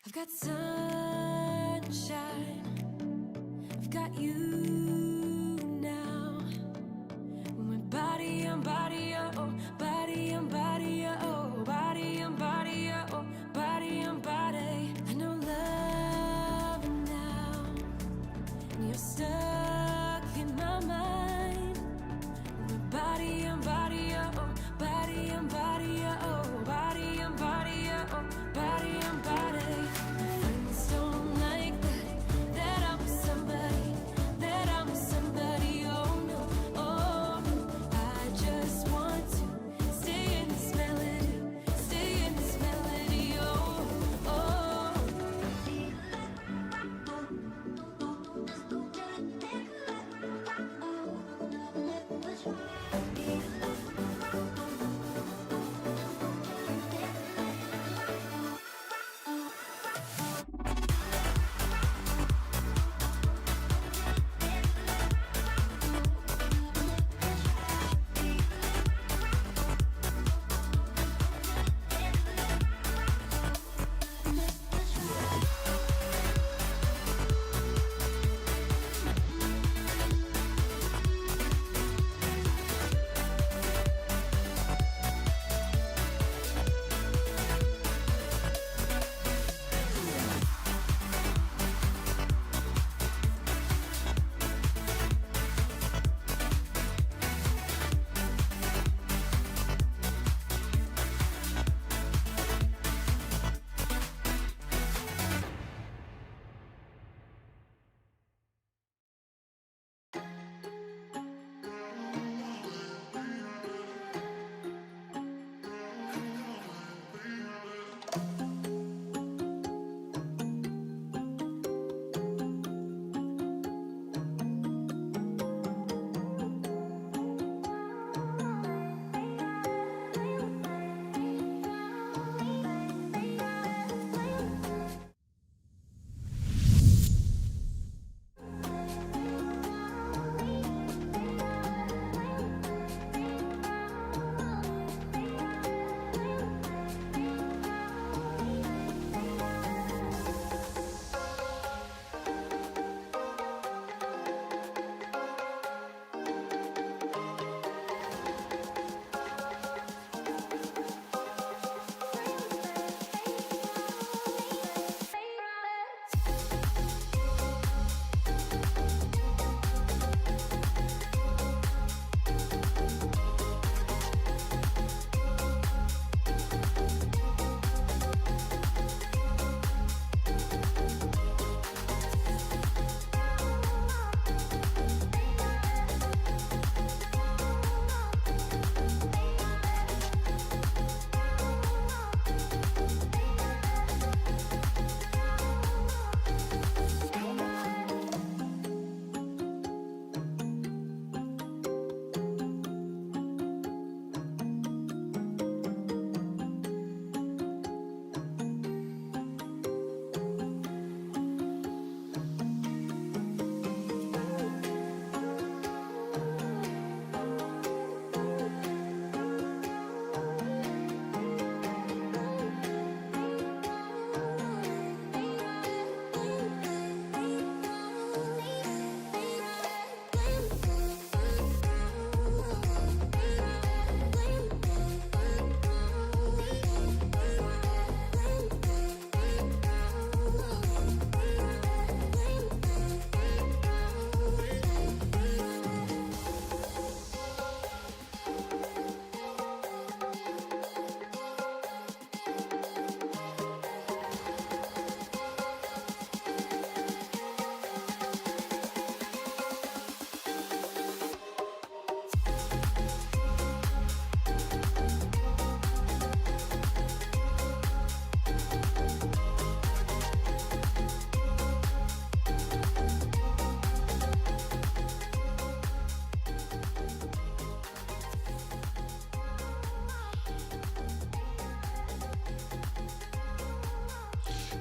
I've got sunshine, I've got you now. When we're body on body, oh, body on body, oh, body on body, oh, body on body. I know love now, and you're stuck in my mind. When we're body on body, oh, body on body, oh, body on body, oh, body on body.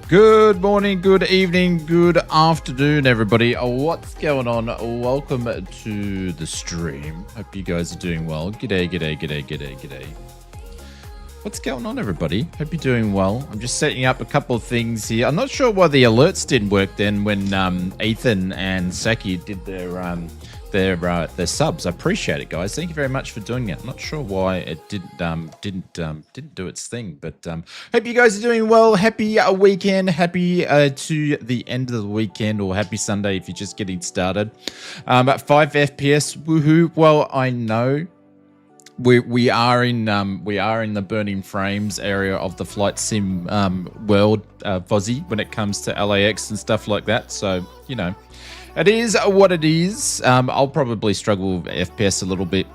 Good morning, good evening, good afternoon, everybody. What's going on? Welcome to the stream. Hope you guys are doing well. G'day, g'day, g'day, g'day, g'day. What's going on, everybody? Hope you're doing well. I'm just setting up a couple of things here. I'm not sure why the alerts didn't work then when Ethan and Saki did their subs. I appreciate it, guys. Thank you very much for doing it. I'm not sure why it didn't do its thing, but hope you guys are doing well. Happy weekend. Happy to the end of the weekend, or happy Sunday if you're just getting started. At 5 FPS, woohoo! Well, I know. We are in the burning frames area of the flight sim world, Fozzie, when it comes to LAX and stuff like that. So, you know, it is what it is. I'll probably struggle with FPS a little bit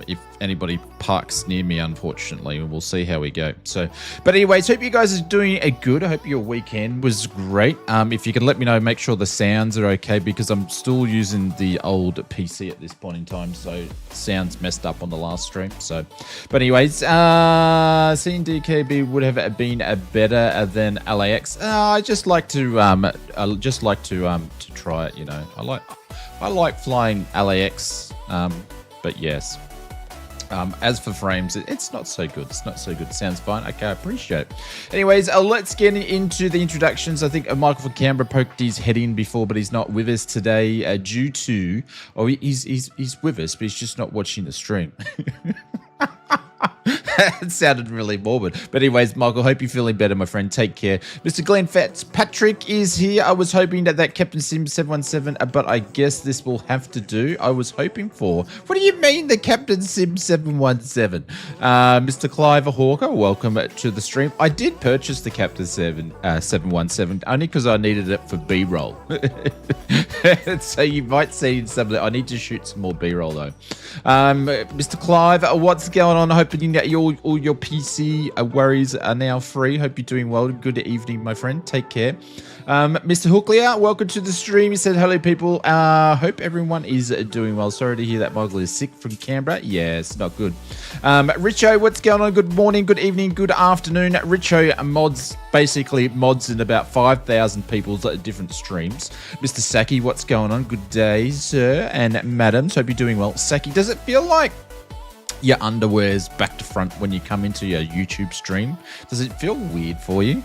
if anybody parks near me, unfortunately. We'll see how we go. So, but anyways, hope you guys are doing good. I hope your weekend was great. If you could let me know, make sure the sounds are okay, because I'm still using the old PC at this point in time, so sounds messed up on the last stream. So, but anyways, seeing DKB would have been better than LAX. I just like to try it. You know, I like flying LAX. But yes, as for frames, it's not so good. It's not so good. Sounds fine. Okay, I appreciate it. Anyways, let's get into the introductions. I think Michael from Canberra poked his head in before, but he's not with us today due to... Oh, he's with us, but he's just not watching the stream. It sounded really morbid. But anyways, Michael, hope you're feeling better, my friend. Take care. Mr. Glenn Fitzpatrick is here. I was hoping that Captain Sim 717, but I guess this will have to do. I was hoping for... What do you mean, the Captain Sim 717? Mr. Clive Hawker, welcome to the stream. I did purchase the Captain 717 only because I needed it for B-roll. So you might see something. I need to shoot some more B-roll, though. Mr. Clive, what's going on? Hoping that all your PC worries are now free. Hope you're doing well. Good evening, my friend. Take care. Mr. Hooklier, welcome to the stream. He said, hello, people. Hope everyone is doing well. Sorry to hear that Michael is sick from Canberra. Yeah, it's not good. Richo, what's going on? Good morning, good evening, good afternoon. Richo basically mods in about 5,000 people's different streams. Mr. Saki, what's going on? Good day, sir and madams. Hope you're doing well. Saki, does it feel like your underwear's back to front when you come into your YouTube stream? Does it feel weird for you?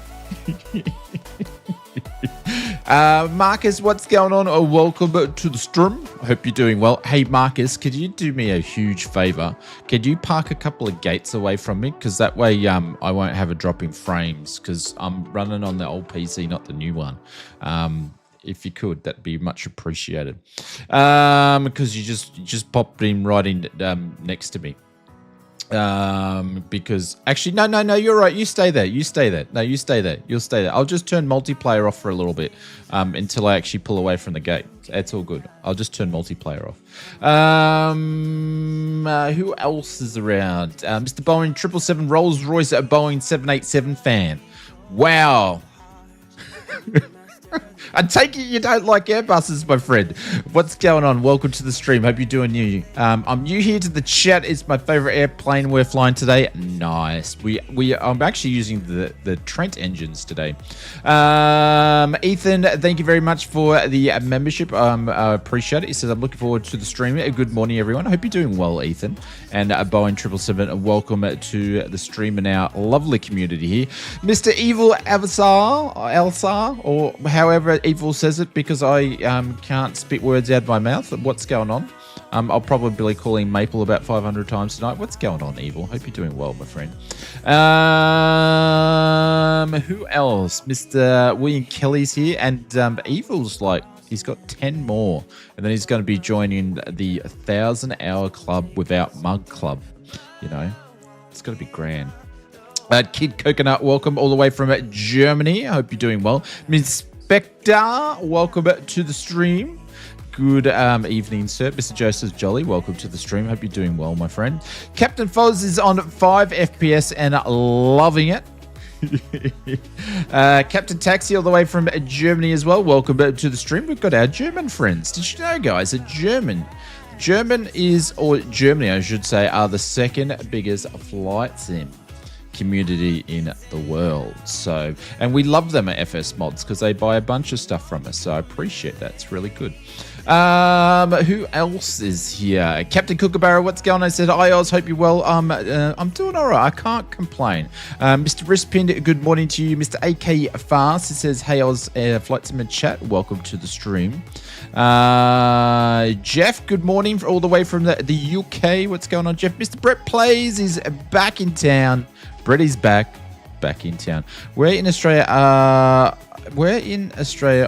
Marcus, what's going on? Welcome to the stream. I hope you're doing well. Hey, Marcus, could you do me a huge favor? Could you park a couple of gates away from me? Because that way I won't have a drop in frames, because I'm running on the old PC, not the new one. If you could, that'd be much appreciated. Because you just popped in right in next to me. Because actually, no, you're right. You stay there. No, you stay there. You'll stay there. I'll just turn multiplayer off for a little bit until I actually pull away from the gate. It's all good. I'll just turn multiplayer off. Who else is around? Mr. Boeing 777 Rolls Royce Boeing 787 fan. Wow. I take it you don't like Airbuses, my friend. What's going on? Welcome to the stream. Hope you're doing new. I'm new here to the chat. It's my favorite airplane we're flying today. Nice. I'm actually using the Trent engines today. Ethan, thank you very much for the membership. I appreciate it. He says, I'm looking forward to the stream. Good morning, everyone. I hope you're doing well, Ethan. And Boeing 777, welcome to the stream and our lovely community here. Mr. Evil Elsar, or however Evil says it, because I can't spit words out of my mouth. What's going on? I'll probably call him Maple about 500 times tonight. What's going on, Evil? Hope you're doing well, my friend. Who else? Mr. William Kelly's here, and Evil's like, he's got 10 more, and then he's going to be joining the 1,000-hour club without mug club. You know, it's going to be grand. Kid Coconut, welcome all the way from Germany. I hope you're doing well. Ms. Spectre, welcome to the stream. Good evening, sir. Mr. Joseph Jolly, welcome to the stream. Hope you're doing well, my friend. Captain Foz is on 5 FPS and loving it. Captain Taxi all the way from Germany as well. Welcome to the stream. We've got our German friends. Did you know, guys, that Germany, I should say, are the second biggest flight sim community in the world. So, and we love them at FS Mods because they buy a bunch of stuff from us. So I appreciate that. It's really good. Who else is here? Captain Kookaburra, what's going on? I said, hi, Oz, hope you're well. I'm doing all right. I can't complain. Mr. Rispin, good morning to you. Mr. AK Fast, it says, hey, Oz, Flight Sim chat. Welcome to the stream. Jeff, good morning all the way from the UK. What's going on, Jeff? Mr. Brett Plays is back in town. Brett is back in town. We're in Australia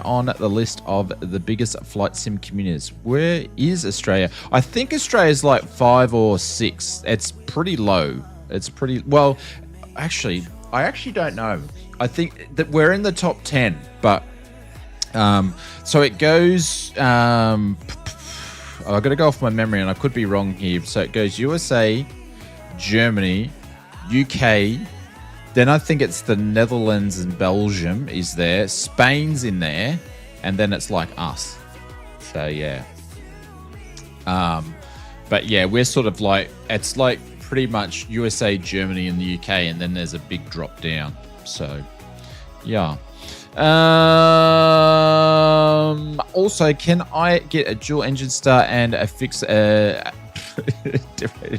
on the list of the biggest flight sim communities. Where is Australia? I think Australia's like 5 or 6. It's pretty low. It's pretty well. Actually, I actually don't know. I think that we're in the top 10, but so it goes. I've got to go off my memory, and I could be wrong here. So it goes USA, Germany, UK. Then I think it's the Netherlands and Belgium is there. Spain's in there. And then it's like us. So, yeah. But, yeah, we're sort of like... It's like pretty much USA, Germany, and the UK. And then there's a big drop down. So, yeah. Also, can I get a dual engine start and a fix...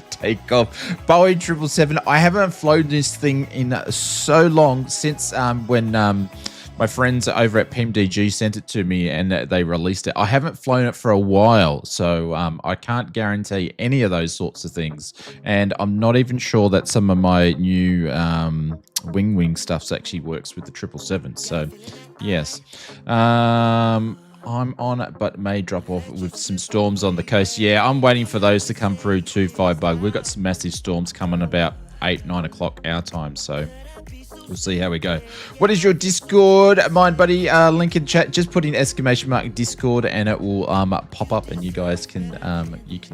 Takeoff Boeing 777. I haven't flown this thing in so long since when my friends over at PMDG sent it to me and they released it. I haven't flown it for a while, so I can't guarantee any of those sorts of things. And I'm not even sure that some of my new wing stuff actually works with the 777. So, yes. I'm on it, but may drop off with some storms on the coast. Yeah, I'm waiting for those to come through too, 5bug. We've got some massive storms coming about 8-9 o'clock our time, so we'll see how we go. What is your Discord, mind buddy? Link in chat. Just put in ! Discord, and it will pop up, and you guys can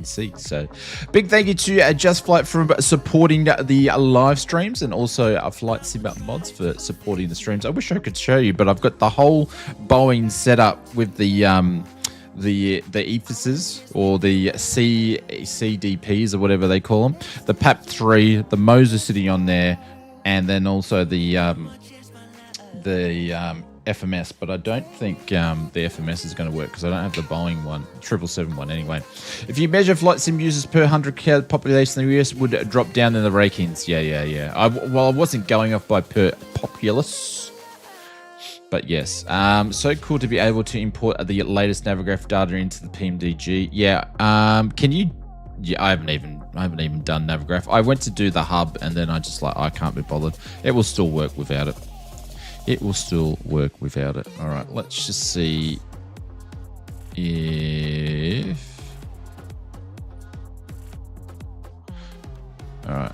see. So, big thank you to Just Flight for supporting the live streams, and also Flight Sim Mods for supporting the streams. I wish I could show you, but I've got the whole Boeing set up with the EFISs or the CDPs or whatever they call them. The PAP3, the Moser sitting on there. And then also the FMS, but I don't think the FMS is going to work because I don't have the Boeing one, 777 one anyway. If you measure flight sim users per 100K population in the US, would drop down in the rankings. Yeah. I wasn't going off by per populace, but yes. So cool to be able to import the latest Navigraph data into the PMDG. Yeah. Can you? Yeah, I haven't even done Navigraph. I went to do the hub and then I just I can't be bothered. It will still work without it. All right, let's just see if... All right.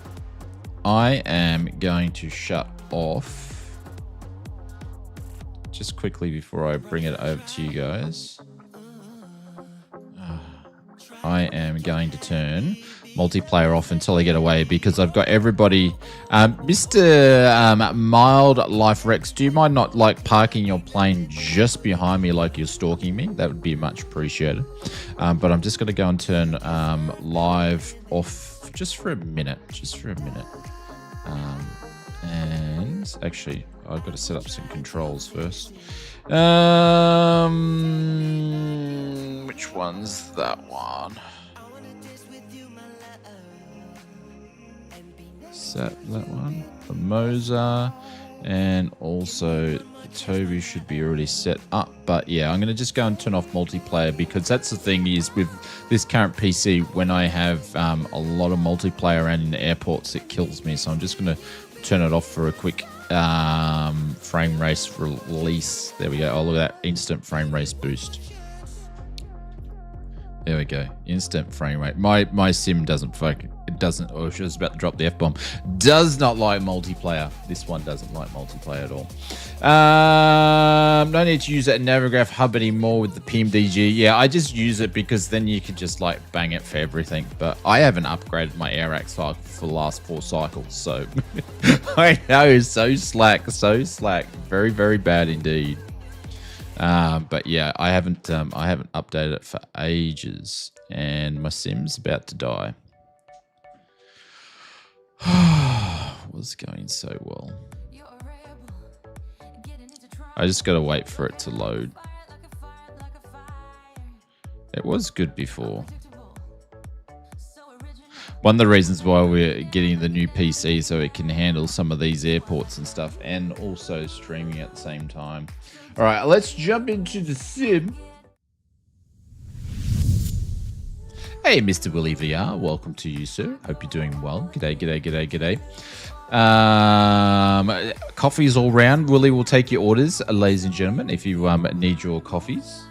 I am going to shut off just quickly before I bring it over to you guys. I am going to turn multiplayer off until I get away because I've got everybody. Mr. Mild Life Rex, do you mind not parking your plane just behind me like you're stalking me? That would be much appreciated. But I'm just going to go and turn live off just for a minute. And actually, I've got to set up some controls first. Which one's that one? Set that one. The Moser, and also Toby should be already set up. But yeah, I'm going to just go and turn off multiplayer because that's the thing is with this current PC, when I have a lot of multiplayer around in the airports, it kills me. So I'm just going to turn it off for a quick frame race release. There we go. Oh, look at that instant frame race boost. There we go. Instant frame rate. My sim doesn't focus. It doesn't. Oh, she was about to drop the F-bomb. Does not like multiplayer. This one doesn't like multiplayer at all. No need to use that Navigraph hub anymore with the PMDG. Yeah, I just use it because then you can just bang it for everything. But I haven't upgraded my AirAx cycle for the last 4 cycles, so I know, so slack. Very, very bad indeed. But yeah, I haven't updated it for ages, and my sim's about to die. Was going so well. I just gotta wait for it to load. It was good before. One of the reasons why we're getting the new PC so it can handle some of these airports and stuff, and also streaming at the same time. All right, let's jump into the sim. Hey, Mr. Willie VR, welcome to you, sir. Hope you're doing well. G'day, g'day, g'day, g'day. Coffees all round. Willie will take your orders, ladies and gentlemen, if you need your coffees.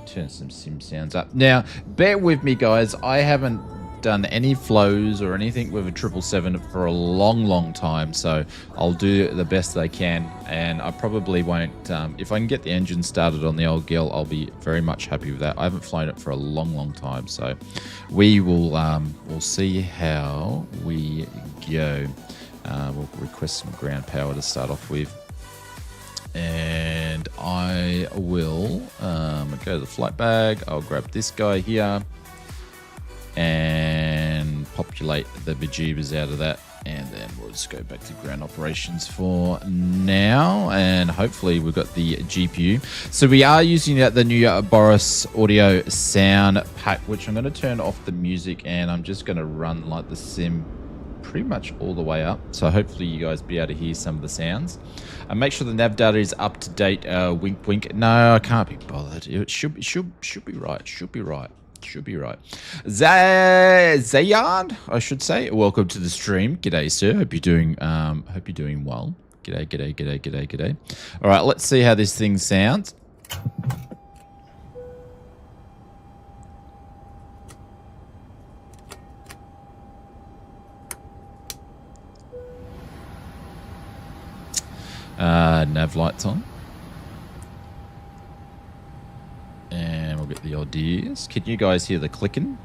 Turn some sim sounds up. Now, bear with me, guys. I haven't done any flows or anything with a 777 for a long time, so I'll do the best I can, and I probably won't if I can get the engine started on the old girl, I'll be very much happy with that. I haven't flown it for a long time, so we will we'll see how we go. We'll request some ground power to start off with, and I will go to the flight bag. I'll grab this guy here and populate the bejeebers out of that, and then we'll just go back to ground operations for now, and hopefully we've got the GPU. So we are using the new Boris audio sound pack, which I'm going to turn off the music, and I'm just going to run like the sim pretty much all the way up, so hopefully you guys be able to hear some of the sounds. And make sure the nav data is up to date. Wink wink. No, I can't be bothered. It should be right. Should be right. Zayan, I should say. Welcome to the stream. G'day, sir. Hope you're doing well. G'day. All right, let's see how this thing sounds. Nav lights on. And we'll get the ideas. Can you guys hear the clicking?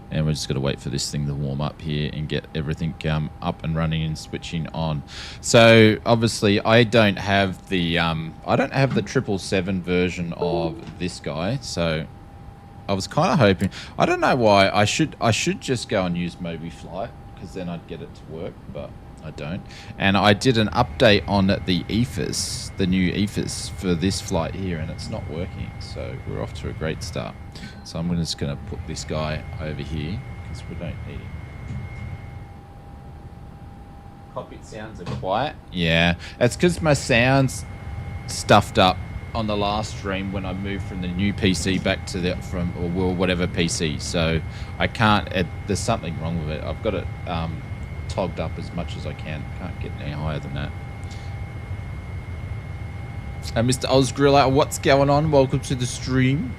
And we're just going to wait for this thing to warm up here and get everything up and running and switching on. So obviously I don't have the 777 version of this guy. So I was kind of hoping. I don't know why. I should just go and use Mobi Flight, because then I'd get it to work, but I don't. And I did an update on the EFIS, the new EFIS for this flight here, and it's not working. So we're off to a great start. So I'm just going to put this guy over here because we don't need him. Cockpit sounds are quiet. Yeah, that's because my sounds stuffed up on the last stream when I moved from the new PC back to the whatever PC. So I can't. There's something wrong with it. I've got it togged up as much as I can. Can't get any higher than that. Mr. Ozgriller, what's going on? Welcome to the stream.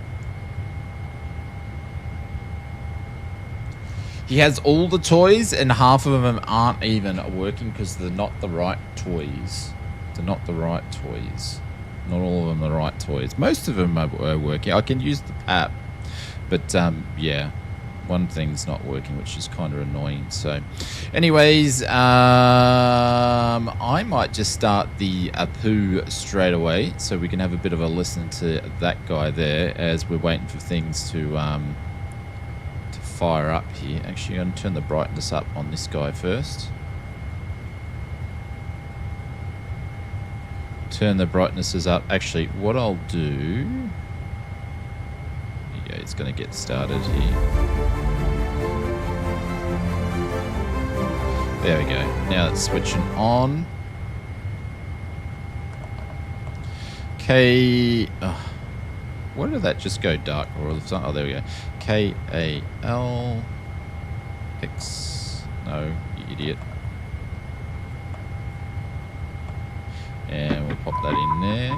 He has all the toys, and half of them aren't even working because they're not the right toys. They're not the right toys. Not all of them are the right toys. Most of them are working. I can use the app, but yeah. One thing's not working, which is kind of annoying. So anyways, I might just start the APU straight away so we can have a bit of a listen to that guy there as we're waiting for things to fire up here. Actually, I'm going to turn the brightness up on this guy first. Turn the brightnesses up. Actually, what I'll do... Yeah, it's going to get started here. There we go. Now it's switching on. Where did that just go dark? Oh, there we go. KLAX. No, you idiot. And we'll pop that in there.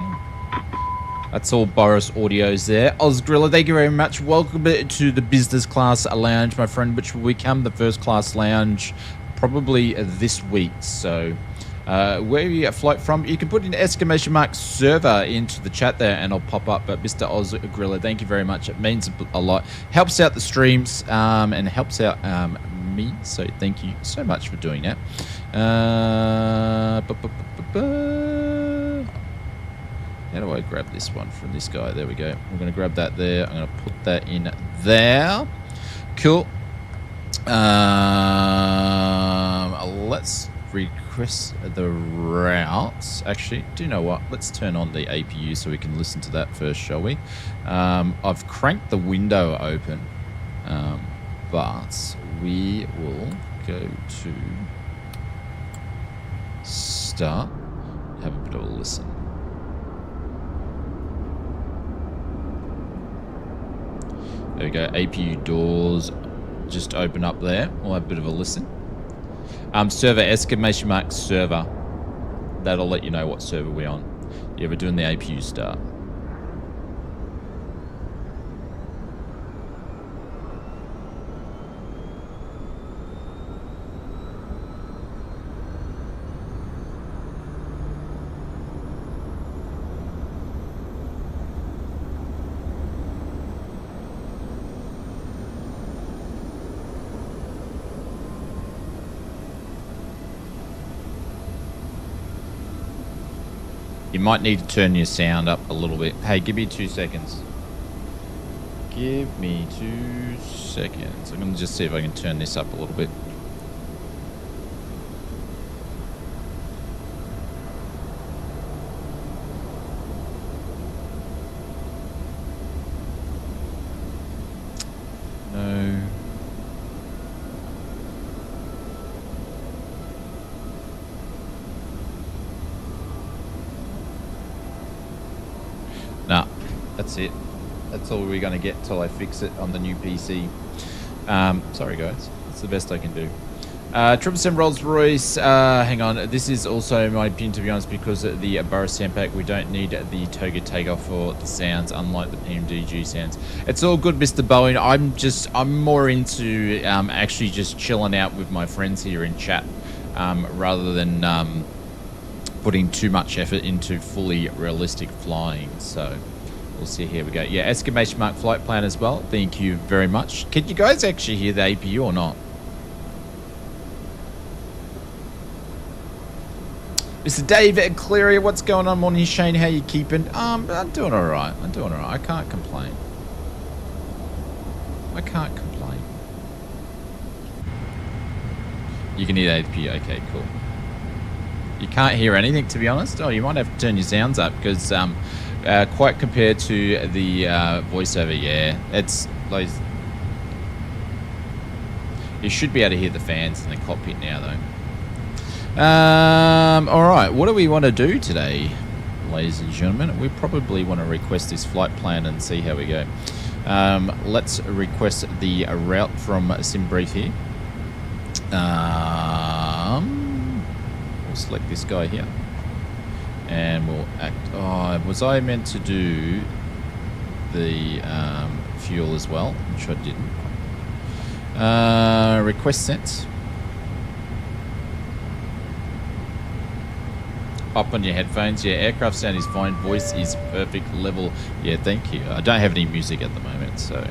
That's all Boris audios there. Ozgriller, thank you very much. Welcome to the business class lounge, my friend, which will become the first class lounge probably this week. So where you flight from, you can put an exclamation mark server into the chat there and I'll pop up. But Mr. Ozgriller, thank you very much. It means a lot. Helps out the streams and helps out me. So thank you so much for doing that. How do I grab this one from this guy? There we go. I'm going to grab that there. I'm going to put that in there. Cool. Let's request the routes. Actually, do you know what? Let's turn on the APU so we can listen to that first, shall we? I've cranked the window open, but we will go to start, have a bit of a listen. There we go, APU doors just open up there. We'll have a bit of a listen. Server, exclamation mark server. That'll let you know what server we're on. Yeah, we're doing the APU start. You might need to turn your sound up a little bit. Hey, give me 2 seconds. Give me 2 seconds. I'm going to just see if I can turn this up a little bit. No. Nah, that's it. That's all we're going to get till I fix it on the new PC. Sorry, guys. That's the best I can do. 777 Rolls-Royce. Hang on. This is also my opinion, to be honest, because of the Boris sound pack. We don't need the Toga takeoff for the sounds, unlike the PMDG sounds. It's all good, Mr. Boeing. I'm more into actually just chilling out with my friends here in chat, rather than putting too much effort into fully realistic flying. So we'll see. Here we go. Yeah, exclamation mark flight plan as well. Thank you very much. Can you guys actually hear the APU or not? Mr. David Cleary, what's going on? Morning, Shane. How you keeping? I'm doing all right. I'm doing all right. I can't complain. I can't complain. You can hear the APU. Okay, cool. You can't hear anything, to be honest. Oh, you might have to turn your sounds up, because quite compared to the voiceover, yeah, it's like you should be able to hear the fans in the cockpit now, though. All right, what do we want to do today, ladies and gentlemen? We probably want to request this flight plan and see how we go. Let's request the route from SimBrief here. We'll select this guy here, and we'll act. Oh, was I meant to do the fuel as well? Which I didn't. Request sent. Up on your headphones. Yeah, aircraft sound is fine. Voice is perfect level. Yeah, thank you. I don't have any music at the moment, so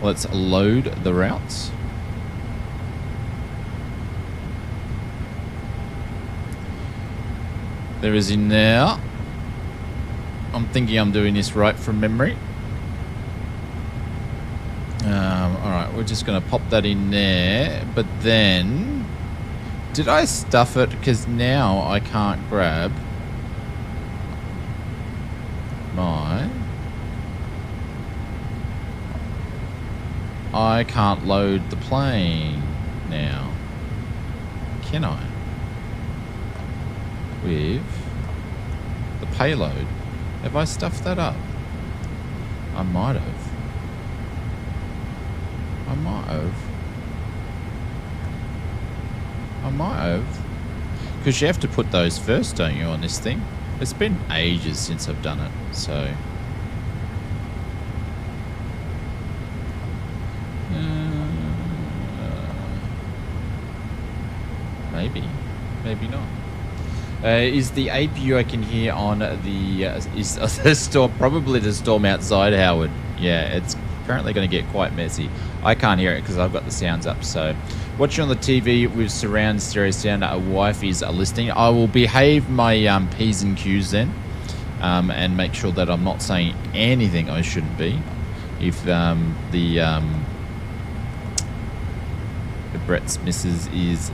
let's load the routes. There is in there. I'm thinking I'm doing this right from memory. Alright, we're just going to pop that in there. But then, did I stuff it? Because now I can't grab my... I can't load the plane now. Can I? With the payload. Have I stuffed that up? I might have. I might have. I might have. Because you have to put those first, don't you, on this thing? It's been ages since I've done it, so... maybe. Maybe not. Is the APU I can hear on the is the storm, probably the storm outside, Howard? Yeah, it's apparently going to get quite messy. I can't hear it because I've got the sounds up. So watching on the TV with surround stereo sound, a wife is listening. I will behave my P's and Q's then, and make sure that I'm not saying anything I shouldn't be. If the Brett's missus is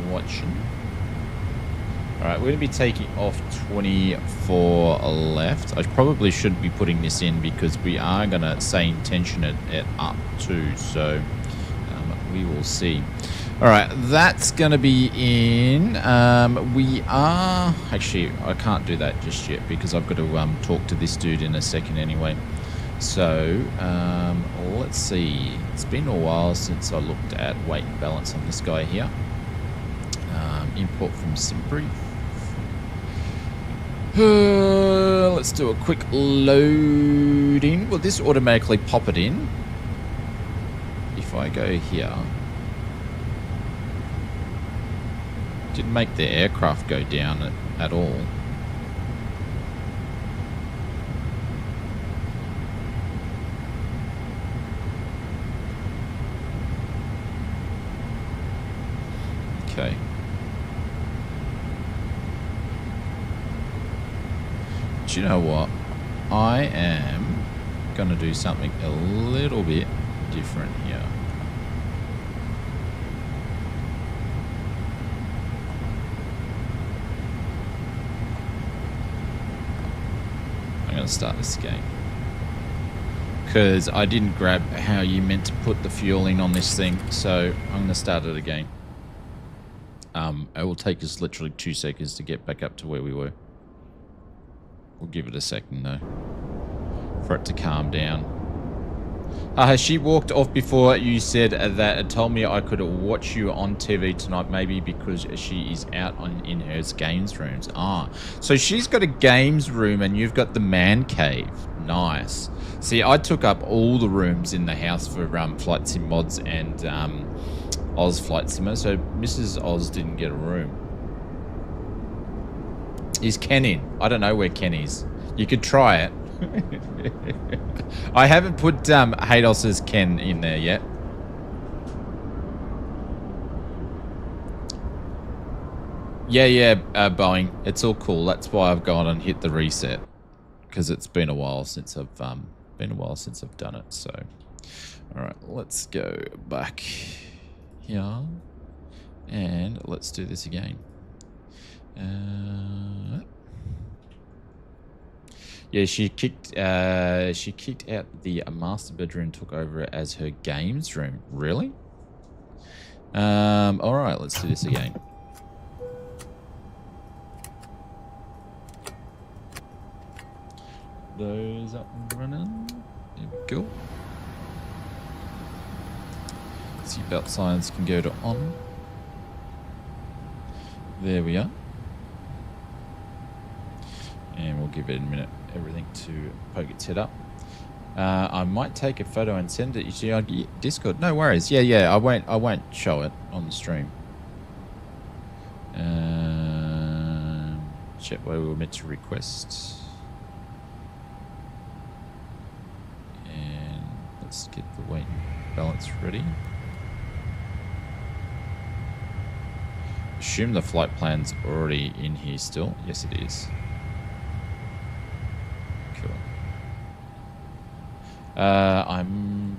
watching. All right, we're going to be taking off 24 left. I probably shouldn't be putting this in because we are going to say intention it up too. So we will see. All right, that's going to be in. We are... Actually, I can't do that just yet because I've got to talk to this dude in a second anyway. So let's see. It's been a while since I looked at weight and balance on this guy here. Import from Simpri. Let's do a quick loading. Will this automatically pop it in? If I go here. Didn't make the aircraft go down at all. Okay. Do you know what? I am going to do something a little bit different here. I'm going to start this again. Because I didn't grab how you meant to put the fuel in on this thing. So I'm going to start it again. It will take us literally 2 seconds to get back up to where we were. We'll give it a second though for it to calm down. She walked off before you said that. It told me I could watch you on TV tonight, maybe because she is out in her games rooms. So she's got a games room and you've got the man cave. Nice. See, I took up all the rooms in the house for Flight Sim Mods and Oz Flight Simmer, so Mrs. Oz didn't get a room. Is Ken in? I don't know where Ken is. You could try it. I haven't put Haydos's Ken in there yet. Yeah, Boeing. It's all cool. That's why I've gone and hit the reset because it's been a while since I've done it. So, all right, let's go back here and let's do this again. Yeah, she kicked out the master bedroom, took over it as her games room. Really? All right, let's do this again. Those up and running. There we go. Seatbelt signs can go to on. There we are. And we'll give it a minute, everything to poke its head up. I might take a photo and send it to you on Discord. No worries. Yeah. I won't show it on the stream. Check where we were meant to request. And let's get the weight and balance ready. Assume the flight plan's already in here still. Yes, it is.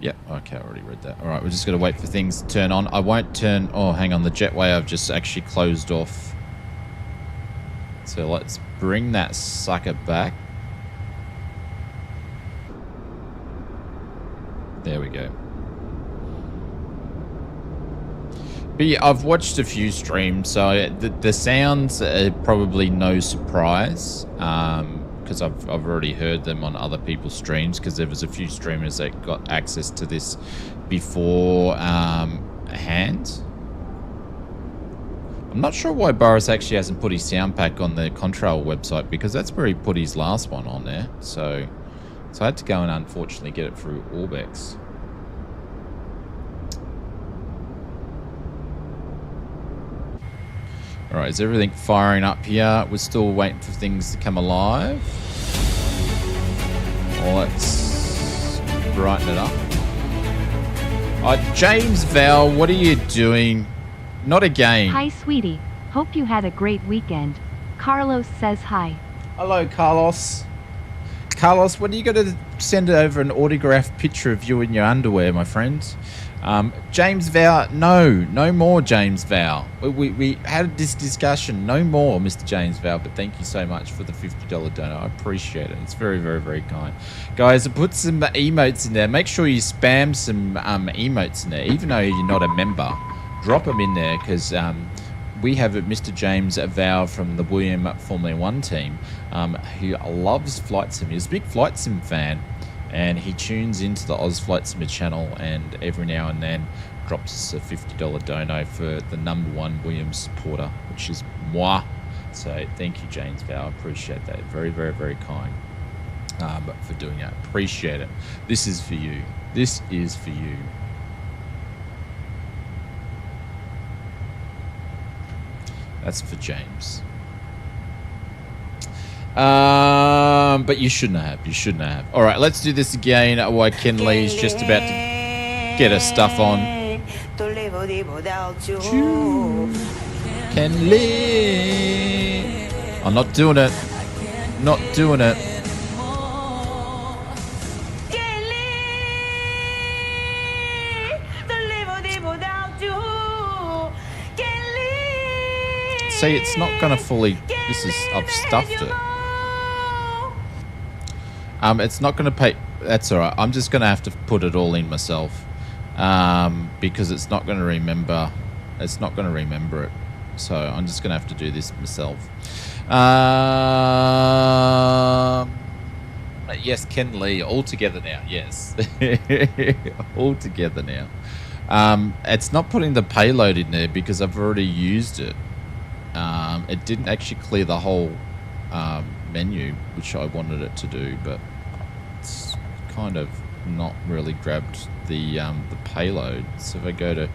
Yep, okay, I already read that. All right, we're just going to wait for things to turn on. I won't turn... Oh, hang on, the jetway I've just actually closed off. So let's bring that sucker back. There we go. But yeah, I've watched a few streams, so the sounds are probably no surprise. Because I've already heard them on other people's streams, because there was a few streamers that got access to this before hand. I'm not sure why Boris actually hasn't put his sound pack on the Contrail website, because that's where he put his last one on there. So I had to go and unfortunately get it through Orbex. All right, is everything firing up here? We're still waiting for things to come alive. Let's brighten it up. James Val, what are you doing? Not again. Hi, sweetie. Hope you had a great weekend. Carlos says hi. Hello, Carlos. Carlos, when are you going to send over an autographed picture of you in your underwear, my friend? James Vow, no more James Vow. We had this discussion. No more, Mr. James Vow. But thank you so much for the $50 donor. I appreciate it. It's very, very, very kind, guys. Put some emotes in there. Make sure you spam some emotes in there, even though you're not a member. Drop them in there because we have Mr. James Vow from the William Formula One team, who loves flight sim. He's a big flight sim fan. And he tunes into the Oz Flight Simmer channel and every now and then drops us a $50 dono for the #1 Williams supporter, which is moi. So thank you, James Vow. I appreciate that. Very, very, very kind for doing that. Appreciate it. This is for you. This is for you. That's for James. But you shouldn't have. You shouldn't have. All right, let's do this again while Ken Lee's just about to get her stuff on. Ken Lee. I'm not doing it. Not doing it. See, it's not going to fully... This is... I've stuffed it. It's not going to pay... That's all right. I'm just going to have to put it all in myself. Because it's not going to remember... It's not going to remember it. So I'm just going to have to do this myself. Yes, Ken Lee. All together now. Yes. All together now. It's not putting the payload in there because I've already used it. It didn't actually clear the whole menu, which I wanted it to do, but it's kind of not really grabbed the payload. So if I go to...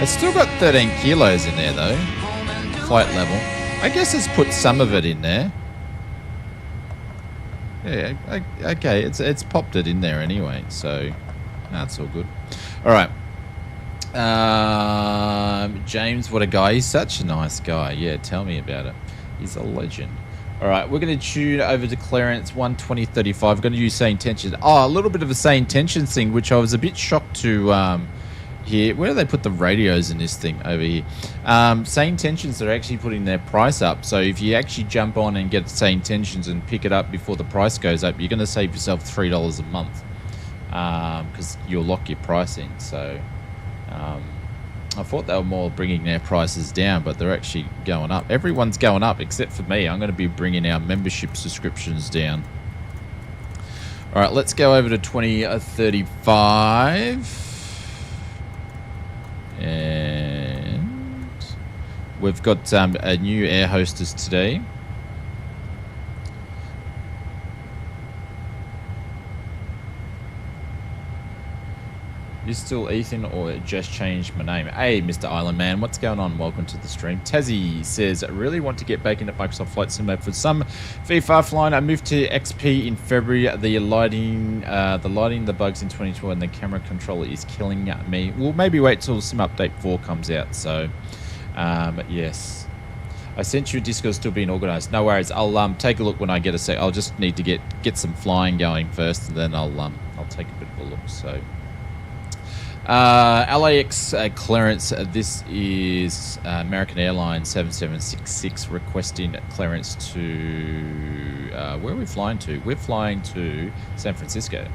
It's still got 13 kilos in there, though. Flight level. I guess it's put some of it in there. Yeah, okay, it's popped it in there anyway, so that's all good. All right. James, what a guy. He's such a nice guy. Yeah, tell me about it. He's a legend. All right, we're going to tune over to clearance 120.35. We're going to use sane tension. Oh, a little bit of a sane tension thing, which I was a bit shocked to hear. Where do they put the radios in this thing over here? Sane tensions are actually putting their price up. So if you actually jump on and get sane tensions and pick it up before the price goes up, you're going to save yourself $3 a month because you'll lock your price in. So... I thought they were more bringing their prices down, but they're actually going up. Everyone's going up except for me. I'm going to be bringing our membership subscriptions down. All right, let's go over to 2035. And we've got a new air hostess today. You still Ethan or just changed my name? Hey, Mr. Island Man, what's going on? Welcome to the stream. Tazzy says, I really want to get back into Microsoft Flight Simulator for some VFR flying. I moved to XP in February. The lighting, the bugs in 2012 and the camera controller is killing me. We'll maybe wait till Sim Update 4 comes out. So, yes. I sent you a Discord still being organized. No worries. I'll take a look when I get a sec. I'll just need to get some flying going first, and then I'll take a bit of a look. So. LAX clearance. This is American Airlines 7766 requesting clearance to... where are we flying to? We're flying to San Francisco.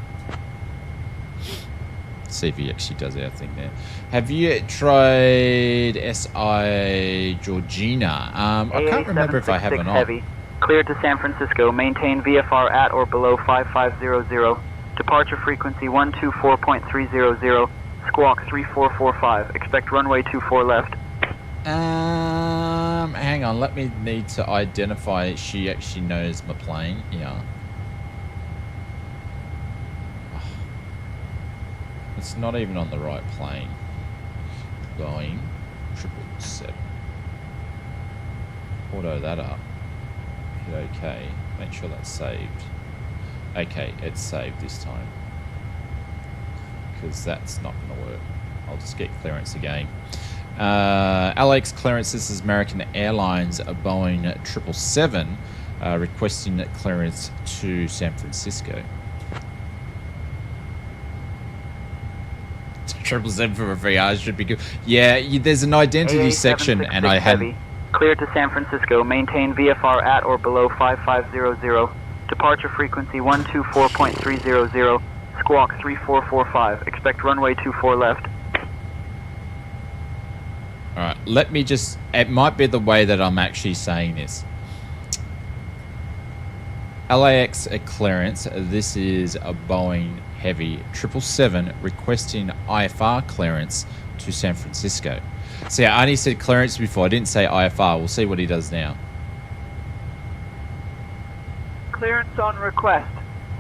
See if he actually does our thing there. Have you tried SI Georgina? I can't remember if I have or not. Heavy. Cleared to San Francisco. Maintain VFR at or below 5500. Departure frequency 124.300. Squawk 3445. Expect runway 24 left. Hang on. Let me need to identify she actually knows my plane. Yeah. It's not even on the right plane. Boeing 777. Auto that up. Hit OK. Make sure that's saved. Okay, it's saved this time. Because that's not going to work. I'll just get clearance again. LAX clearance. This is American Airlines, a Boeing 777, requesting clearance to San Francisco. 777 for a VR should be good. Yeah, there's an identity section, and I had. Heavy. Cleared to San Francisco. Maintain VFR at or below 5500. Departure frequency 124.300. Squawk 3445. Expect runway 24 left. All right, let me just. It might be the way that I'm actually saying this. LAX clearance. This is a Boeing Heavy 777 requesting IFR clearance to San Francisco. See, I only said clearance before. I didn't say IFR. We'll see what he does now. Clearance on request.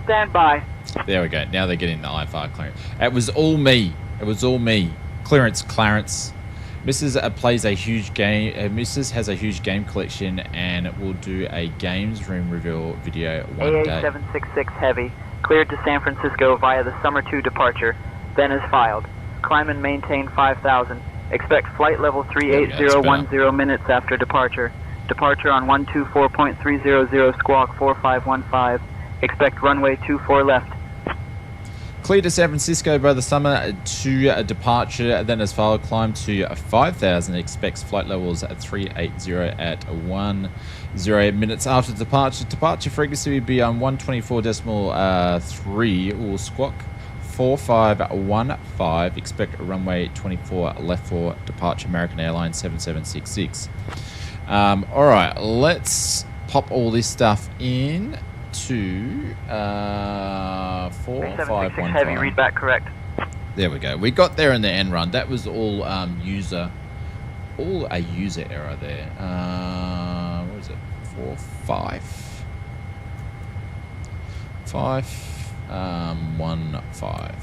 Stand by. There we go. Now they're getting the IFR clearance. It was all me. It was all me. Clearance, Clarence. Mrs. Plays a huge game. Mrs. has a huge game collection and will do a games room reveal video one day. AA766 Heavy. Cleared to San Francisco via the Summer 2 departure. Then is filed. Climb and maintain 5,000. Expect flight level 38010 minutes after departure. Departure on 124.300 squawk 4515. Expect runway 24 left. Clear to San Francisco by the Summer 2 departure, then as filed, climb to 5,000. Expects flight levels at 380 at 10 minutes after departure. Departure frequency will be on 124.3 or squawk 4515. Expect runway 24 left for departure. American Airlines 7766. All right, let's pop all this stuff in to 4515. Heavy, read back correct. There we go. We got there in the end run. That was all a user error there. What is it? 4, 5, 1, 5.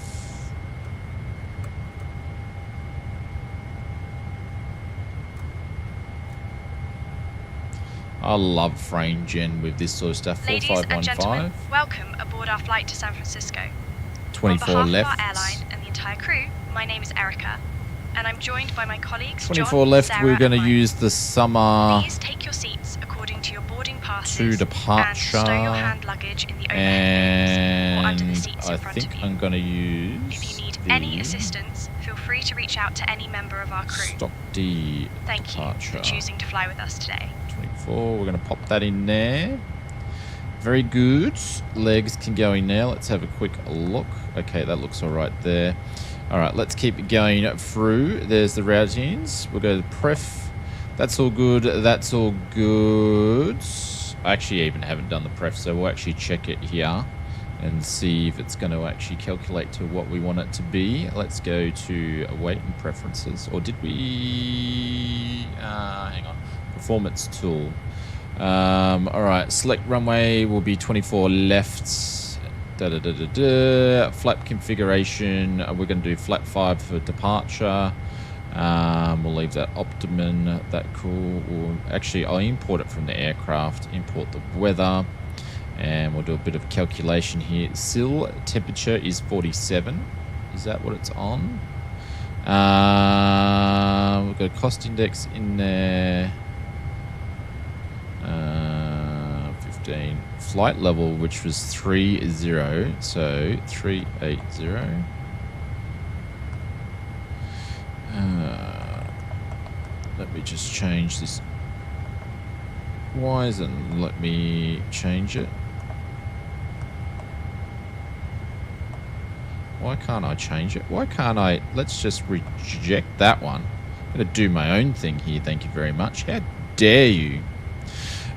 I love frame gen with this sort of stuff. Ladies 4515. and gentlemen, welcome aboard our flight to San Francisco. 24 On left. behalf of our airline and the entire crew, my name is Erica, and I'm joined by my colleagues 24 John, left. Sarah, We're going to and Mike. use the Summer Please take your seats according to your boarding passes 2 departure. and stow your hand luggage in the overhead bins or under the And seats I in front think of you. I'm going to use If you need the any assistance, feel free to reach out to any member of our crew. Stock D Thank departure. you for choosing to fly with us today. 24. We're going to pop that in there. Very good. Legs can go in there. Let's have a quick look. Okay, that looks all right there. All right, let's keep going through. There's the routines. We'll go to pref. That's all good. That's all good. I actually even haven't done the pref, so we'll actually check it here and see if it's going to actually calculate to what we want it to be. Let's go to awaiting preferences. Or did we... hang on. Performance tool. All right, select runway will be 24 left. Flap configuration. We're going to do flap 5 for departure. We'll leave that optimum. That cool. Actually, I'll import it from the aircraft. Import the weather. And we'll do a bit of calculation here. SIL temperature is 47. Is that what it's on? We've got a cost index in there. 15. Flight level, which was 30. So 380. Let me just change this. Why isn't let me change it? Why can't I change it? Why can't I? Let's just reject that one. I'm going to do my own thing here. Thank you very much. How dare you?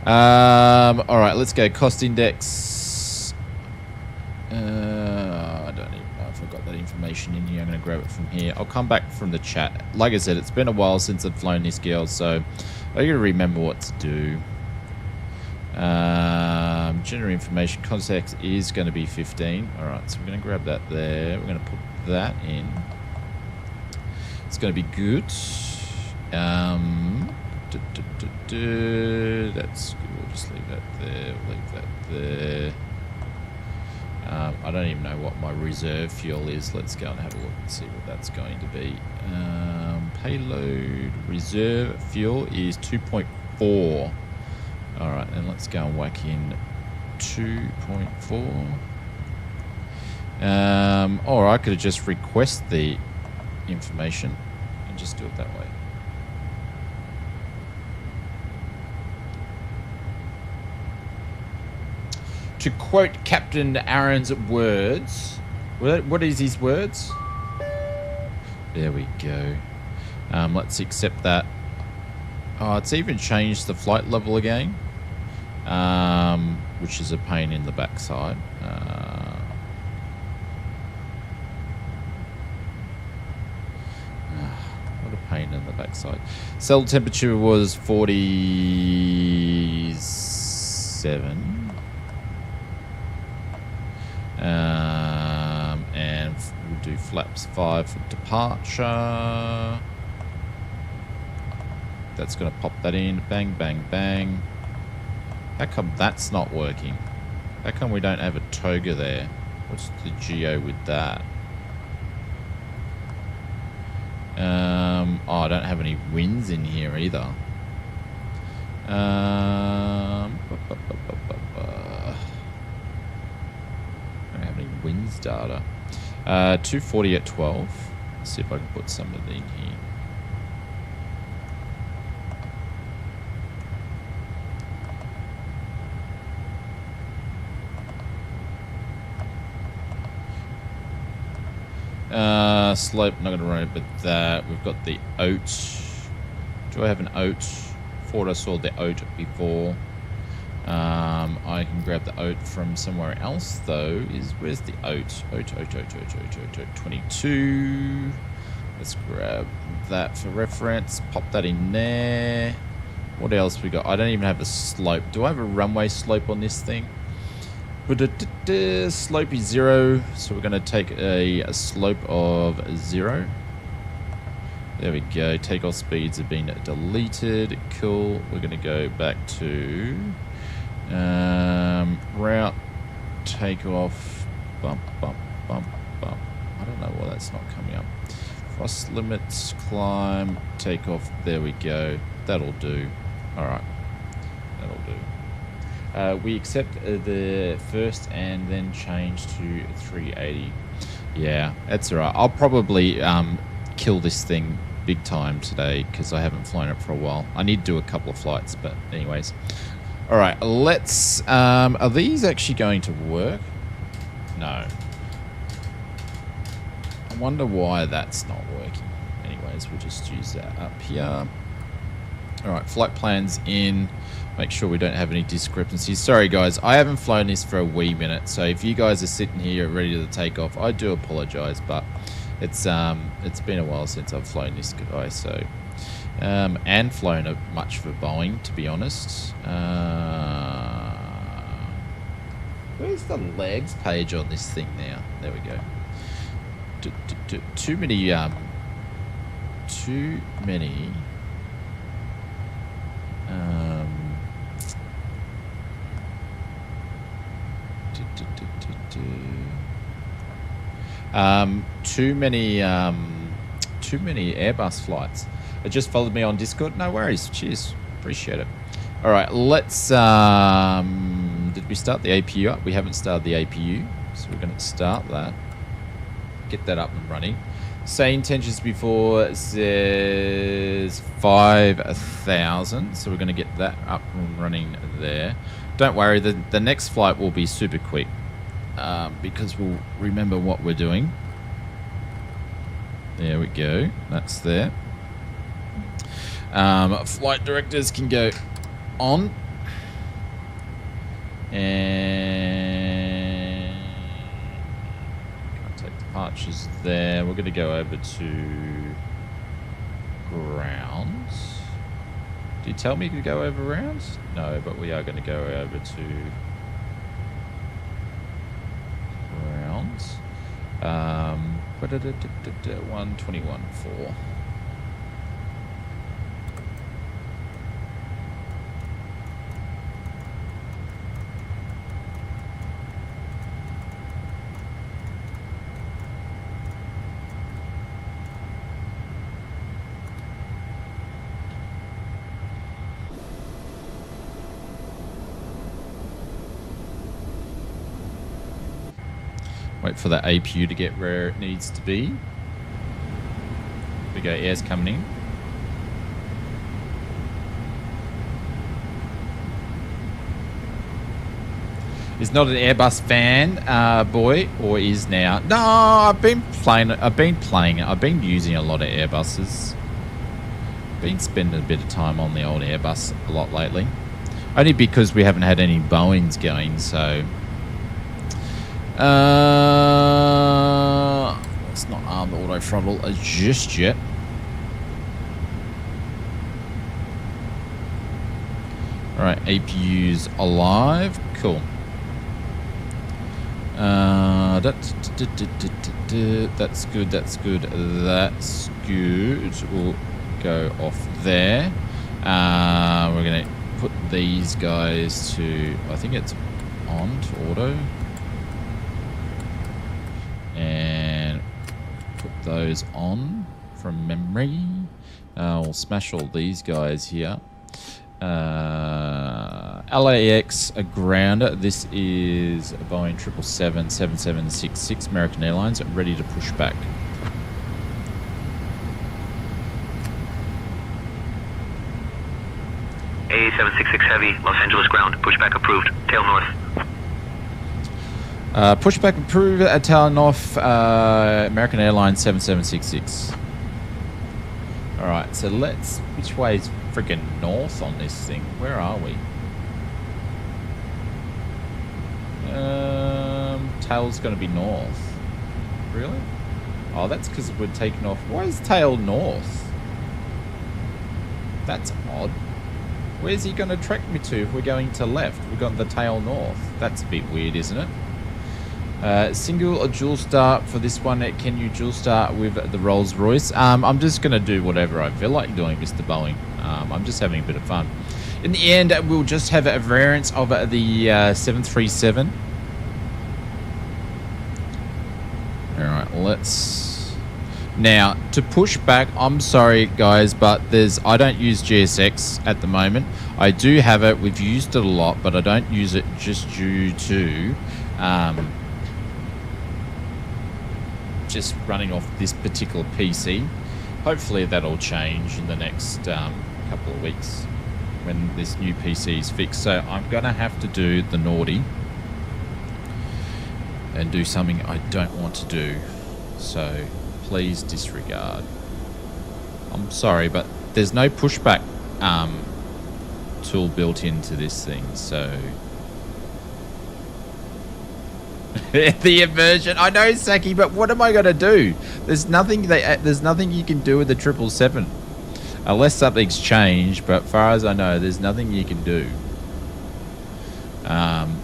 All right, let's go. Cost index. I don't even know if I've got that information in here. I'm going to grab it from here. I'll come back from the chat. Like I said, it's been a while since I've flown this girl, so I got to remember what to do. General information context is going to be 15. All right, so we're going to grab that there. We're going to put that in. It's going to be good. That's good. We'll just leave that there. We'll leave that there. I don't even know what my reserve fuel is. Let's go and have a look and see what that's going to be. Payload reserve fuel is 2.4. All right, and let's go and whack in 2.4. Or I could have just request the information and just do it that way. To quote Captain Aaron's words, what is his words? There we go. Let's accept that. Oh, it's even changed the flight level again, which is a pain in the backside. What a pain in the backside. Cell temperature was 47. And we'll do flaps 5 for departure. That's going to pop that in. Bang, bang, bang. How come that's not working? How come we don't have a toga there? What's the geo with that? Oh, I don't have any wins in here either. Wins data. 240 at 12. Let's see if I can put some of it in here. Slope, not going to run it, but that. We've got the oat. Do I have an oat? Thought I saw the oat before. I can grab the oat from somewhere else, though. Where's the oat? Oat, 22. Let's grab that for reference. Pop that in there. What else we got? I don't even have a slope. Do I have a runway slope on this thing? Slope is 0, so we're going to take a slope of 0. There we go. Takeoff speeds have been deleted. Cool. We're going to go back to route, takeoff, bump, bump, bump, bump. I don't know why that's not coming up. Frost limits, climb, takeoff. There we go. That'll do. All right. That'll do. We accept the first and then change to 380. Yeah, that's all right. I'll probably kill this thing big time today because I haven't flown it for a while. I need to do a couple of flights, but anyways. All right, let's... are these actually going to work? No. I wonder why that's not working. Anyways, we'll just use that up here. All right, flight plans in. Make sure we don't have any discrepancies. Sorry, guys, I haven't flown this for a wee minute, so if you guys are sitting here ready to take off, I do apologize, but it's been a while since I've flown this guy, so... and flown it much for Boeing, to be honest. Where's the legs page on this thing now? There we go. Too many. Too many Airbus flights. It just followed me on Discord. No worries. Cheers. Appreciate it. All right, let's... did we start the APU up? We haven't started the APU, so we're going to start that. Get that up and running. Same intentions before says 5,000, so we're going to get that up and running there. Don't worry, the next flight will be super quick because we'll remember what we're doing. There we go. That's there. Flight directors can go on and can't take departures there. We're going to go over to grounds. Did you tell me to go over grounds? No, but we are going to go over to grounds. 121.4. Wait for that APU to get where it needs to be. go. Air's coming in. Is not an Airbus fan, boy, or is now? No, I've been using a lot of Airbuses. Been spending a bit of time on the old Airbus a lot lately. Only because we haven't had any Boeings going, so let's not arm the auto throttle just yet. Alright, APU's alive. Cool. That's good, that's good, that's good. We'll go off there. We're going to put these guys to, I think it's on to auto. And put those on from memory. We'll smash all these guys here. LAX ground. This is a Boeing 777-7766 American Airlines, ready to push back. A766 Heavy, Los Angeles ground. Pushback approved. Tail north. Pushback approved at tail north. American Airlines 7766. All right. So let's. Which way is freaking north on this thing? Where are we? Tail's going to be north. Really? Oh, that's because we're taking off. Why is tail north? That's odd. Where's he going to track me to if we're going to left? We've got the tail north. That's a bit weird, isn't it? Single or dual start for this one. Can you dual start with the Rolls Royce? I'm just going to do whatever I feel like doing, Mr. Boeing. I'm just having a bit of fun. In the end, we'll just have a variance of the 737. All right, let's... Now, to push back, I'm sorry, guys, but I don't use GSX at the moment. I do have it. We've used it a lot, but I don't use it just due to just running off this particular PC. Hopefully that'll change in the next couple of weeks when this new PC is fixed. So I'm going to have to do the naughty and do something I don't want to do. So please disregard. I'm sorry, but there's no pushback tool built into this thing, so the immersion. I know, Saki, but what am I going to do? There's nothing you can do with the 777 unless something's changed, but far as I know, there's nothing you can do.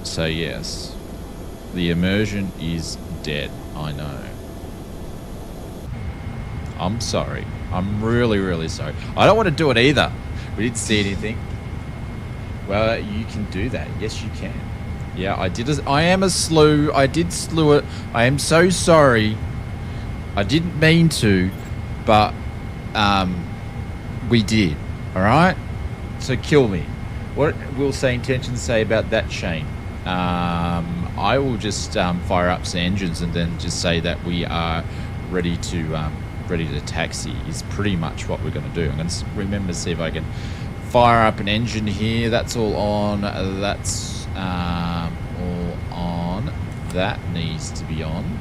So yes, the immersion is dead. I know. I'm sorry. I'm really, really sorry. I don't want to do it either. We didn't see anything. Well, you can do that. Yes, you can. Yeah, I did. I am a slew. I did slew it. I am so sorry. I didn't mean to, but we did. All right. So kill me. What will say intentions say about that, Shane? I will just fire up some engines and then just say that we are ready to taxi. Is pretty much what we're going to do. I'm going to remember to see if I can fire up an engine here. That's all on. That's all on. That needs to be on.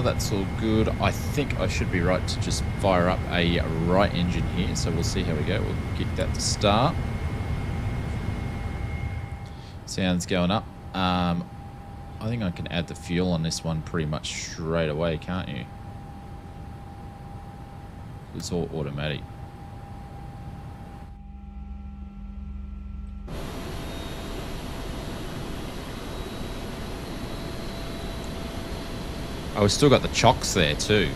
That's all good. I think I should be right to just fire up a right engine here. So we'll see how we go. We'll get that to start. Sounds going up. I think I can add the fuel on this one pretty much straight away, can't you? It's all automatic. Oh, we've still got the chocks there too.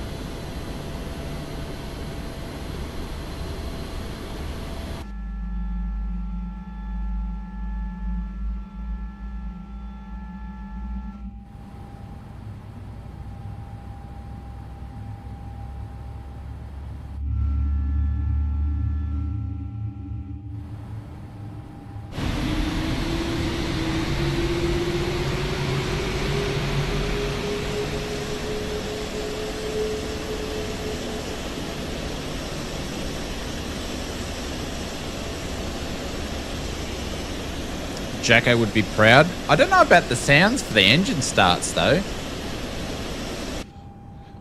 Jacko would be proud. I don't know about the sounds for the engine starts, though.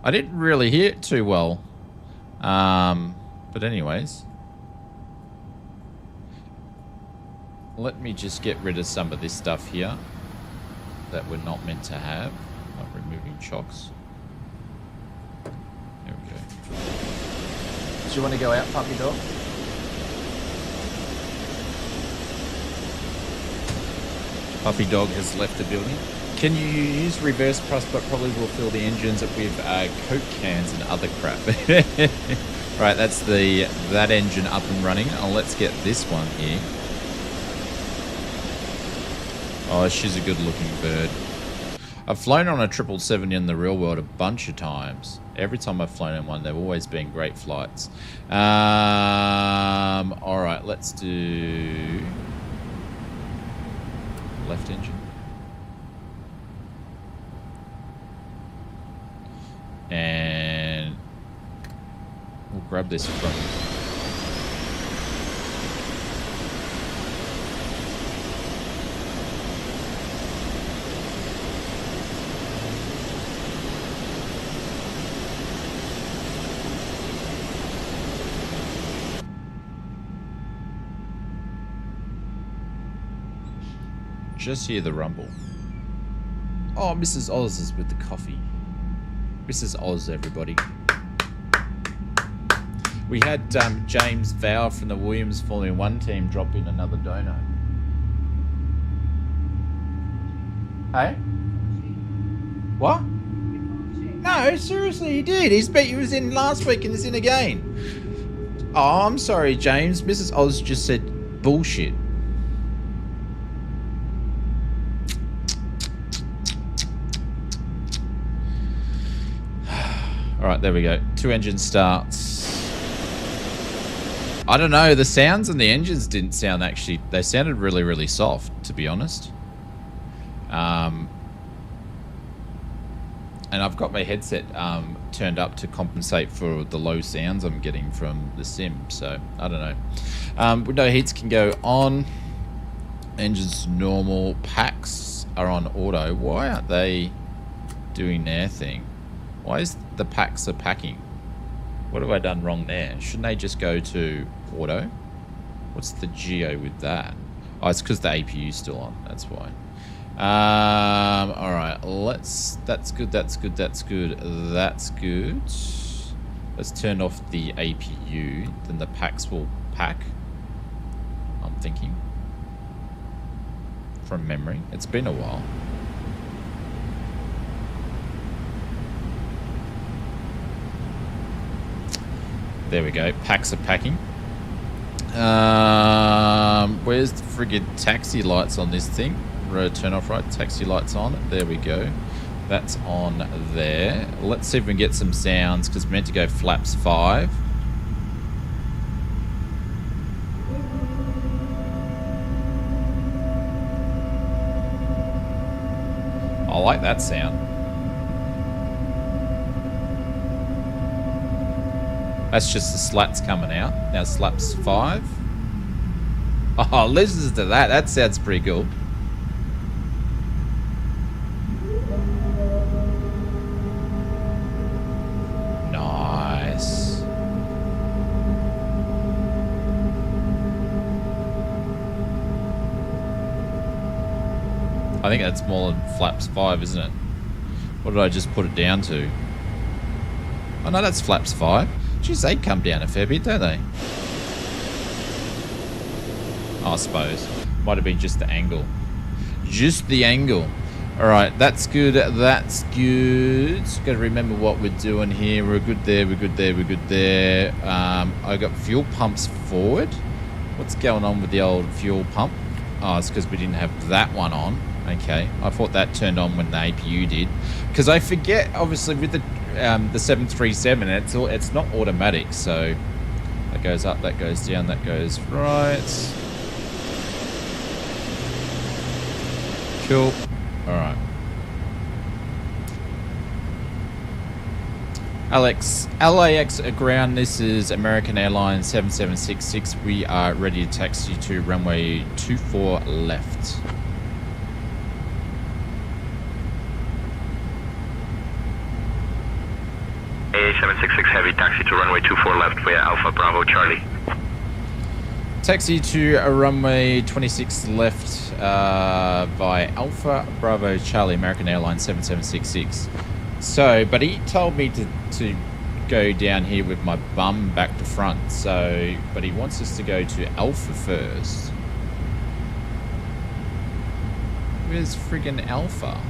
I didn't really hear it too well. But anyways. Let me just get rid of some of this stuff here that we're not meant to have. Like removing chocks. There we go. Do you want to go out, puppy dog? Puppy dog has left the building. Can you use reverse thrust, but probably will fill the engines with Coke cans and other crap. Right, that's that engine up and running. Let's get this one here. Oh, she's a good-looking bird. I've flown on a 777 in the real world a bunch of times. Every time I've flown in one, they've always been great flights. All right, let's do left engine. And we'll grab this from... Just hear the rumble. Oh, Mrs. Oz is with the coffee. Mrs. Oz, everybody. We had James Vow from the Williams Formula 1 team drop in another dono. Hey? What? No, seriously, he did. He was in last week and he's in again. Oh, I'm sorry, James. Mrs. Oz just said bullshit. All right, there we go. 2 engine starts. I don't know. The sounds and the engines didn't sound actually... They sounded really, really soft, to be honest. And I've got my headset turned up to compensate for the low sounds I'm getting from the sim. So, I don't know. Window heats can go on. Engines normal. Packs are on auto. Why aren't they doing their thing? Why is the packs are packing? What have I done wrong there? Shouldn't they just go to auto? What's the geo with that? Oh, it's because the APU's still on. That's why. All right. That's good. That's good. That's good. That's good. Let's turn off the APU. Then the packs will pack. I'm thinking. From memory. It's been a while. There we go. Packs are packing. Where's the friggin' taxi lights on this thing? Turn off right. Taxi lights on. There we go. That's on there. Let's see if we can get some sounds because we're meant to go flaps 5. I like that sound. That's just the slats coming out. Now slaps 5. Oh, listen to that. That sounds pretty cool. Nice. I think that's more than flaps 5, isn't it? What did I just put it down to? Oh no, that's flaps 5. Jeez, they come down a fair bit, don't they? I suppose. Might have been just the angle. Just the angle. Alright, that's good. That's good. Got to remember what we're doing here. We're good there. We're good there. We're good there. I got fuel pumps forward. What's going on with the old fuel pump? Oh, it's because we didn't have that one on. Okay. I thought that turned on when the APU did. Because I forget, obviously, with the 737, it's not automatic, so that goes up, that goes down, that goes right. Cool. All right. LAX ground, this is American Airlines 7766. We are ready to taxi to runway 24 left. AA766 Heavy, taxi to runway 24 left via Alpha Bravo Charlie. Taxi to a runway 26 left by Alpha Bravo Charlie, American Airlines 7766. So, but he told me to go down here with my bum back to front. So, but he wants us to go to Alpha first. Where's friggin' Alpha?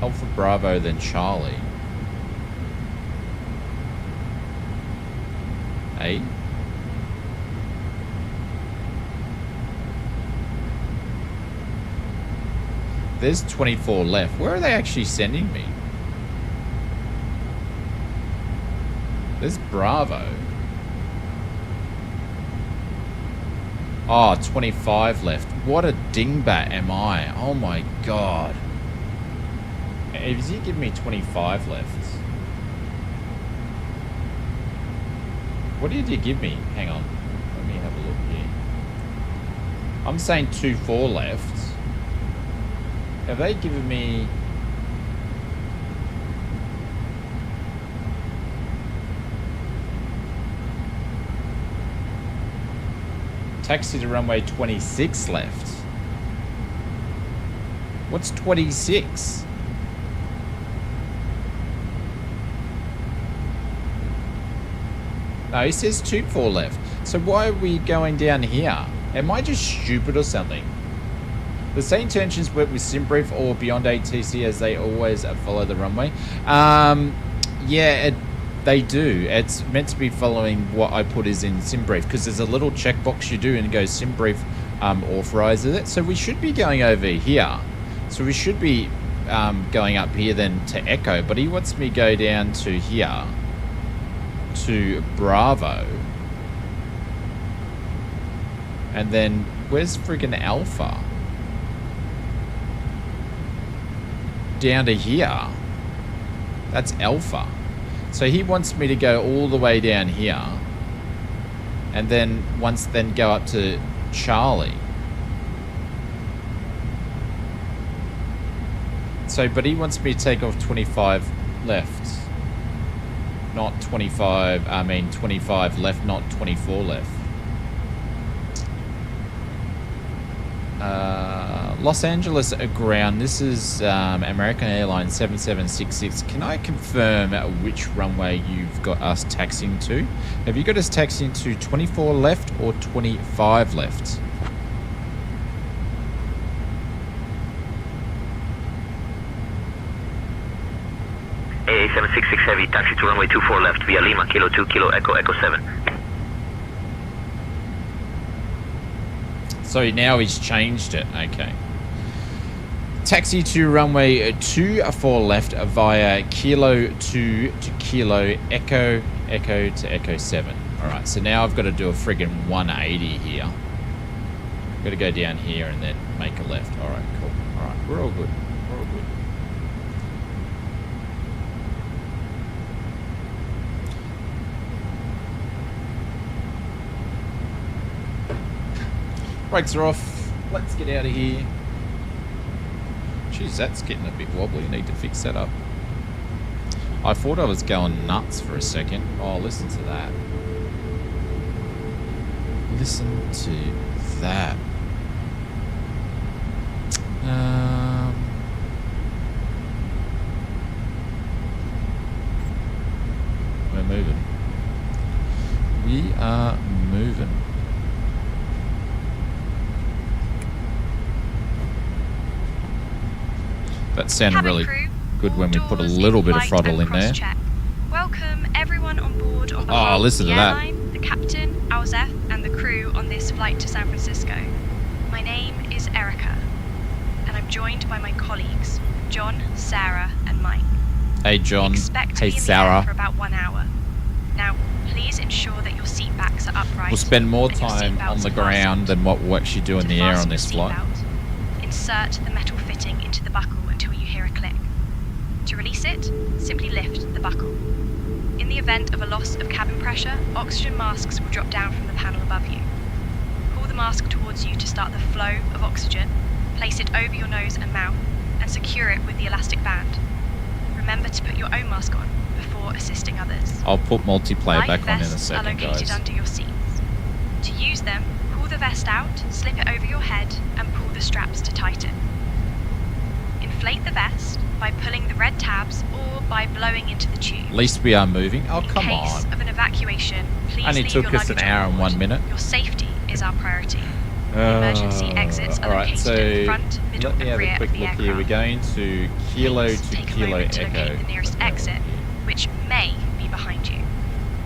Alpha Bravo, then Charlie. Hey? There's 24 left. Where are they actually sending me? There's Bravo. Oh, 25 left. What a dingbat am I? Oh my god. Is he giving me 25 left? What did you give me? Hang on. Let me have a look here. I'm saying 24 left. Have they given me... Taxi to runway 26 left. What's 26? No, he says 24 left. So why are we going down here? Am I just stupid or something? The same intentions work with SimBrief or beyond ATC as they always follow the runway. Yeah, they do. It's meant to be following what I put is in SimBrief because there's a little checkbox you do and it goes SimBrief authorizes it. So we should be going over here. So we should be going up here then to Echo, but he wants me to go down to here to Bravo. And then where's friggin' Alpha? Down to here. That's Alpha. So he wants me to go all the way down here and then then go up to Charlie. So, but he wants me to take off 25 left. Not 25, I mean 25 left, not 24 left. Los Angeles ground, this is American Airlines 7766. Can I confirm which runway you've got us taxiing to? Have you got us taxiing to 24 left or 25 left? AA766 Heavy, taxi to runway 24 left via Lima, Kilo 2, Kilo Echo, Echo 7. So now he's changed it. Okay. Taxi to runway 24 left via Kilo 2 to Kilo Echo, Echo to Echo 7. Alright, so now I've got to do a friggin' 180 here. I've got to go down here and then make a left. Alright, cool. Alright, we're all good. We're all good. Brakes are off. Let's get out of here. Jeez, that's getting a bit wobbly. Need to fix that up. I thought I was going nuts for a second. Oh, listen to that. Listen to that. We're moving. We are moving. That sounded really good when we put a little bit of throttle in there. Welcome everyone on board on Oh, listen to that. airline, the captain, Alzef, and the crew on this flight to San Francisco. My name is Erica, and I'm joined by my colleagues, John, Sarah, and Mike. Hey, John. Expect to Hey, be in the Sarah. air for about 1 hour. Now, please ensure that your seat backs are upright. We'll spend more and your time seatbelts on the are ground fastened. than what we'll actually do in To the air on fasten this your flight. seatbelt, insert the metal fitting into the buckle until you hear a the buckle. In the event of a loss of cabin pressure, oxygen masks will drop down from the panel above you. Pull the mask towards you to start the flow of oxygen, place it over your nose and mouth, and secure it with the elastic band. Remember to put your own mask on before assisting others. I'll put multiplayer Life back on in a vests are second, located guys. under your seats. To use them, pull the vest out, slip it over your head, and pull the straps to tighten. Inflate the vest by pulling the red tabs or by blowing into the tube. At least we are moving. Oh, come In case on. of an evacuation, please Only leave took your us an luggage hour on and board. 1 minute. Your safety is our priority. Emergency exits are Alright, located so at the front, middle, let me and have rear a quick of the look aircraft. here. We're going to Kilo Please to take a Kilo moment to Echo. locate the nearest exit, which may be behind you.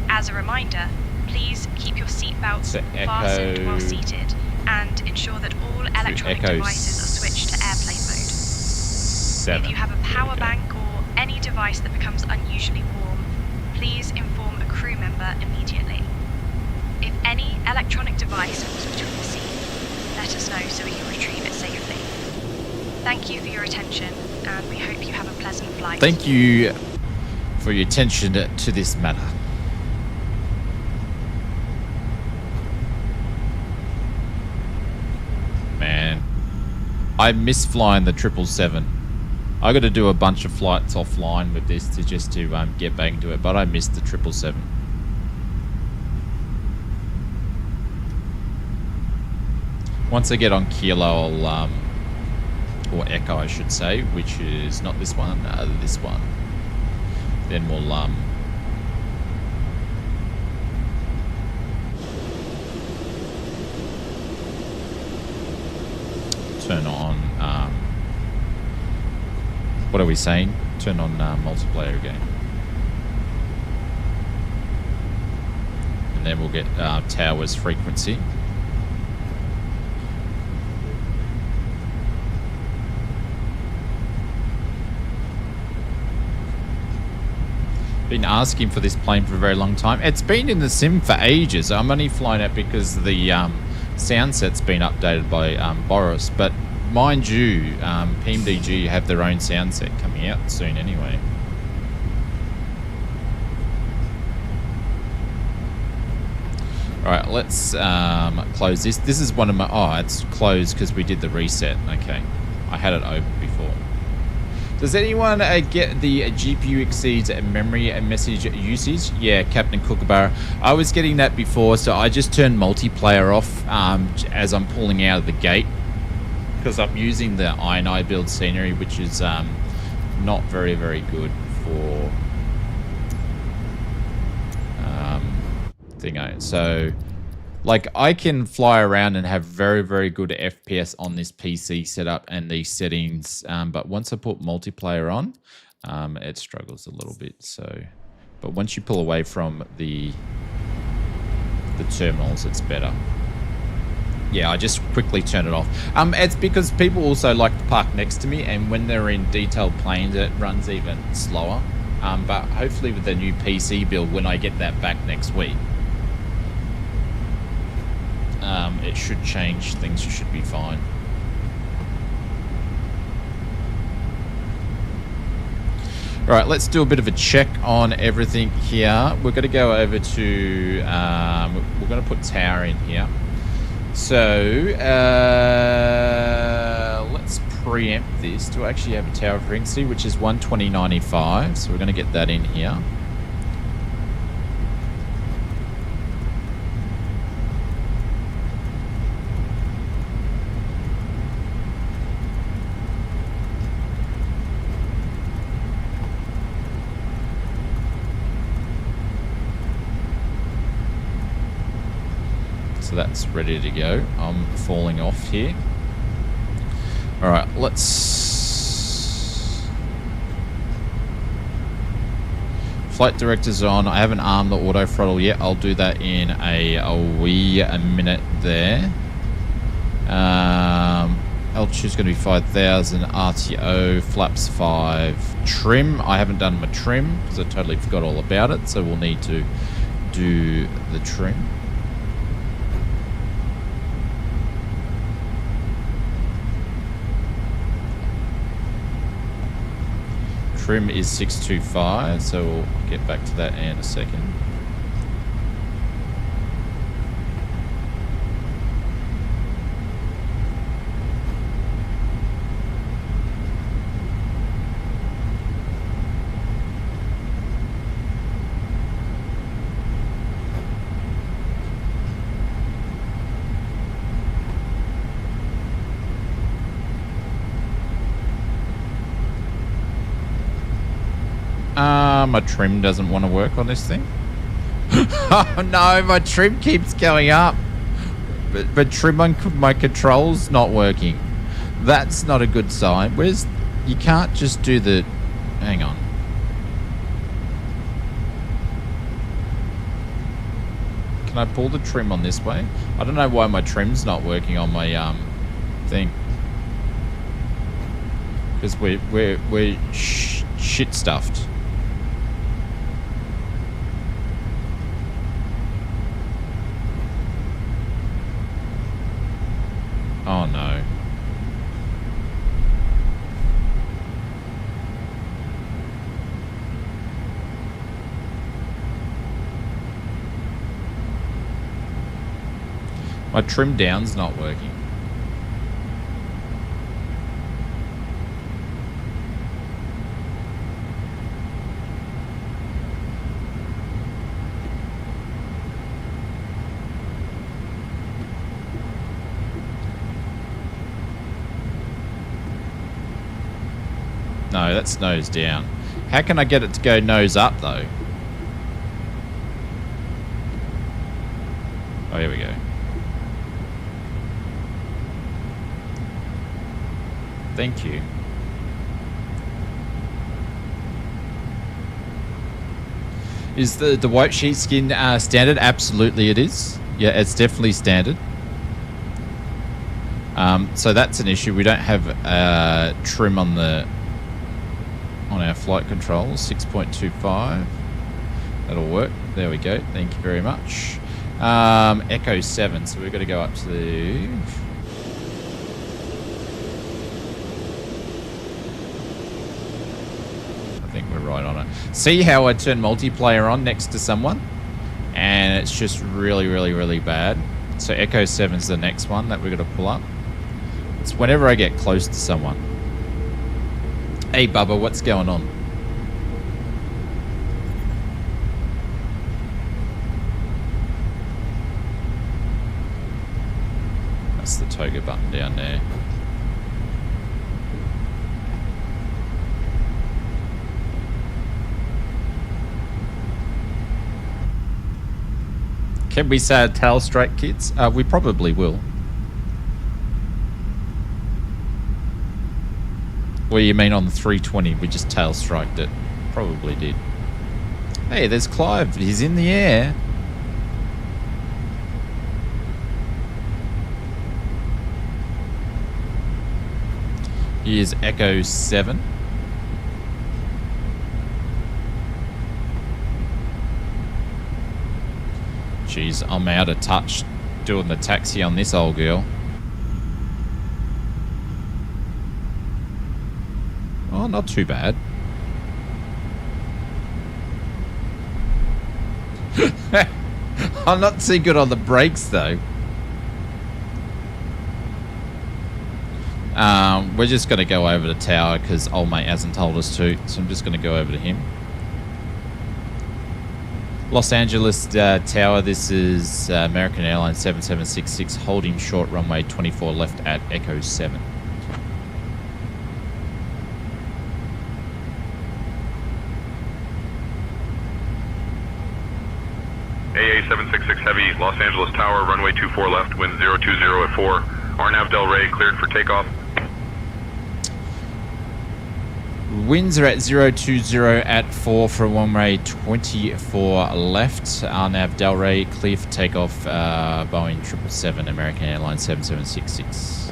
As a reminder, please keep your seatbelts So fastened Echo while seated and ensure that all electronic Echo devices are switched to airplane mode. 7. If you have a power bank or any device that becomes unusually warm, please inform a crew member immediately. If any electronic device falls between the seats, let us know so we can retrieve it safely. Thank you for your attention, and we hope you have a pleasant flight. Thank you for your attention to this matter. Man, I miss flying the 777. I got to do a bunch of flights offline with this to get back into it, but I missed the 777. Once I get on Kilo, I'll or Echo, I should say, which is not this one, this one. Then we'll turn on. What are we saying? Turn on multiplayer again, and then we'll get towers frequency. Been asking for this plane for a very long time. It's been in the sim for ages. I'm only flying it because the sound set's been updated by Boris. But mind you, PMDG have their own sound set coming out soon anyway. Alright, let's close this. This is one of my... Oh, it's closed because we did the reset. Okay. I had it open before. Does anyone get the GPU exceeds memory and message usage? Yeah, Captain Kookaburra. I was getting that before, so I just turned multiplayer off as I'm pulling out of the gate, because I'm using the INI build scenery, which is not very, very good for thingo. So, like, I can fly around and have very, very good FPS on this PC setup and these settings, but once I put multiplayer on, it struggles a little bit. So, but once you pull away from the terminals, it's better. Yeah, I just quickly turn it off. It's because people also like to park next to me, and when they're in detailed planes, it runs even slower. But hopefully with the new PC build, when I get that back next week, it should change. Things should be fine. All right, let's do a bit of a check on everything here. We're going to go over to... we're going to put tower in here. So, let's preempt this to actually have a tower frequency, which is 120.95. So we're going to get that in here. So that's ready to go. I'm falling off here. All right, let's... Flight director's on. I haven't armed the auto throttle yet. I'll do that in a wee minute there. Altitude's going to be 5,000. RTO, flaps 5. Trim, I haven't done my trim because I totally forgot all about it. So we'll need to do the trim. Trim is 625, so we'll get back to that in a second. My trim doesn't want to work on this thing. Oh no, my trim keeps going up. But trim on my controls not working. That's not a good sign. You can't just do the... Hang on. Can I pull the trim on this way? I don't know why my trim's not working on my thing. Because we're shit stuffed. Oh no. My trim down's not working. No, that's nose down. How can I get it to go nose up, though? Oh, here we go. Thank you. Is the white sheepskin standard? Absolutely it is. Yeah, it's definitely standard. So that's an issue. We don't have trim on our flight controls. 6.25. That'll work. There we go. Thank you very much. Echo 7. So we've got to go up to the... I think we're right on it. See how I turn multiplayer on next to someone? And it's just really, really, really bad. So Echo 7 is the next one that we're going to pull up. It's whenever I get close to someone. Hey, Bubba, what's going on? That's the toga button down there. Can we say tail strike, kids? We probably will. What do you mean on the 320? We just tail striked it. Probably did. Hey, there's Clive. He's in the air. Here's Echo 7. Jeez, I'm out of touch doing the taxi on this old girl. Oh, not too bad. I'm not too good on the brakes, though. We're just going to go over the tower because old mate hasn't told us to. So I'm just going to go over to him. Los Angeles Tower, this is American Airlines 7766, holding short runway 24 left at Echo 7. AA 766 Heavy, Los Angeles Tower, runway 24 left, wind 020 at 4. RNAV Del Rey cleared for takeoff. Winds are at 020 at 4 for runway 24 left. RNAV Del Rey clear for takeoff. Boeing 777, American Airlines 7766.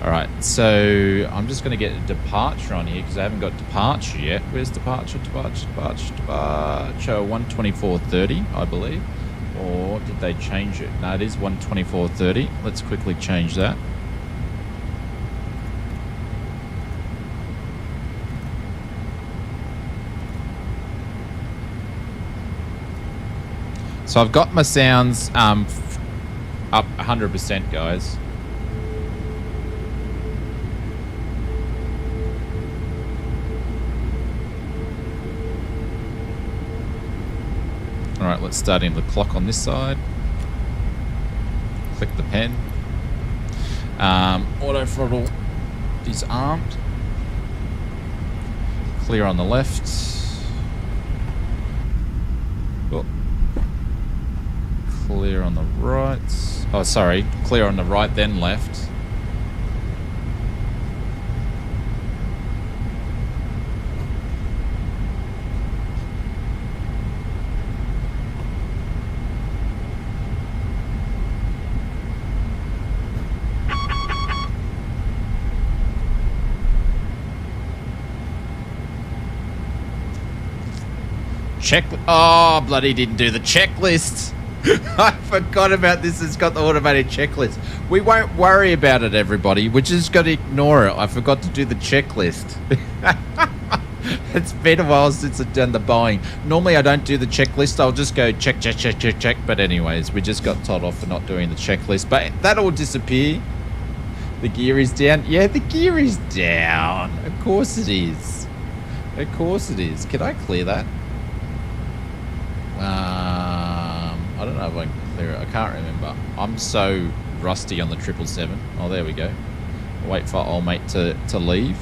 Alright, so I'm just going to get a departure on here because I haven't got departure yet. Where's departure? Departure 124.30, I believe. Or did they change it? No, it is 124.30. Let's quickly change that. So I've got my sounds up 100%, guys. All right, let's start in the clock on this side. Click the pen. Auto throttle is armed. Clear on the left. Oh. Clear on the right. Oh, sorry. Clear on the right, then left. Oh, bloody didn't do the checklist. I forgot about this. It's got the automated checklist. We won't worry about it, everybody. We're just going to ignore it. I forgot to do the checklist. It's been a while since I've done the Boeing. Normally, I don't do the checklist. I'll just go check, check, check, check, check. But anyways, we just got told off for not doing the checklist. But that'll disappear. The gear is down. Yeah, the gear is down. Of course it is. Of course it is. Can I clear that? I don't know if I can clear it. I can't remember. I'm so rusty on the 777. Oh, there we go. I'll wait for old mate to leave.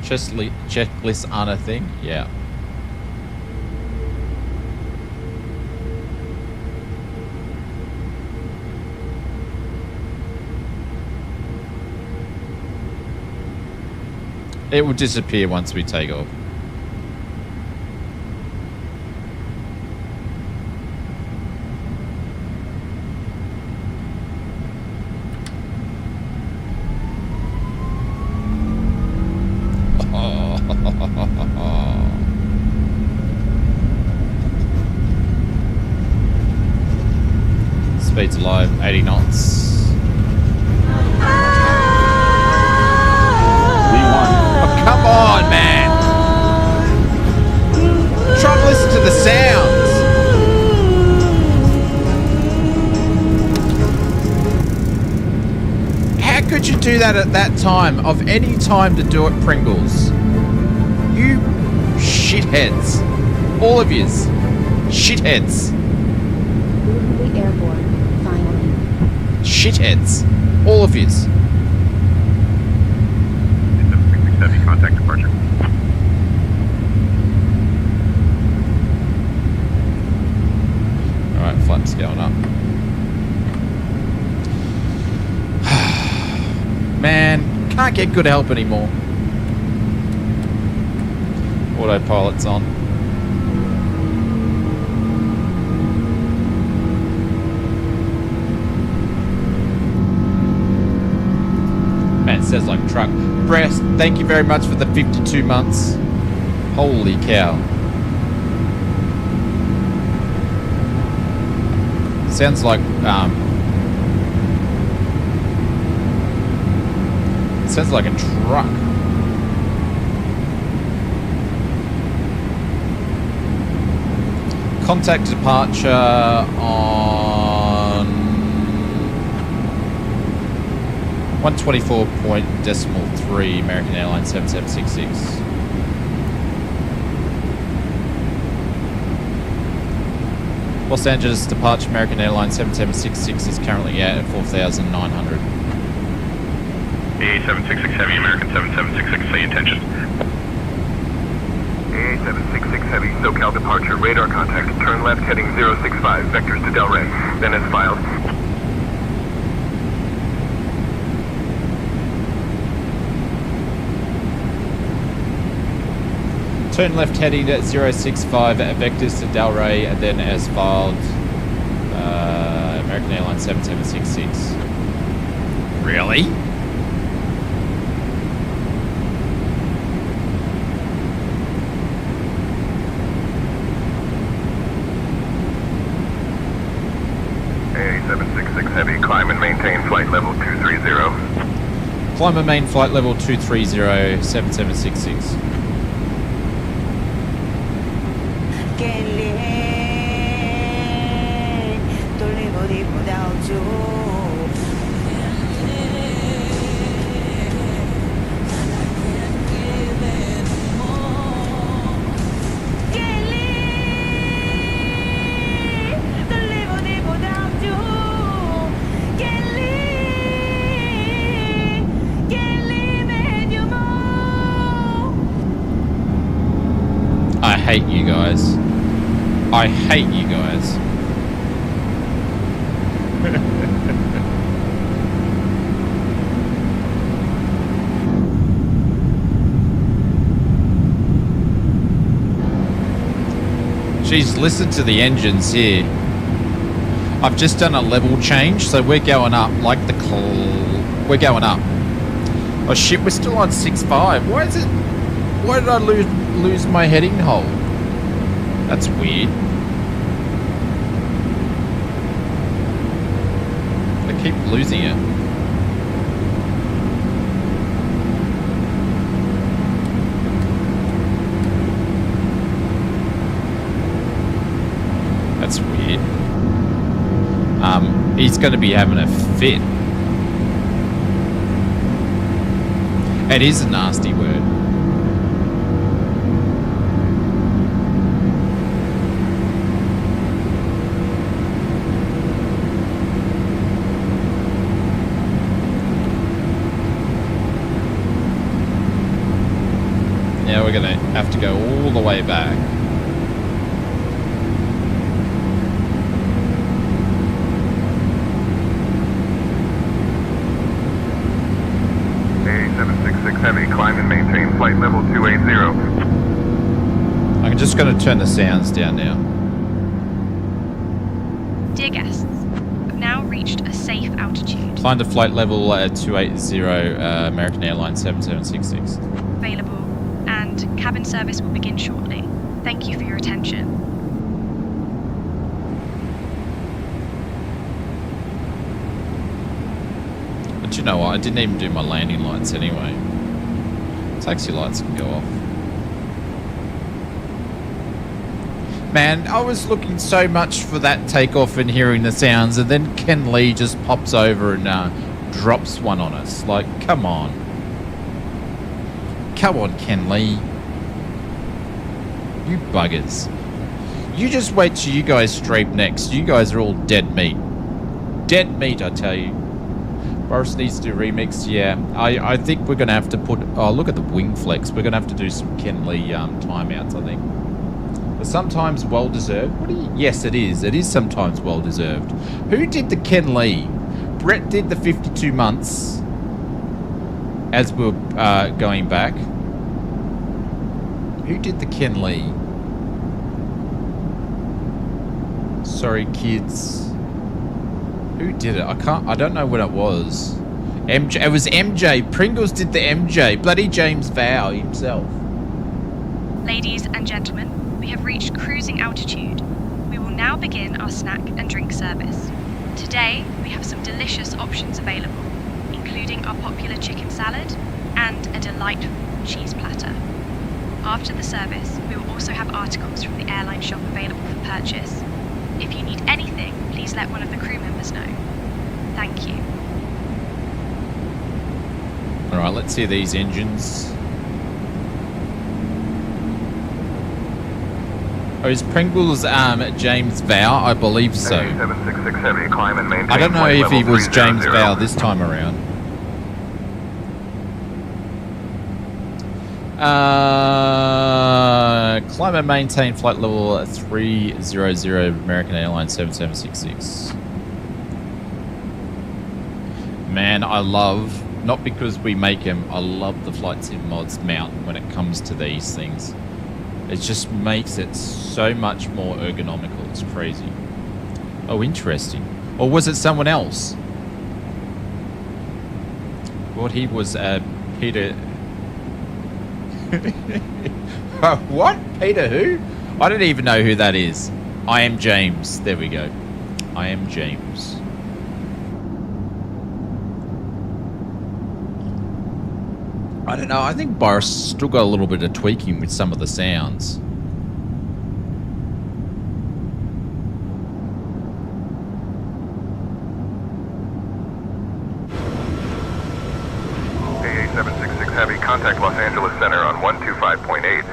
Checklists aren't a thing? Yeah. It will disappear once we take off. Speed's alive, 80 knots. Oh, come on, man. Try and listen to the sounds. How could you do that at that time? Of any time to do it, Pringles? You shitheads. All of yous. Shitheads. Movably airborne, finally. Shitheads. All of yous. Contact departure. Alright, flaps going up. Man, can't get good help anymore. Autopilot's on. Man, it says like truck. Breast, thank you very much for the 52 months. Holy cow. Sounds like sounds like a truck. Contact departure on 124.3 American Airlines 7766. Los Angeles departure American Airlines 7766 is currently at 4,900. AA766 Heavy, American 7766, say intention. AA766 Heavy, SoCal departure, radar contact, turn left heading 065, vectors to Delray, then as filed. Turn left heading at 065 vectors to Delray and then as filed American Airlines 7766. Really? AA766 Heavy, climb and maintain flight level 230. Climb and main flight level 230 7766. Can't live, don't live without you. I hate you guys. I hate you guys. Jeez, listen to the engines here. I've just done a level change, so we're going up like the we're going up. Oh shit, we're still on 6.5. Why is it? Why did I lose my heading hole? That's weird. I keep losing it. That's weird. He's going to be having a fit. It is a nasty word. Now we're going to have to go all the way back. Heavy, climb and maintain flight level 280. I'm just going to turn the sounds down now. Dear guests, we've now reached a safe altitude. Climb to flight level 280, American Airlines 7766. Available, and cabin service will begin shortly. Thank you for your attention. But you know what? I didn't even do my landing lights anyway. Taxi lights can go off. Man, I was looking so much for that takeoff and hearing the sounds, and then Ken Lee just pops over and drops one on us. Like, come on. Come on, Ken Lee. You buggers. You just wait till you guys strafe next. You guys are all dead meat. Dead meat, I tell you. Boris needs to do remix. Yeah, I think we're going to have to put... Oh, look at the wing flex. We're going to have to do some Ken Lee timeouts, I think. But sometimes well-deserved. What do you... Yes, it is. It is sometimes well-deserved. Who did the Ken Lee? Brett did the 52 months as we were going back. Who did the Ken Lee? Sorry, kids. Who did it? I don't know what it was. MJ. It was MJ. Pringles did the MJ. Bloody James Vow himself. Ladies and gentlemen, we have reached cruising altitude. We will now begin our snack and drink service. Today, we have some delicious options available, including our popular chicken salad and a delightful cheese platter. After the service, we will also have articles from the airline shop available for purchase. If you need anything, please let one of the crew members know. Thank you. Alright, let's see these engines. Oh, is Pringles James Vow? I believe so. 766 heavy, climb and maintain I don't know flight if he level was James 300. Vow this time around. Climb and maintain flight level 300, American Airlines 7766. Man, I love, not because we make them, I love the Flight Sim Mods mount when it comes to these things. It just makes it so much more ergonomical. It's crazy. Oh, interesting. Or was it someone else? What he was, Peter... What? Peter who? I don't even know who that is. I am James. There we go. I am James. I don't know. I think Boris still got a little bit of tweaking with some of the sounds. Heavy, contact Los Angeles Center on 125.8.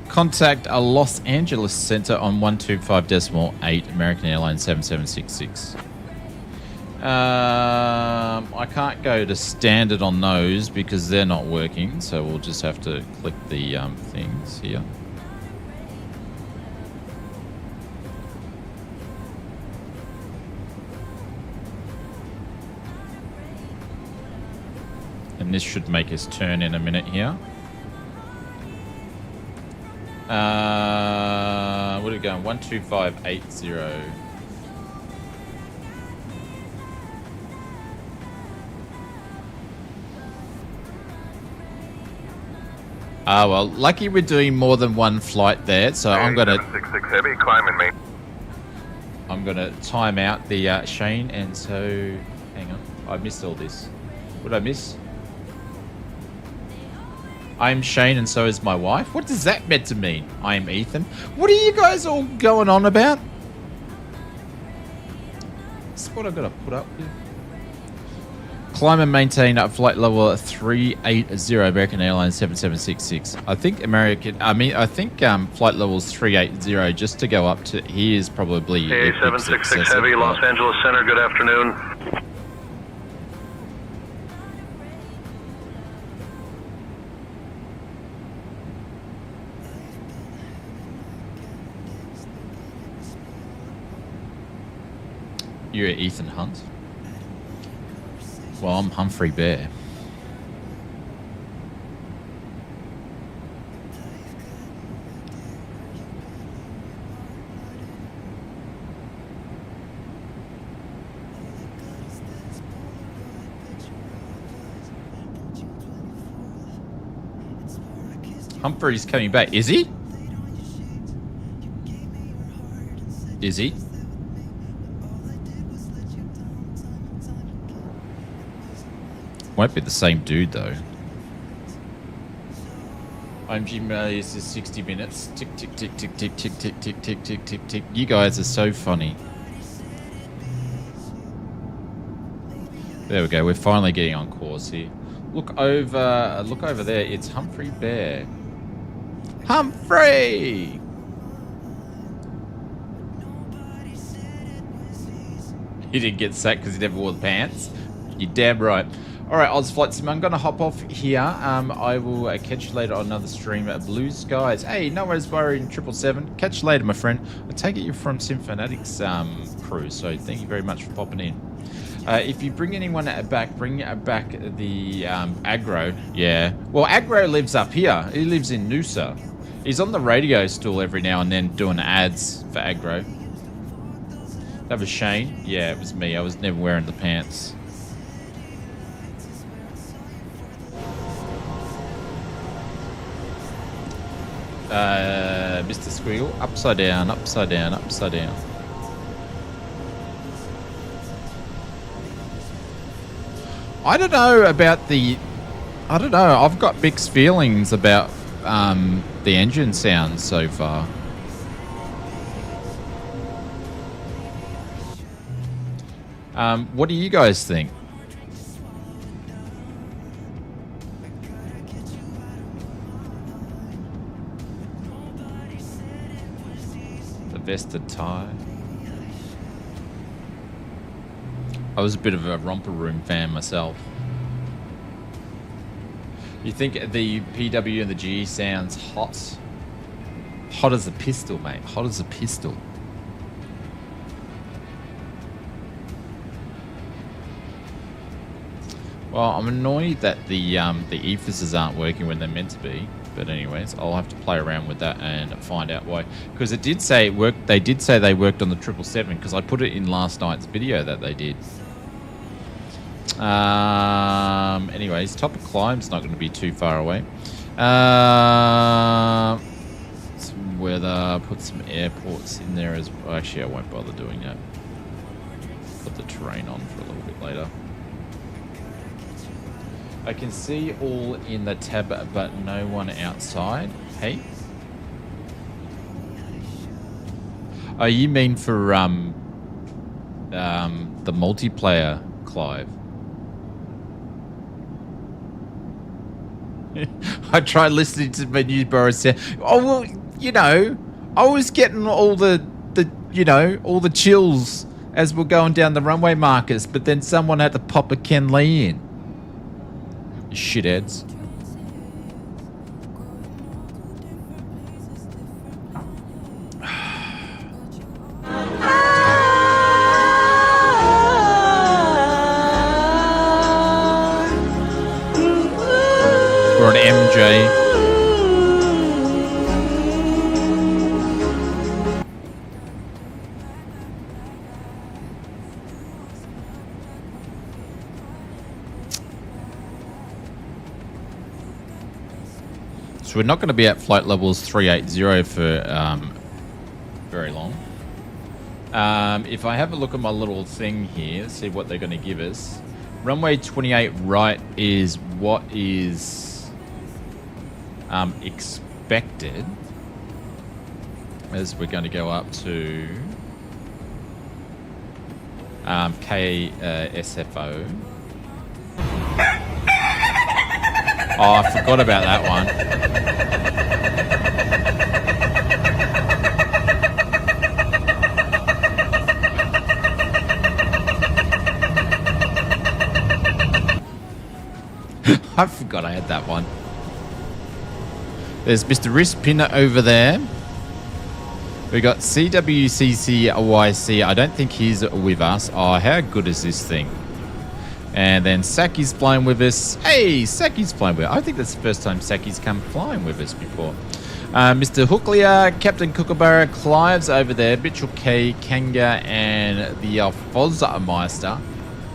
Contact a Los Angeles Center on 125.8 American Airlines 7766. I can't go to standard on those because they're not working, so we'll just have to click the things here. And this should make us turn in a minute here. What are we going? 12580. Well, lucky we're doing more than one flight there, so I'm gonna 766 Heavy, climbing me. I'm gonna time out the Shane, and so hang on, I missed all this. What did I miss? I'm Shane, and so is my wife. What does that meant to mean? I am Ethan. What are you guys all going on about? This is what I've got to put up here. Climb and maintain at flight level 380 American Airlines 7766. I think flight level is 380 just to go up to here is probably KA766 Heavy, Los Angeles Center, good afternoon. You're Ethan Hunt. Well, I'm Humphrey Bear. Humphrey's coming back. Is he? Is he? Won't be the same dude though. I'm Jim. This is 60 minutes. Tick tick tick tick tick tick tick tick tick tick tick tick. You guys are so funny. There we go. We're finally getting on course here. Look over there. It's Humphrey Bear. Humphrey. He didn't get sacked because he never wore the pants. You're damn right. All right, Oz Flight Sim, I'm going to hop off here. I will catch you later on another stream at Blue Skies. Hey, no worries, Byron 777. Catch you later, my friend. I take it you're from Sim Fanatics crew, so thank you very much for popping in. If you bring anyone back, bring back the Aggro. Yeah. Well, Aggro lives up here. He lives in Noosa. He's on the radio stool every now and then doing ads for Aggro. That was Shane. Yeah, it was me. I was never wearing the pants. Mr. Squeal, upside down, upside down, upside down. I don't know about the... I don't know. I've got mixed feelings about the engine sounds so far. What do you guys think? Vested tie. I was a bit of a Romper Room fan myself. You think the PW and the GE sounds hot? Hot as a pistol, mate. Hot as a pistol. Well, I'm annoyed that the epheses aren't working when they're meant to be. But anyways, I'll have to play around with that and find out why. Because it did say it worked. They did say they worked on the 777 because I put it in last night's video that they did. Anyways, top of climb's not going to be too far away. Some weather. Put some airports in there as well. Actually, I won't bother doing that. Put the terrain on for a little bit later. I can see all in the tab, but no one outside. Hey? Oh, you mean for the multiplayer, Clive? I tried listening to my new Boris. Oh well, you know, I was getting all the all the chills as we're going down the runway markers, but then someone had to pop a Ken Lee in. Shitheads. Or an MJ. So we're not going to be at flight levels 380 for very long. If I have a look at my little thing here, see what they're going to give us. Runway 28 right is what is expected, as we're going to go up to KSFO. Oh, I forgot about that one. I forgot I had that one. There's Mr. Rispin over there. We got CWCCYC. I don't think he's with us. Oh, how good is this thing? And then Saki's flying with us. Hey, Saki's flying with us. I think that's the first time Saki's come flying with us before. Mr. Hooklia, Captain Kookaburra, Clive's over there. Mitchell K, Kanga, and the Fozzmeister.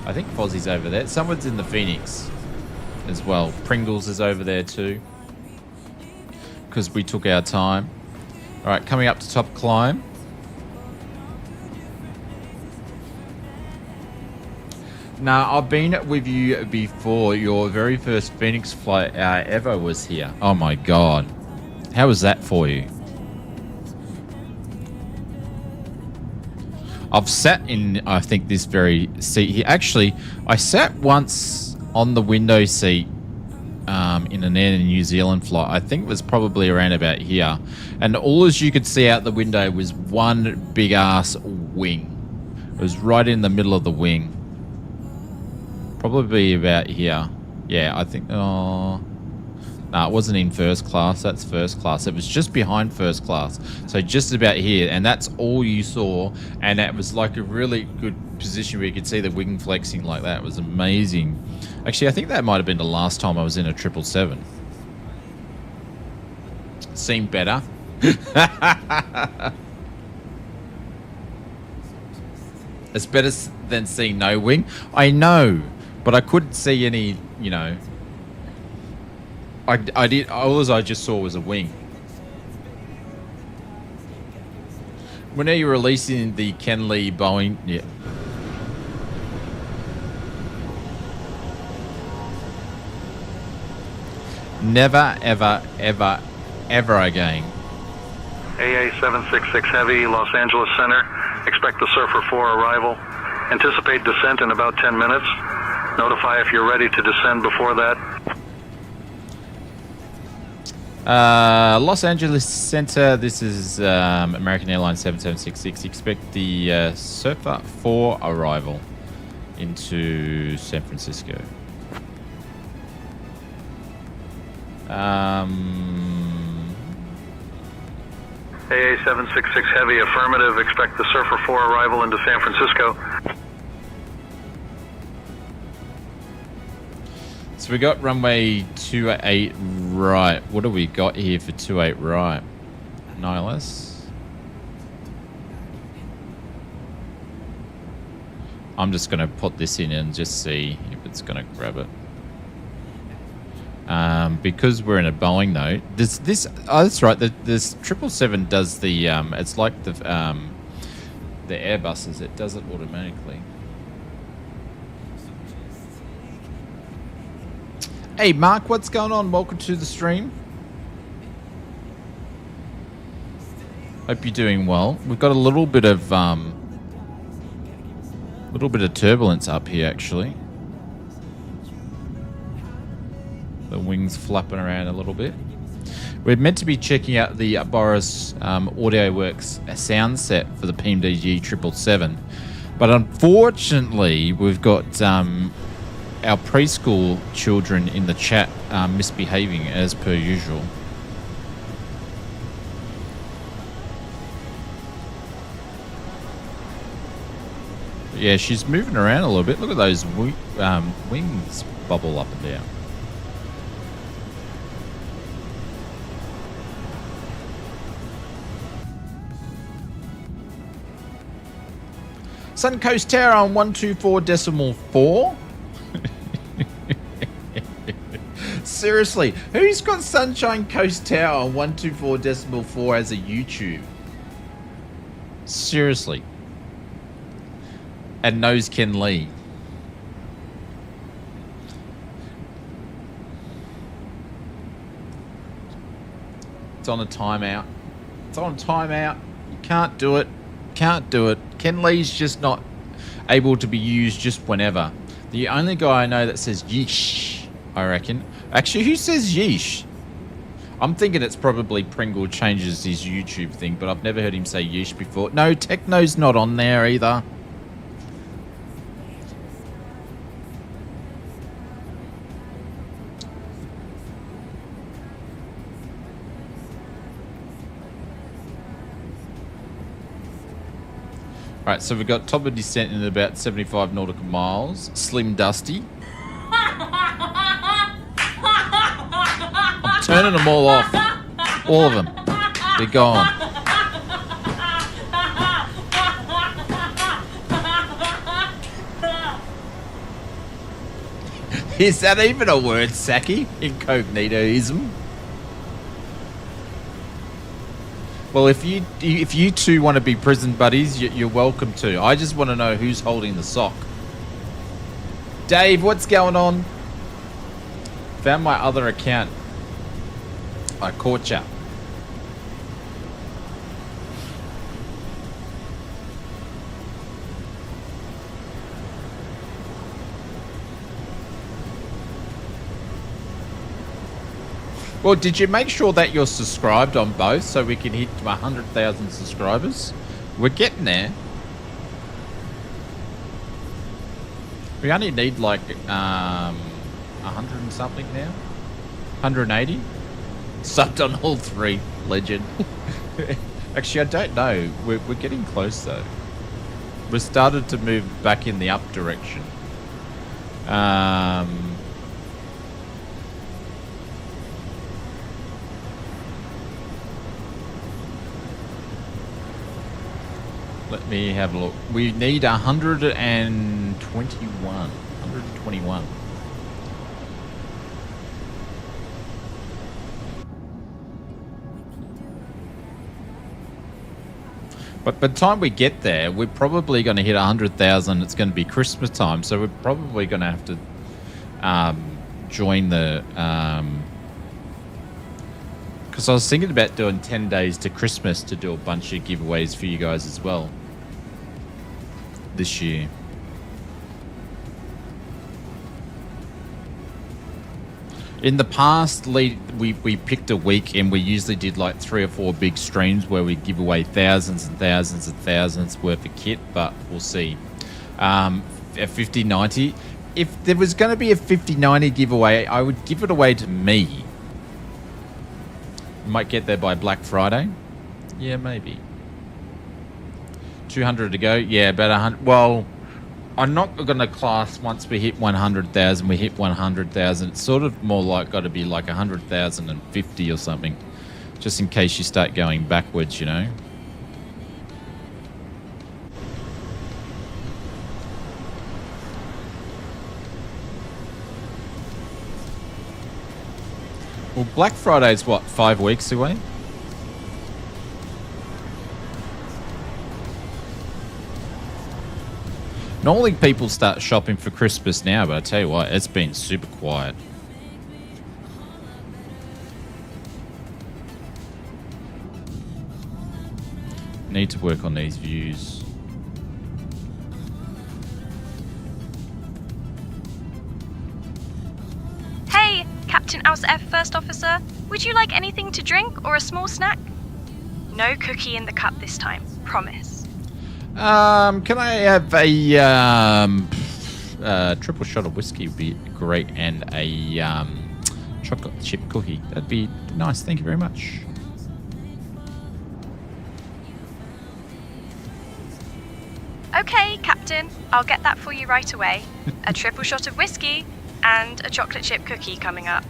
I think Fozzie's over there. Someone's in the Phoenix as well. Pringles is over there too, because we took our time. All right, coming up to top climb. Now, I've been with you before. Your very first Phoenix flight ever was here. Oh my God. How was that for you? I've sat in, I think, this very seat here. Actually, I sat once on the window seat in an Air New Zealand flight. I think it was probably around about here. And all as you could see out the window was one big ass wing. It was right in the middle of the wing. Probably about here. Yeah, I think... Oh, no, it wasn't in first class. That's first class. It was just behind first class. So just about here. And that's all you saw. And it was like a really good position where you could see the wing flexing like that. It was amazing. Actually, I think that might have been the last time I was in a 777. Seemed better. It's better than seeing no wing. I know. But I couldn't see any, you know. I did. All I just saw was a wing. When are you releasing the Ken Lee Boeing? Yeah. Never, ever, ever, ever again. AA 766 Heavy, Los Angeles Center. Expect the Surfer 4 arrival. Anticipate descent in about 10 minutes. Notify if you're ready to descend before that. Los Angeles Center, this is American Airlines 7766. Expect the Surfer 4 arrival into San Francisco. AA 766 Heavy, affirmative. Expect the Surfer 4 arrival into San Francisco. So we got runway 28 right. What do we got here for 28 right? Nihilus. I'm just going to put this in and just see if it's going to grab it. Because we're in a Boeing note. This oh, that's right. This 777 does the it's like the Airbuses. It does it automatically. Hey, Mark, what's going on? Welcome to the stream. Hope you're doing well. We've got a little bit of turbulence up here, actually. The wings flapping around a little bit. We're meant to be checking out the Boris Audio Works sound set for the PMDG 777, but unfortunately, we've got our preschool children in the chat misbehaving as per usual. Yeah, she's moving around a little bit. Look at those wings bubble up and down. Suncoast Tower on 124.4. Seriously, who's got Sunshine Coast Tower on 124.4 as a YouTube? Seriously. And knows Ken Lee. It's on a timeout. It's on a timeout. You can't do it. Can't do it. Ken Lee's just not able to be used just whenever. The only guy I know that says yeesh, I reckon. Actually, who says yeesh? I'm thinking it's probably Pringle changes his YouTube thing, but I've never heard him say yeesh before. No, Techno's not on there either. Right, so we've got top of descent in about 75 nautical miles. Slim Dusty. I'm turning them all off. All of them. They're gone. Is that even a word, Saki? Incognitoism. Well, if you two want to be prison buddies, you're welcome to. I just want to know who's holding the sock. Dave, what's going on? Found my other account. I caught ya. Well, did you make sure that you're subscribed on both so we can hit 100,000 subscribers? We're getting there. We only need like 100 and something now. 180. Subbed on all three. Legend. Actually, I don't know. We're getting close though. We started to move back in the up direction. Let me have a look. We need 121. 121. But by the time we get there, we're probably going to hit 100,000. It's going to be Christmas time, so we're probably going to have to join the... Because I was thinking about doing 10 days to Christmas to do a bunch of giveaways for you guys as well. This year. In the past, we picked a week and we usually did like 3 or 4 big streams where we give away thousands and thousands and thousands worth of kit, but we'll see. A 50-90. If there was going to be a 50-90 giveaway, I would give it away to me. Might get there by Black Friday. Yeah, maybe. 200 to go. Yeah, about 100. Well, I'm not going to class once we hit 100,000. We hit 100,000. It's sort of more like got to be like 100,050 or something, just in case you start going backwards, you know. Well, Black Friday's what, 5 weeks away? Normally people start shopping for Christmas now, but I tell you what, it's been super quiet. Need to work on these views. Hey, Captain F First Officer. Would you like anything to drink or a small snack? No cookie in the cup this time. Promise. Can I have a triple shot of whiskey? Would be great, and a chocolate chip cookie. That'd be nice. Thank you very much. Okay, Captain. I'll get that for you right away. A triple shot of whiskey and a chocolate chip cookie coming up.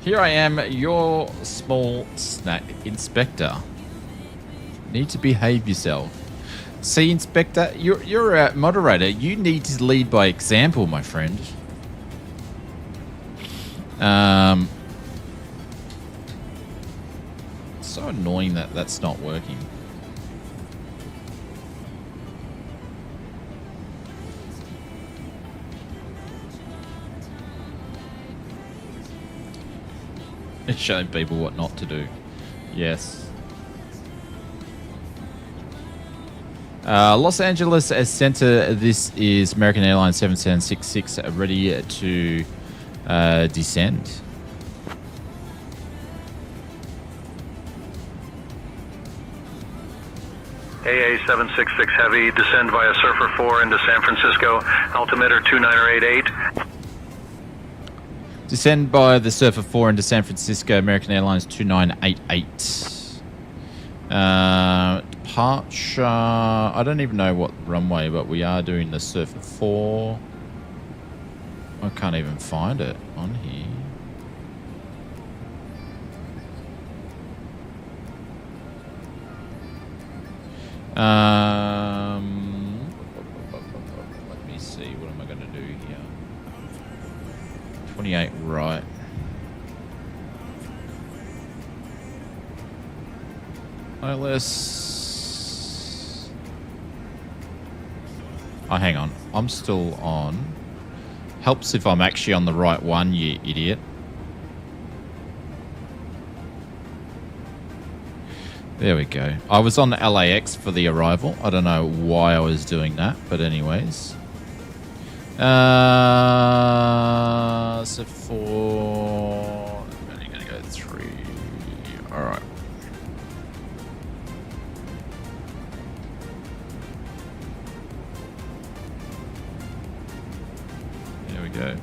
Here I am, your small snack inspector. Need to behave yourself. See, Inspector, you're a moderator. You need to lead by example, my friend. So annoying that that's not working. It's showing people what not to do. Yes. Los Angeles as center. This is American Airlines 7766 ready to descend. AA 766 Heavy, descend via Surfer 4 into San Francisco, altimeter 2988. Descend by the Surfer 4 into San Francisco, American Airlines 2988. Departure, I don't even know what runway, but we are doing the Surfer 4. I can't even find it on here. Let me see, what am I going to do here? 28 right. ILS. Oh, hang on. I'm still on. Helps if I'm actually on the right one, you idiot. There we go. I was on the LAX for the arrival. I don't know why I was doing that, but anyways. So for... I'm only going to go 3. Alright. There we go.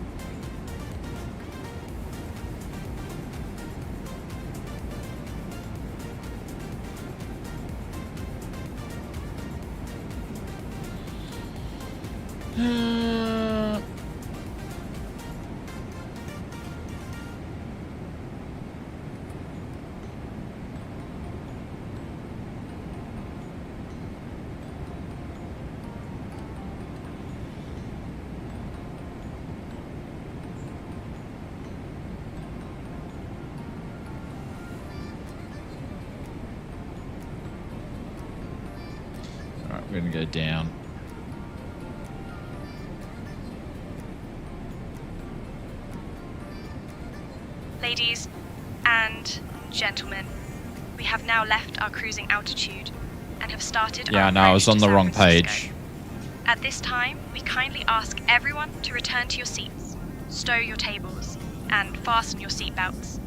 We're going to go down. Ladies and gentlemen, we have now left our cruising altitude and have started Yeah, our no, I was approach on to the San wrong Francisco. page. At this time, we kindly ask everyone to return to your seats, stow your tables, and fasten your seatbelts.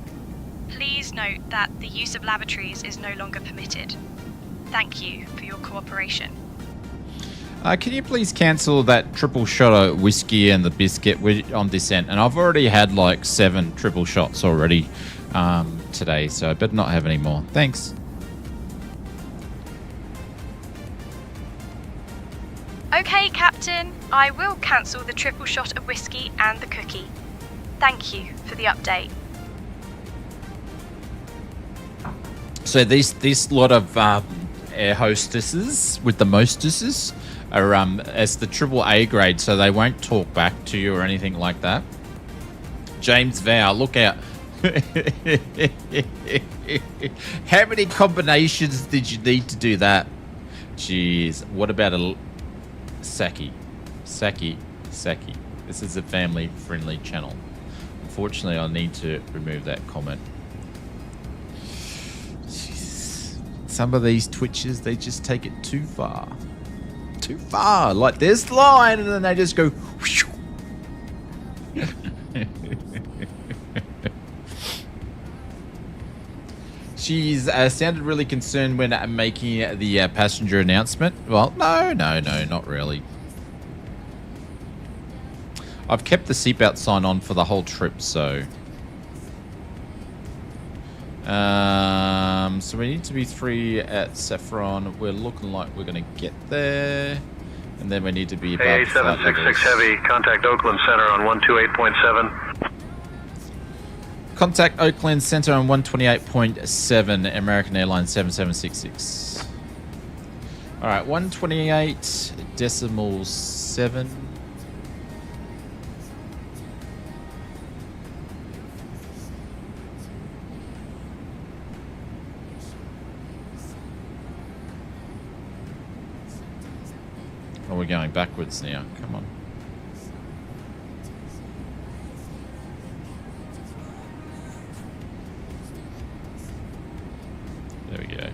Please note that the use of lavatories is no longer permitted. Thank you for your cooperation. Can you please cancel that triple shot of whiskey and the biscuit on descent? And I've already had like 7 triple shots already today, so I better not have any more. Thanks. Okay, Captain, I will cancel the triple shot of whiskey and the cookie. Thank you for the update. So this lot of air hostesses with the mostesses are as the triple A grade, so they won't talk back to you or anything like that. James Vow, look out. How many combinations did you need to do that? Jeez. What about a Saki? Saki. This is a family-friendly channel. Unfortunately, I need to remove that comment. some of these twitches, they just take it too far. Too far. Like there's the line and then they just go whoosh. She's sounded really concerned when making the passenger announcement. Well, no, not really. I've kept the seatbelt sign on for the whole trip, so... so we need to be 3 at Saffron. We're looking like we're going to get there. And then we need to be above AA flight 766 levels. Heavy, contact Oakland Center on 128.7. Contact Oakland Center on 128.7, American Airlines 7766. All right, 128.7. Oh, we're going backwards now. Come on. There we go.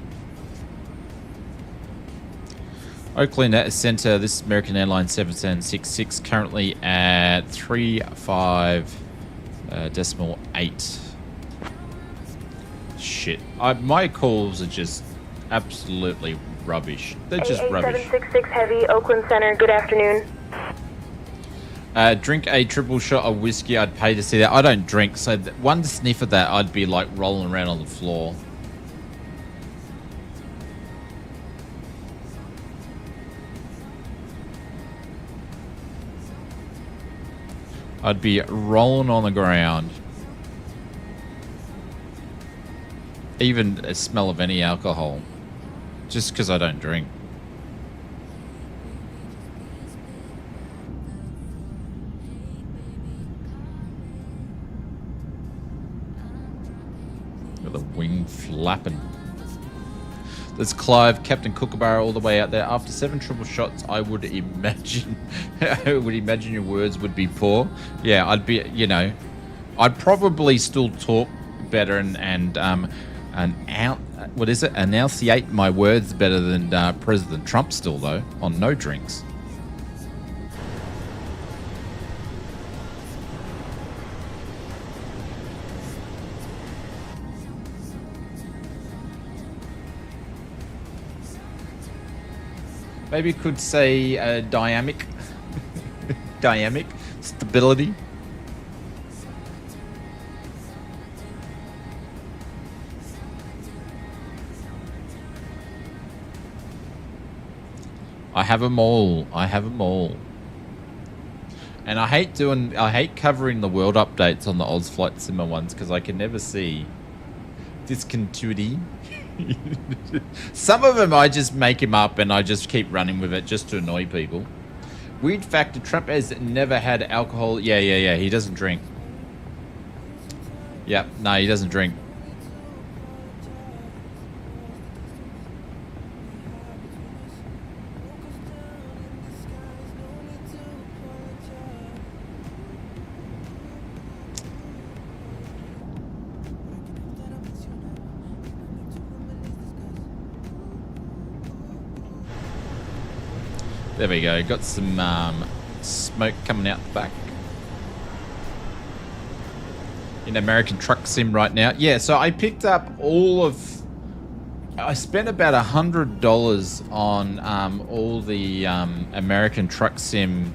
Oakland Center, this is American Airlines 7766, currently at 35.8. Shit. My calls are just absolutely rubbish. They're just rubbish. 766 Heavy, Oakland Center, good afternoon. Drink a triple shot of whiskey, I'd pay to see that. I don't drink, so one sniff of that, I'd be like rolling around on the floor. I'd be rolling on the ground. Even a smell of any alcohol. Just because I don't drink. With a wing flapping. There's Clive, Captain Kookaburra, all the way out there. After 7 triple shots, I would imagine your words would be poor. Yeah, I'd be, you know, I'd probably still talk better and enunciate my words better than President Trump still, though, on no drinks. Maybe you could say dynamic. Dynamic stability. I have them all. I have them all. And I hate covering the world updates on the Oz Flight Simmer ones because I can never see discontinuity. Some of them I just make him up and I just keep running with it just to annoy people. Weird factor, Trump has never had alcohol. Yeah. He doesn't drink. Yep, no, he doesn't drink. There we go. Got some smoke coming out the back. In American Truck Sim right now. Yeah, so I picked up I spent about $100 on all the American Truck Sim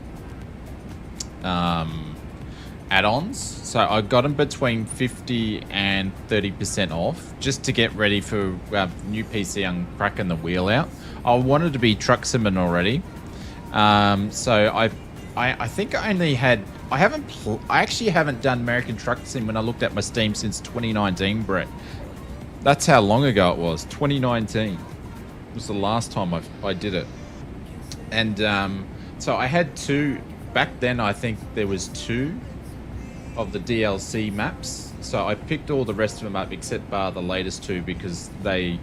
add-ons. So I got them between 50 and 30% off just to get ready for new PC and cracking the wheel out. I wanted to be truck simming already. So I think I only had I actually haven't done American Truck Sim when I looked at my Steam since 2019, Brett. That's how long ago it was. 2019 was the last time I did it. And so I had 2 back then. I think there was 2 of the DLC maps. So I picked all the rest of them up except bar the latest 2 because they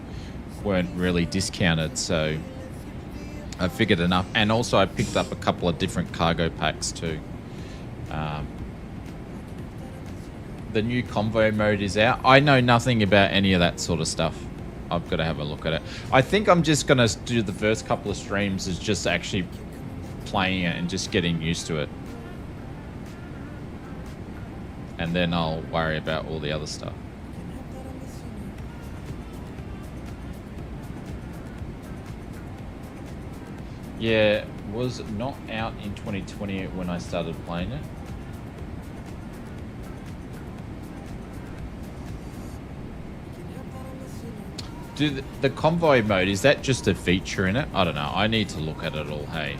weren't really discounted. So I figured enough. And also I picked up a couple of different cargo packs too. The new convoy mode is out. I know nothing about any of that sort of stuff. I've got to have a look at it. I think I'm just going to do the first couple of streams as just actually playing it and just getting used to it. And then I'll worry about all the other stuff. Yeah, was not out in 2020 when I started playing it. Do the convoy mode, is that just a feature in it? I don't know. I need to look at it all, hey.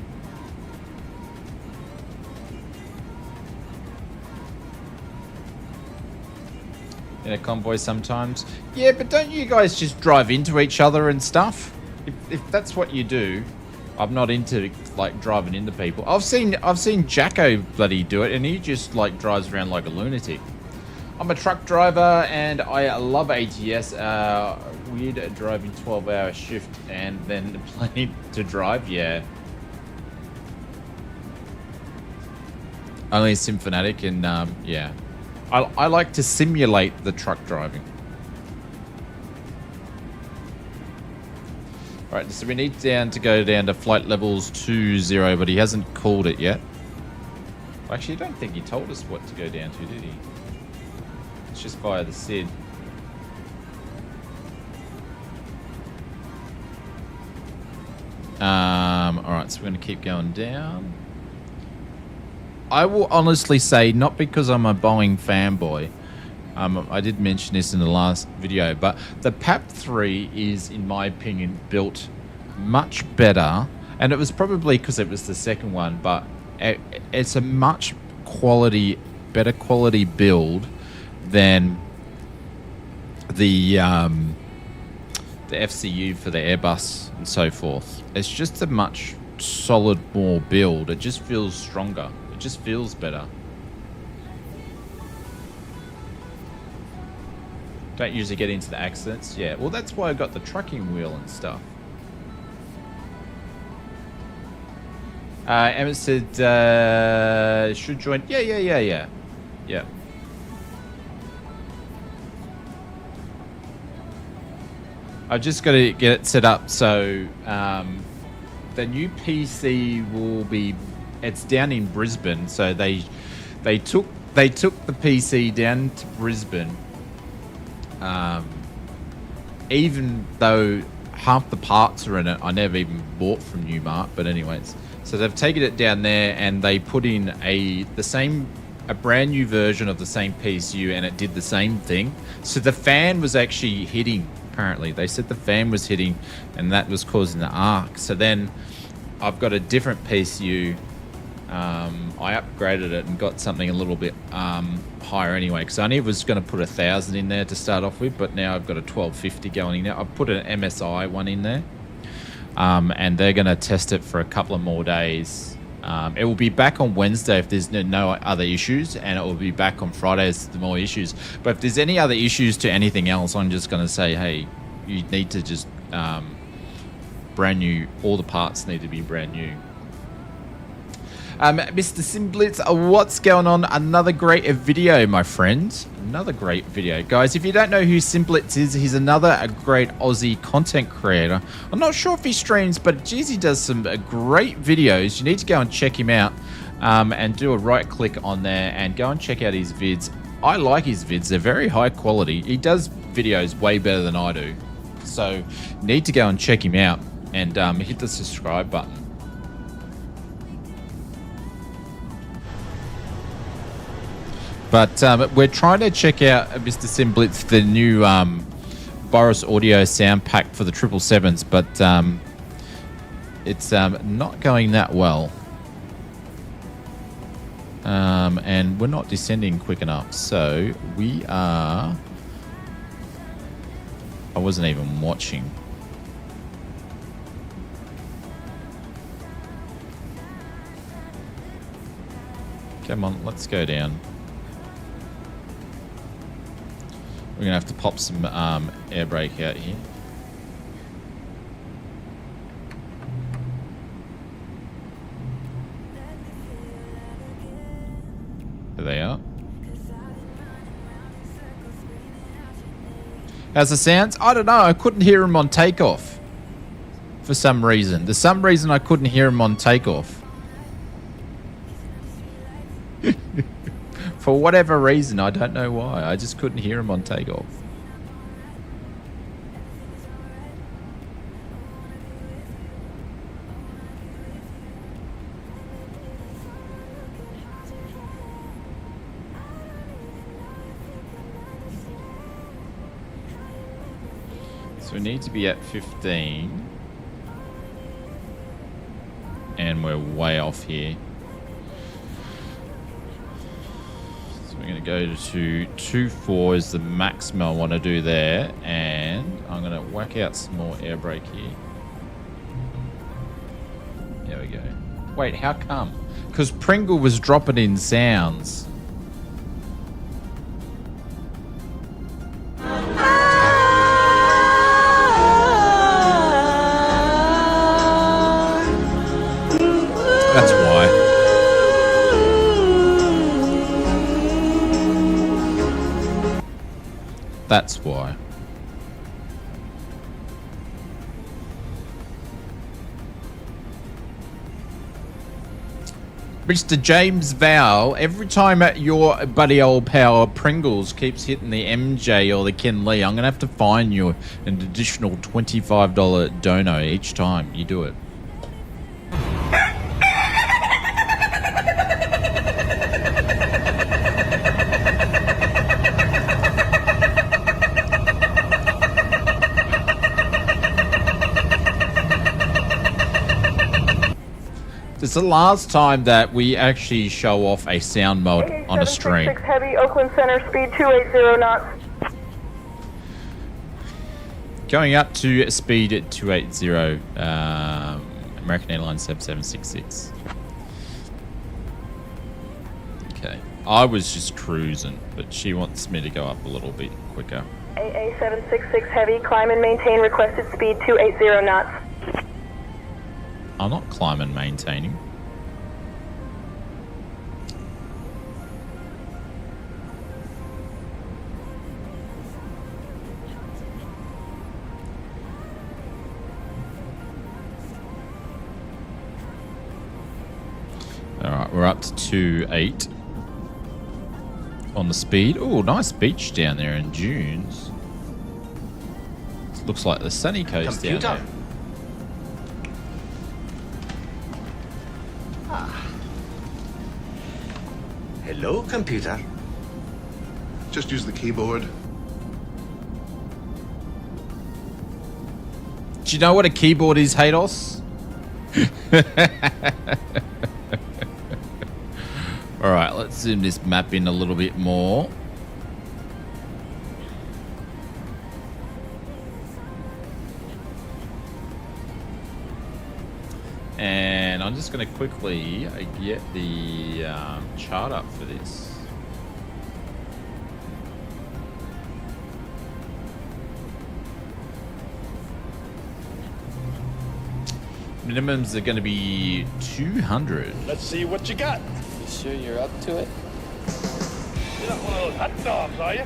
In a convoy sometimes. Yeah, but don't you guys just drive into each other and stuff? If that's what you do, I'm not into like driving into people. I've seen Jacko bloody do it, and he just like drives around like a lunatic. I'm a truck driver and I love ATS. Weird driving 12-hour shift and then planning to drive. Yeah. Only Symphonic and yeah. I like to simulate the truck driving. Alright, so we need to go down to flight levels 20, but he hasn't called it yet. Actually, I don't think he told us what to go down to, did he? It's just via the SID. Alright, so we're going to keep going down. I will honestly say, not because I'm a Boeing fanboy, I did mention this in the last video, but the PAP-3 is, in my opinion, built much better, and it was probably because it was the second one, but it's a much better quality build than the FCU for the Airbus and so forth. It's just a much solid more build. It just feels stronger. It just feels better. Don't usually get into the accidents. Yeah, well, that's why I got the trucking wheel and stuff. Emmett said, should join. Yeah. I've just got to get it set up. So the new PC will be. It's down in Brisbane, so they took the PC down to Brisbane. Even though half the parts are in it, I never even bought from Newmart. But anyways, so they've taken it down there and they put in a brand new version of the same PCU, and it did the same thing. So the fan was actually hitting. Apparently, they said the fan was hitting, and that was causing the arc. So then I've got a different PCU. I upgraded it and got something a little bit higher anyway, because I only was going to put 1,000 in there to start off with, but now I've got a 1250 going in there. I've put an MSI one in there, and they're going to test it for a couple of more days. It will be back on Wednesday if there's no other issues, and it will be back on Friday if there's more issues. But if there's any other issues to anything else, I'm just going to say, hey, you need to just brand new. All the parts need to be brand new. Mr. Simblitz, what's going on? Another great video, my friends. Another great video. Guys, if you don't know who Simblitz is, he's another great Aussie content creator. I'm not sure if he streams, but geez, he does some great videos. You need to go and check him out and do a right click on there and go and check out his vids. I like his vids. They're very high quality. He does videos way better than I do. So you need to go and check him out and hit the subscribe button. But we're trying to check out, Mr. Simblitz, the new Boris audio sound pack for the 777s, but it's not going that well. And we're not descending quick enough, so we are... I wasn't even watching. Come on, let's go down. We're going to have to pop some air brake out here. There they are. How's the sounds? I don't know. I couldn't hear him on takeoff for some reason. There's some reason I couldn't hear him on takeoff. For whatever reason, I don't know why. I just couldn't hear him on takeoff. So we need to be at 15. And we're way off here. So we're going to go to 2.4 is the maximum I want to do there. And I'm going to whack out some more air brake here. There we go. Wait, how come? Because Pringle was dropping in sounds. That's why. That's why. Mr. James Val, every time your buddy old pal Pringles keeps hitting the MJ or the Ken Lee, I'm going to have to fine you an additional $25 dono each time you do it. It's the last time that we actually show off a sound mode on a stream. AA766 Heavy, Oakland Center, speed 280 knots. Going up to speed 280, American Airlines 7766. Okay, I was just cruising, but she wants me to go up a little bit quicker. AA766 Heavy, climb and maintain requested speed 280 knots. I'm not climbing, maintaining. Alright, we're up to 2.8 on the speed. Oh, nice beach down there in Dunes. Looks like the sunny coast down there. Hello, computer. Just use the keyboard. Do you know what a keyboard is, Hados? Alright, let's zoom this map in a little bit more. And I'm just going to quickly get the chart up for this. Minimums are going to be 200. Let's see what you got. You sure you're up to it? You're not one of those hot dogs, are you?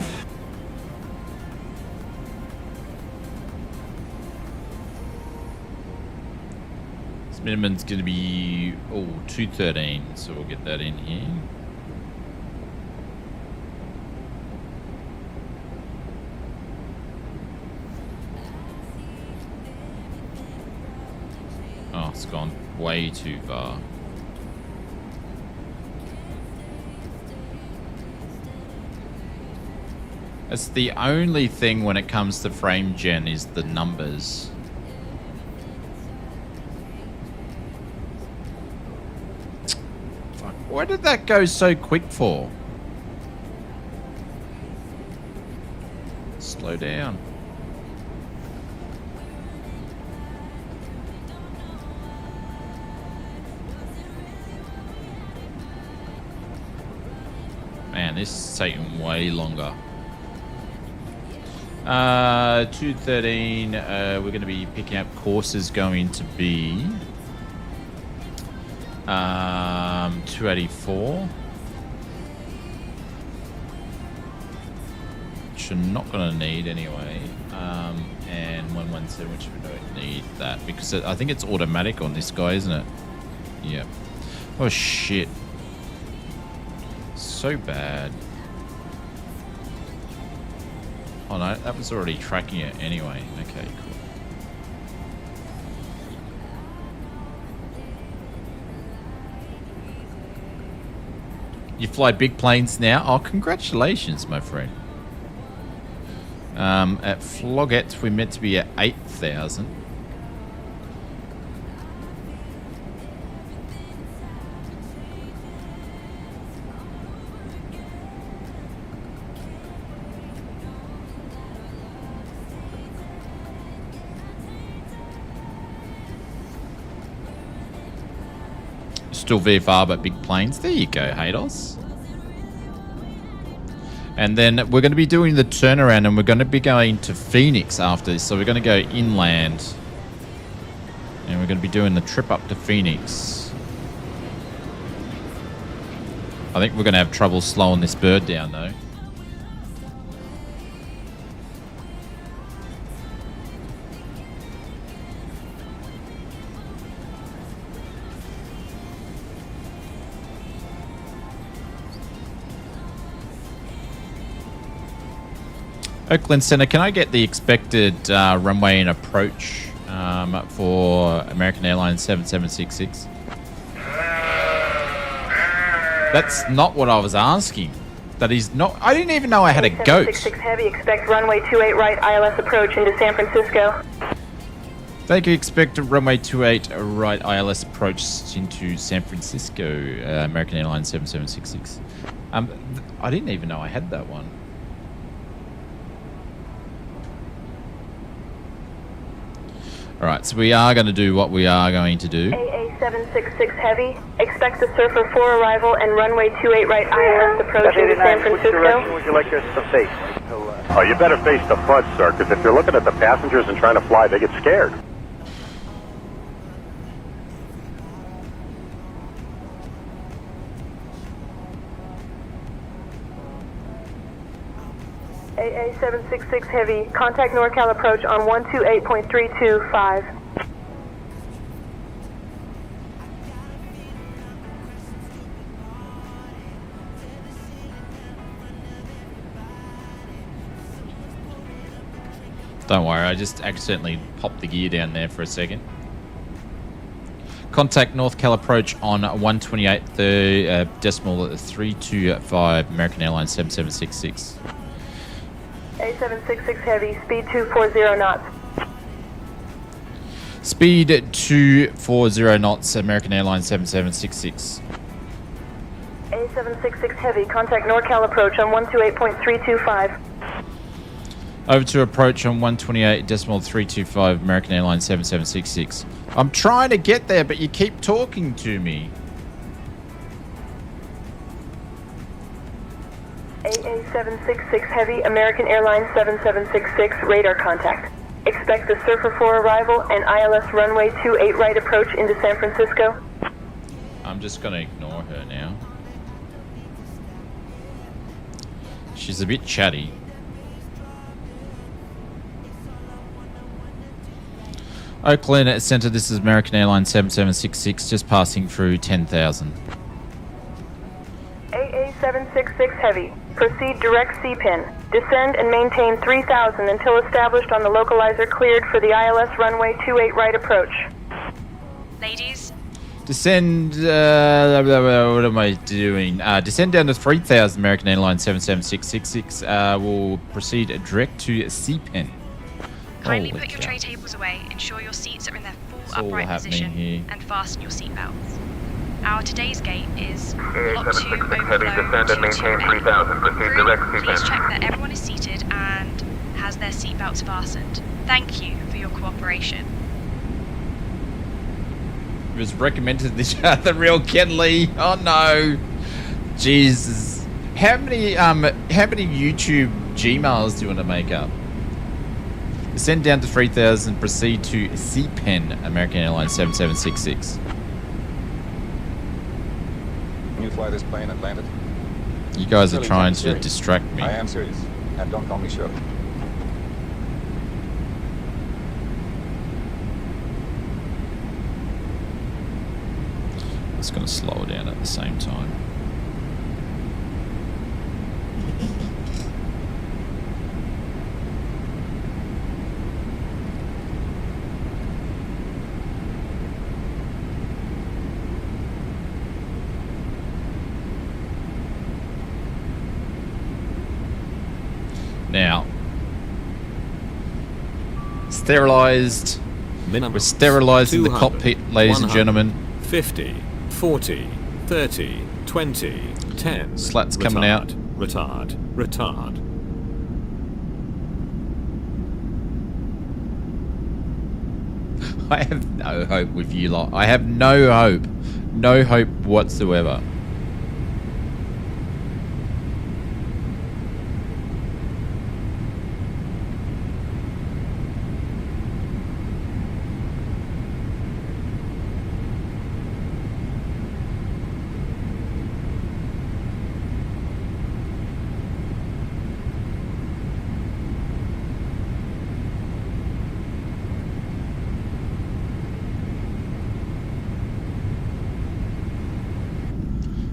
Minimum's going to be 213, so we'll get that in here. Oh, it's gone way too far. That's the only thing when it comes to frame gen is the numbers. Why did that go so quick for? Slow down. Man, this is taking way longer. 213, we're going to be picking up courses going to be 284. which we're not going to need anyway. And 117, which we don't need that because I think it's automatic on this guy, isn't it? Yeah. Oh, shit. So bad. Oh, no, that was already tracking it anyway. Okay, cool. You fly big planes now? Oh, congratulations, my friend. At Floget, we're meant to be at 8,000. Still VFR, but big planes. There you go, Hados. And then we're going to be doing the turnaround, and we're going to be going to Phoenix after this. So we're going to go inland. And we're going to be doing the trip up to Phoenix. I think we're going to have trouble slowing this bird down, though. Oakland Center, can I get the expected runway and approach for American Airlines 7766? That's not what I was asking. That is not... I didn't even know I had a goat. 766 Heavy, expect runway 28 right ILS approach into San Francisco. Thank you, expect runway 28 right ILS approach into San Francisco, American Airlines 7766. I didn't even know I had that one. Alright, so we are going to do what we are going to do. AA766 Heavy, expect the Surfer 4 arrival and runway 28 right ILS approach into San Francisco. Which direction would you like us to face? Oh, you better face the front, sir, because if you're looking at the passengers and trying to fly, they get scared. AA766 Heavy, contact NorCal approach on 128.325. Don't worry, I just accidentally popped the gear down there for a second. Contact NorCal approach on 128.325 American Airlines 7766. A766 Heavy, speed 240 knots. Speed 240 knots, American Airlines 7766. A766 Heavy, contact NorCal approach on 128.325. Over to approach on 128.325 American Airlines 7766. I'm trying to get there, but you keep talking to me. AA766 Heavy, American Airlines 7766, radar contact. Expect the Surfer 4 arrival and ILS runway 28 right approach into San Francisco. I'm just going to ignore her now. She's a bit chatty. Oakland Center, this is American Airlines 7766, just passing through 10,000. AA766 Heavy, proceed direct C-pin. Descend and maintain 3,000 until established on the localizer cleared for the ILS runway 28 right approach. Ladies? Descend, what am I doing? Descend down to 3,000 American Airlines 77666. We'll proceed direct to C-pin. Kindly put your tray tables away, ensure your seats are in their full upright position, and fasten your seatbelts. Our today's gate is Block 2 overflow 228. Crew, please check that everyone is seated and has their seatbelts fastened. Thank you for your cooperation. It was recommended the real Ken Lee. Oh no, Jesus! How many YouTube Gmails do you want to make up? Descend down to 3,000. Proceed to C-Pen, American Airlines 7766. Can you fly this plane and land it? You guys are trying to distract me. I am serious. And don't call me Shirley. It's going to slow it down at the same time. Now, sterilized. We're sterilizing the cockpit, ladies and gentlemen. 50, 40, 30, 20, 10. Slats coming out. Retard. I have no hope with you lot. I have no hope. No hope whatsoever.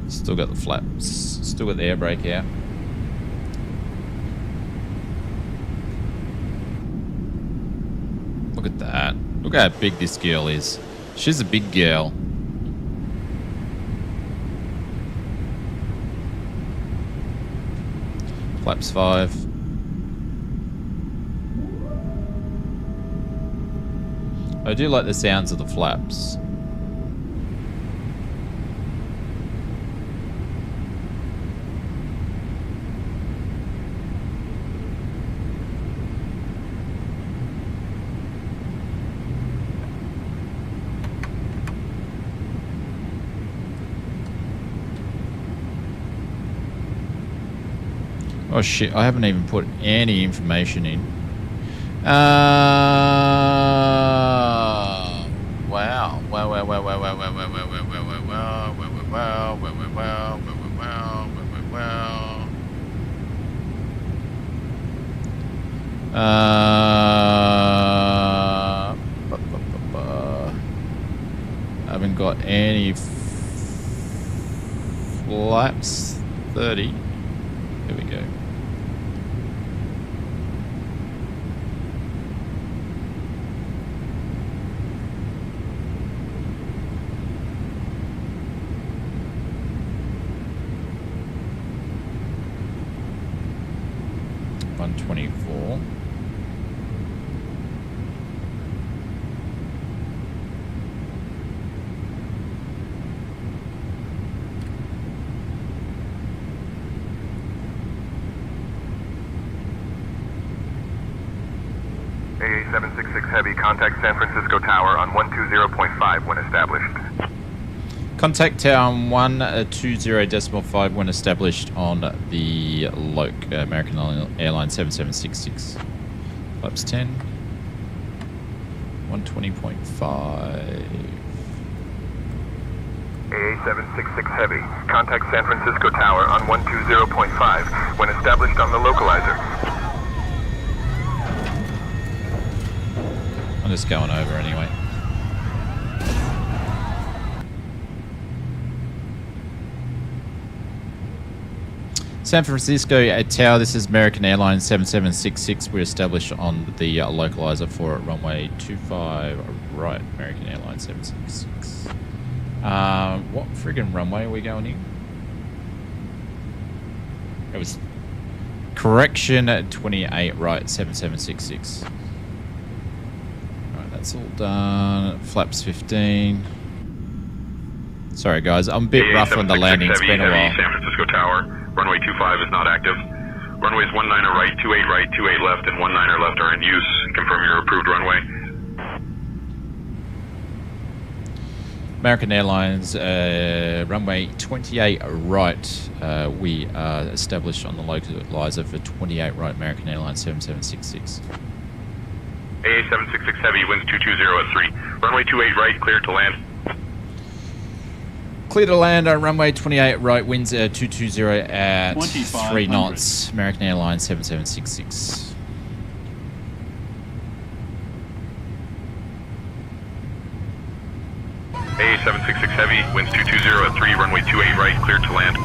Still got the flaps. Still got the air brake out. Look at that. Look how big this girl is. She's a big girl. Flaps 5. I do like the sounds of the flaps. Oh shit, I haven't even put any information in. Wow. Wow. I haven't got any flaps. 30. There we go. .124. AA 766 Heavy, contact San Francisco Tower on 120.5 when established. Contact tower 120.5 when established on the LOC, American Airlines 7766. Flaps 10. 120.5. AA 766 Heavy, contact San Francisco Tower on 120.5 when established on the localizer. I'm just going over anyway. San Francisco Tower, this is American Airlines 7766. We're established on the localizer for runway 25 right, American Airlines 766. What friggin' runway are we going in? It was correction at 28 right, 7766. Alright, that's all done. Flaps 15. Sorry guys, I'm a bit rough on the landing. It's been a while. San Francisco Tower. Runway 25 is not active. Runways 19 right, 28 right, 28 left, and 19 left are in use. Confirm your approved runway. American Airlines, runway 28 right. We are established on the localizer for 28 right, American Airlines 7766. AA 766 Heavy, winds 220 at 3. Runway 28 right, cleared to land. Clear to land on runway 28 right, winds 220 at 3 2500. knots. American Airlines 7766. AA766 Heavy, winds 220 at 3, runway 28 right, cleared to land.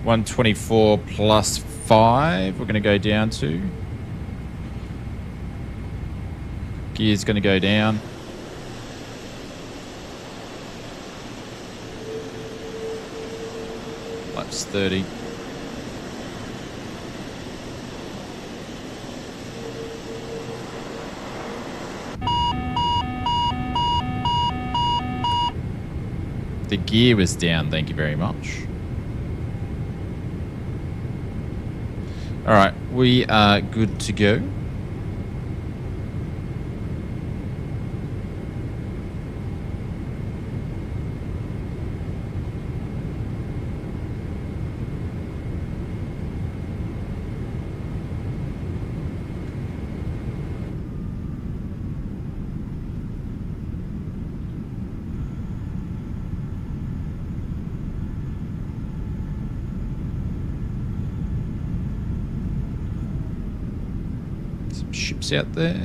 $124 plus 5. We're going to go down to. Gear's going to go down. Laps 30. The gear was down, thank you very much. Alright, we are good to go. Ships out there.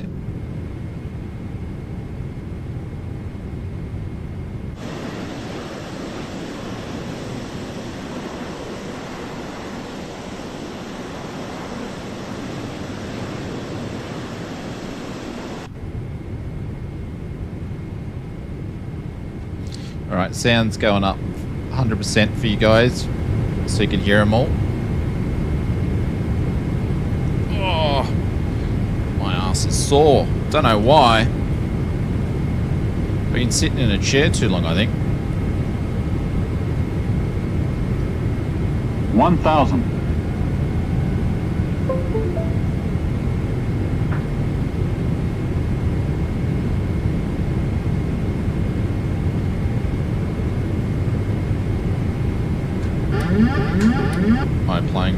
All right, sound's going up 100% for you guys, so you can hear them all. Oh. My ass is sore. Don't know why. Been sitting in a chair too long, I think. 1,000. My plane.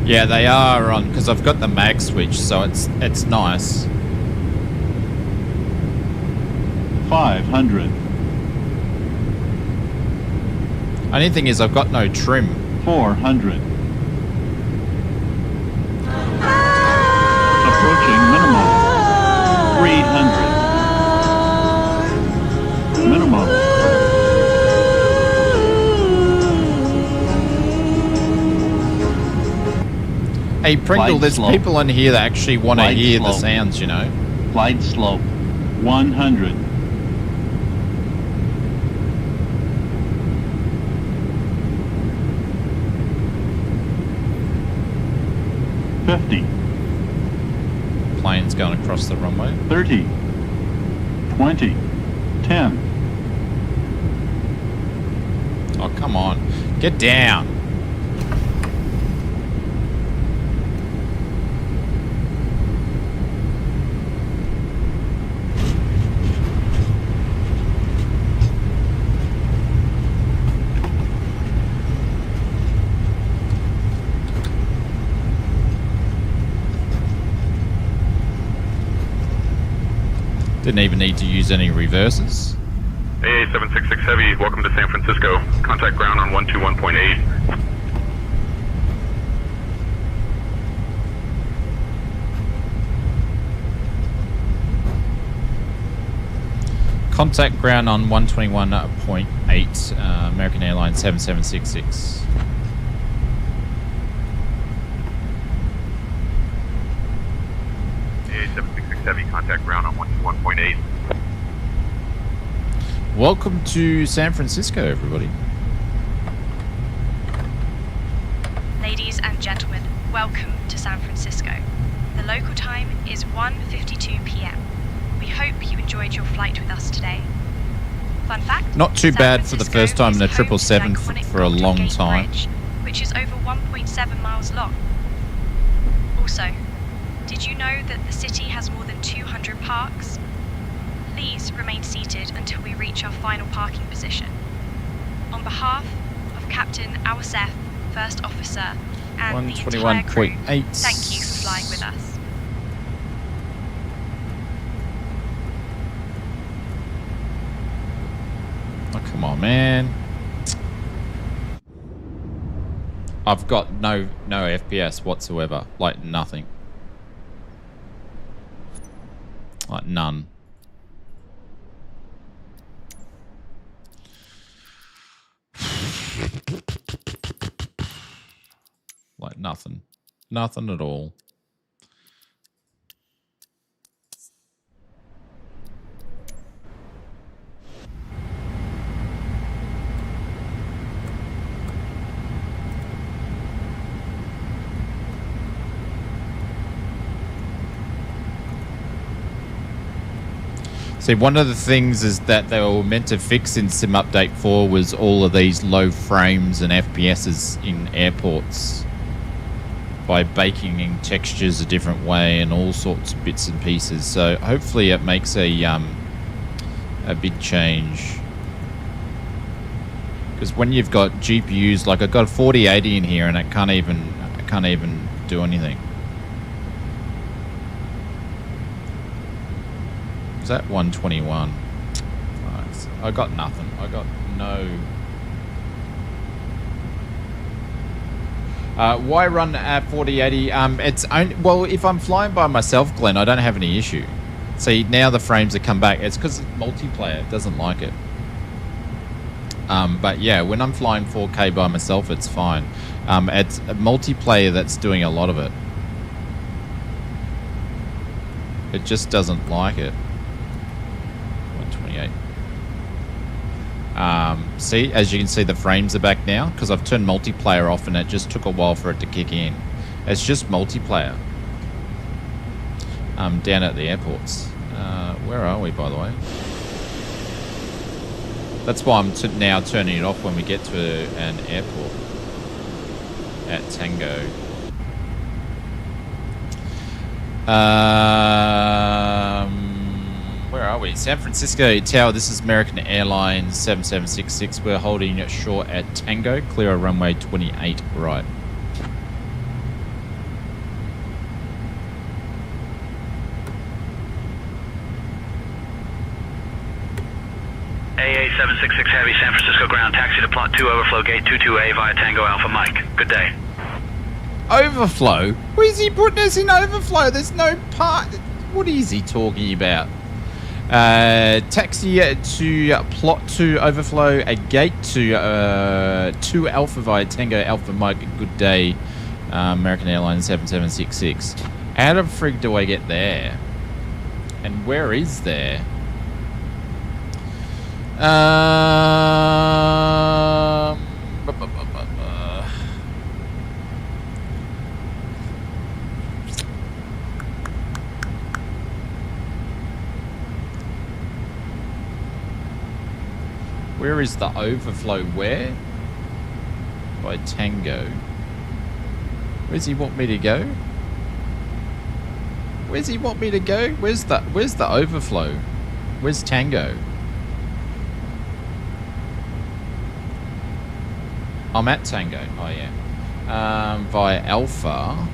Yeah, they are on, because I've got the mag switch, so it's nice. 500. Only thing is I've got no trim. 400. Approaching minimum. 300. Minimum. Hey, Pringle, there's people on here that actually want to hear the sounds, you know. Glide slope. 100. Plane's going across the runway. 30. 20. 10. Oh, come on. Get down. Didn't even need to use any reverses. AA766 Heavy, welcome to San Francisco. Contact ground on 121.8. Contact ground on 121.8, American Airlines 7766. AA766 Heavy, contact ground on 121.8. Welcome to San Francisco, everybody. and gentlemen, welcome to San Francisco. The local time is 1:52 p.m. We hope you enjoyed your flight with us today. Fun fact, Not too San bad for the Francisco first time in a is home to the 777 iconic for a Golden long Gate time. Bridge, which is over 1.7 miles long. Also, did you know that the city has more than 200 parks? Please remain seated until we reach our final parking position. On behalf of Captain Awasef, First Officer, and the entire crew, 121.8. thank you for flying with us. Oh, come on, man. I've got no FPS whatsoever. Like, nothing. Like, none. Like, nothing. Nothing at all. See, one of the things is that they were meant to fix in Sim Update 4 was all of these low frames and FPSs in airports by baking in textures a different way and all sorts of bits and pieces. So hopefully it makes a big change. Because when you've got GPUs, like I've got a 4080 in here and I can't even do anything. Is that 121? Right, so I got nothing. I got no. Why run at 4080? It's only, well, if I'm flying by myself, Glenn, I don't have any issue. See, now the frames have come back. It's because multiplayer it doesn't like it. But yeah, when I'm flying 4K by myself, it's fine. It's a multiplayer that's doing a lot of it. It just doesn't like it. 128. See, as you can see, the frames are back now because I've turned multiplayer off and it just took a while for it to kick in. It's just multiplayer. Down at the airports. Where are we, by the way? That's why I'm now turning it off when we get to an airport at Tango. Where are we? San Francisco Tower. This is American Airlines 7766. We're holding it short at Tango. Clear a runway 28 right. AA 766 Heavy, San Francisco ground. Taxi to plot 2 overflow gate 22A via Tango Alpha Mike. Good day. Overflow? Where is he putting us in overflow? There's no part. What is he talking about? Taxi to plot 2 overflow a gate to 2 Alpha via Tango Alpha Mike. Good day. American Airlines 7766. How the frig do I get there? And where is there? Where is the overflow? Where? By Tango. Where's he want me to go? Where's he want me to go? Where's the overflow? Where's Tango? I'm at Tango. Oh yeah. Via Alpha,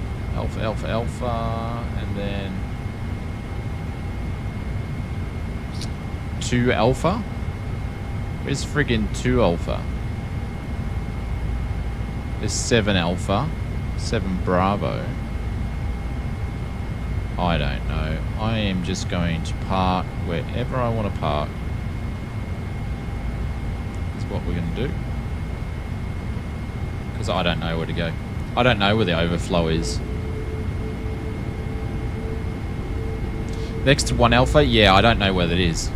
and then 2 Alpha. Where's friggin' 2 Alpha? There's 7 Alpha, 7 Bravo. I don't know. I am just going to park wherever I want to park. That's what we're going to do. Because I don't know where to go. I don't know where the overflow is. Next to 1 Alpha? Yeah, I don't know where that is.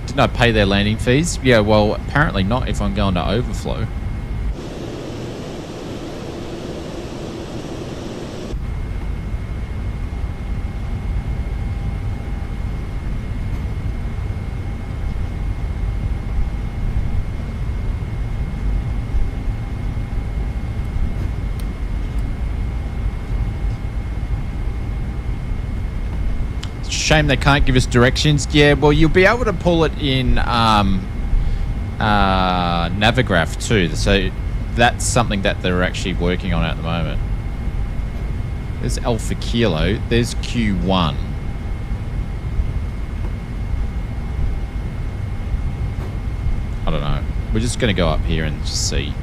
Didn't I pay their landing fees? Yeah, well, apparently not if I'm going to overflow. shame they can't give us directions. Yeah, well, you'll be able to pull it in Navigraph too. So that's something that they're actually working on at the moment. There's Alpha Kilo. There's Q1. I don't know. We're just going to go up here and just see.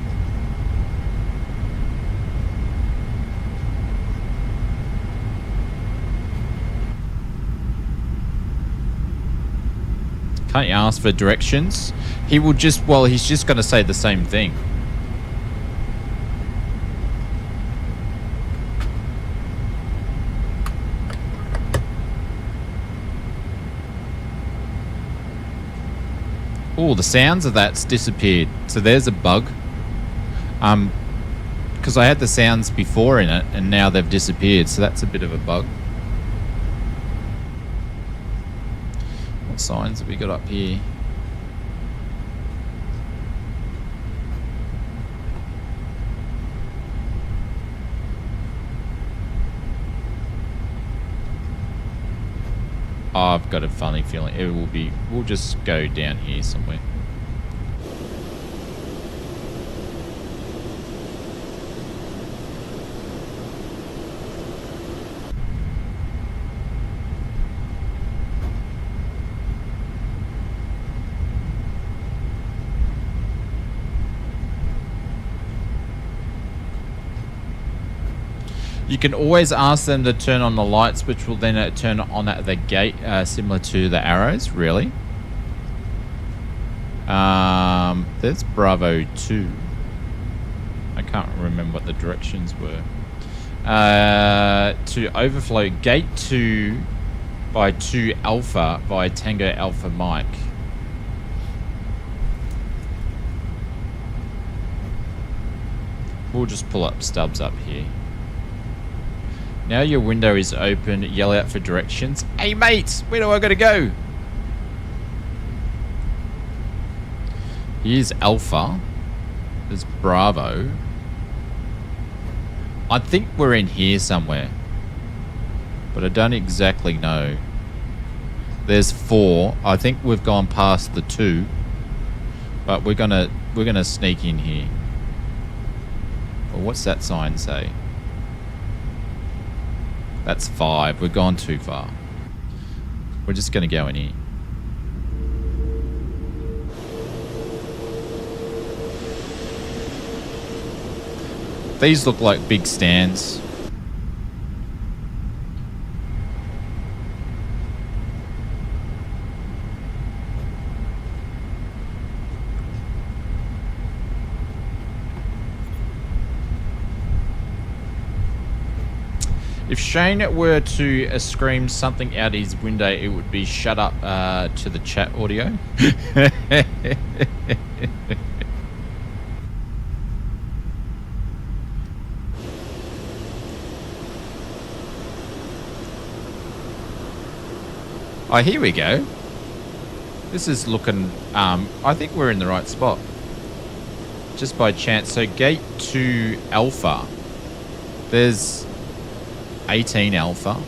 Can't you ask for directions? He will just, well, he's just going to say the same thing. Oh, the sounds of that's disappeared. So there's a bug. Because I had the sounds before in it, and now they've disappeared. So that's a bit of a bug. What signs have we got up here? Oh, I've got a funny feeling it will be. We'll just go down here somewhere. You can always ask them to turn on the lights, which will then turn on at the gate, similar to the arrows, really. There's Bravo 2. I can't remember what the directions were. To overflow gate 2 by 2 Alpha by Tango Alpha Mike. We'll just pull up stubs up here. Now your window is open, yell out for directions. Hey mate, where do I gotta go? Here's Alpha. There's Bravo. I think we're in here somewhere, but I don't exactly know. There's 4. I think we've gone past the 2, but we're gonna sneak in here. Well, what's that sign say? That's 5. We've gone too far. We're just going to go in here. These look like big stands. If Shane were to scream something out his window, it would be shut up to the chat audio. Oh, here we go. This is looking, I think we're in the right spot. Just by chance. So gate 2 Alpha. There's 18 Alpha.